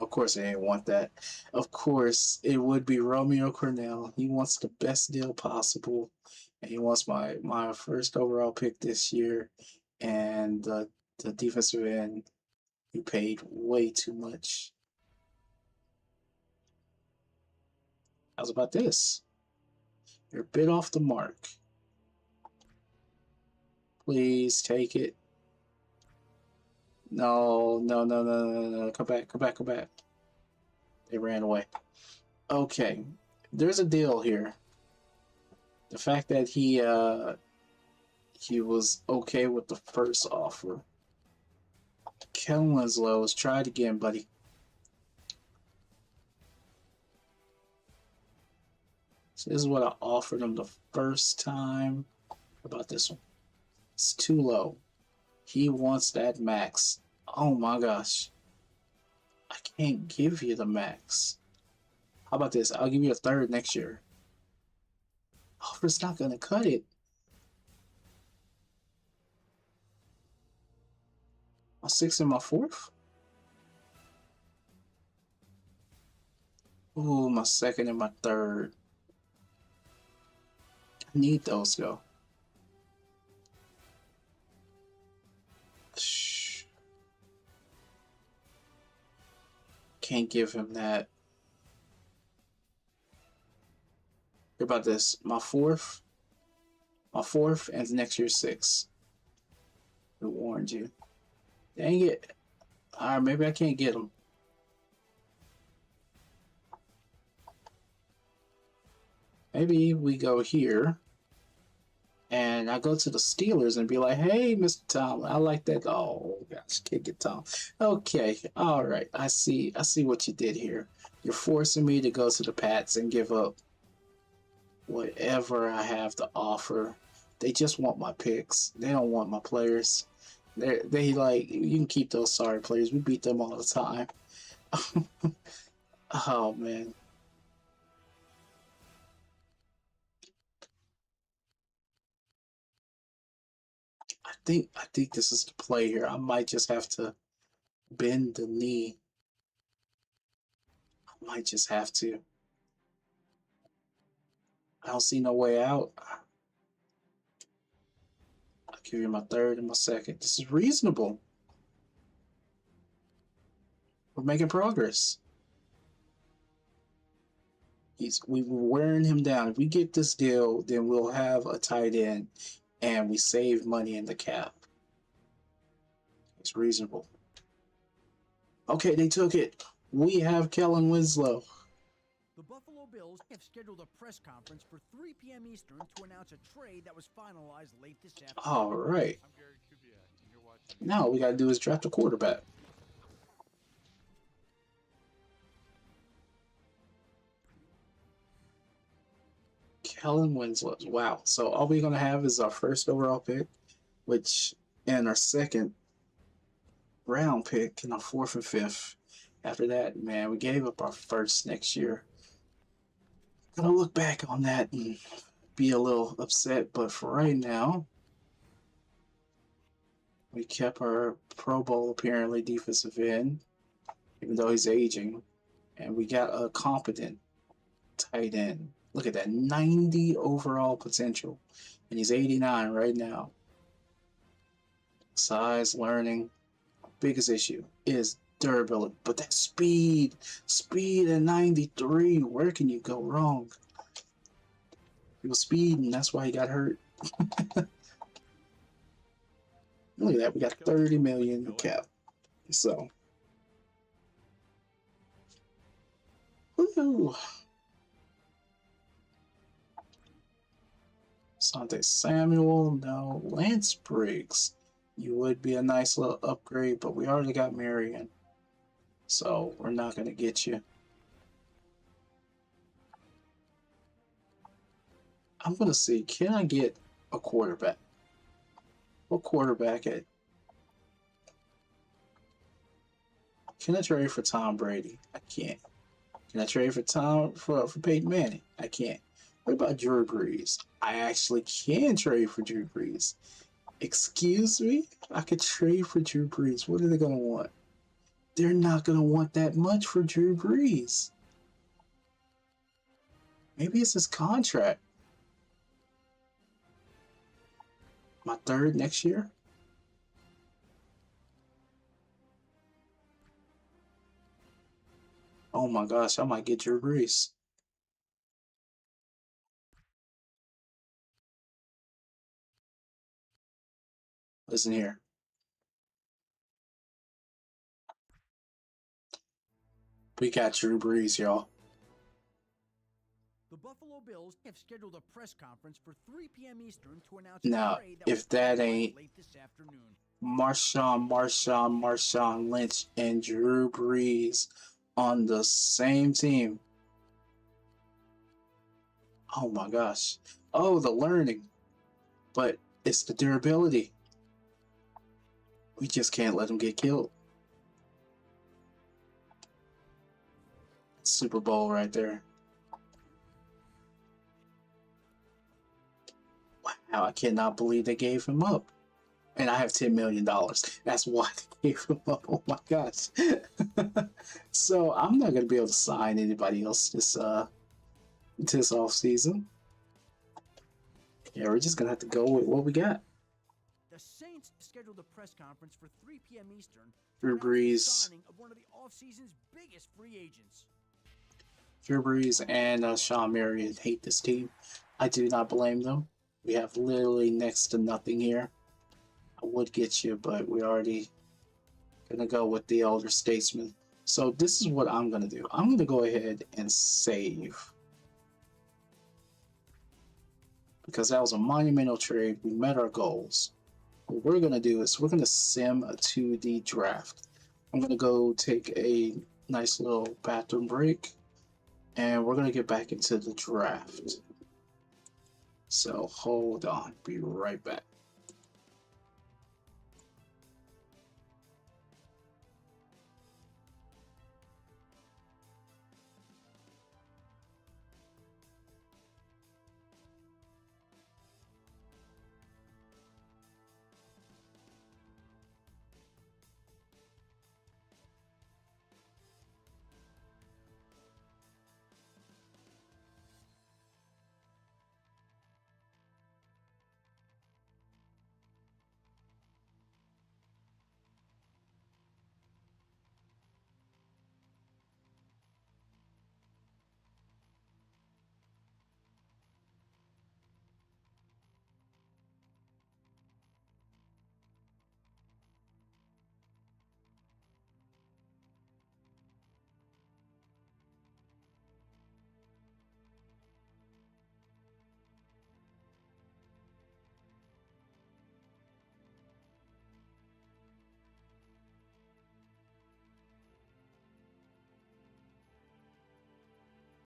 Of course, they ain't want that. Of course, it would be Romeo Cornell. He wants the best deal possible, and he wants my first overall pick this year. And the defensive end, he paid way too much. How's about this? You're a bit off the mark. Please take it. No. Come back. They ran away. Okay, there's a deal here. The fact that he was okay with the first offer. Kellen Winslow, let's try it again, buddy. So this is what I offered him the first time. How about this one? It's too low. He wants that max. Oh my gosh. I can't give you the max. How about this? I'll give you a third next year. Offer's not going to cut it. My sixth and my fourth? Ooh, my second and my third. I need those, though. Shh. Can't give him that. What about this? My fourth, and next year's sixth. I warned you. Dang it. Alright, maybe I can't get him. Maybe we go here. And I go to the Steelers and be like, hey, Mr. Tom, I like that. Oh, gosh, can't get Tom. Okay, all right. I see what you did here. You're forcing me to go to the Pats and give up whatever I have to offer. They just want my picks. They don't want my players. They like, you can keep those sorry players. We beat them all the time. Oh, man. I think this is the play here. I might just have to bend the knee. I might just have to. I don't see no way out. I'll give you my third and my second. This is reasonable. We're making progress. We were wearing him down. If we get this deal, then we'll have a tight end, and we save money in the cap. It's reasonable. Okay, they took it. We have Kellen Winslow. The Buffalo Bills have scheduled a press conference for 3 p.m. Eastern to announce a trade that was finalized late this afternoon. All right. Now all we got to do is draft a quarterback. Kellen Winslow. Wow. So all we're going to have is our first overall pick, which, and our second round pick, and our fourth and fifth. After that, man, we gave up our first next year. Gonna look back on that and be a little upset, but for right now, we kept our Pro Bowl apparently defensive end, even though he's aging, and we got a competent tight end. Look at that, 90 overall potential, and he's 89 right now. Size, learning, biggest issue is durability, but that speed at 93, where can you go wrong? He was speeding, that's why he got hurt. Look at that, we got 30 million cap. So, woohoo! Asante Samuel, no. Lance Briggs, you would be a nice little upgrade, but we already got Marion. So, we're not going to get you. I'm going to see, can I get a quarterback? What quarterback at? Can I trade for Tom Brady? I can't. Can I trade for Peyton Manning? I can't. What about Drew Brees? I actually can trade for Drew Brees. Excuse me? I could trade for Drew Brees. What are they going to want? They're not going to want that much for Drew Brees. Maybe it's his contract. My third next year? Oh my gosh, I might get Drew Brees. Listen here. We got Drew Brees, y'all. The Buffalo Bills have scheduled a press conference for 3 p.m. Eastern to announce Now, a trade that if was that finalized ain't late this afternoon. Marshawn Lynch, and Drew Brees on the same team. Oh my gosh. Oh, the learning. But it's the durability. We just can't let him get killed. Super Bowl right there. Wow, I cannot believe they gave him up. And I have $10 million. That's why they gave him up. Oh my gosh. So I'm not going to be able to sign anybody else this off season. Yeah, we're just going to have to go with what we got. The Saints scheduled a press conference for 3 p.m. Eastern. Drew Brees. Signing of one of the offseason's biggest free agents. Drew Brees and Sean Marion hate this team. I do not blame them. We have literally next to nothing here. I would get you, but we're already going to go with the elder statesman. So this is what I'm going to do. I'm going to go ahead and save. Because that was a monumental trade. We met our goals. What we're going to do is we're going to sim a 2D draft. I'm going to go take a nice little bathroom break. And we're going to get back into the draft. So hold on. Be right back.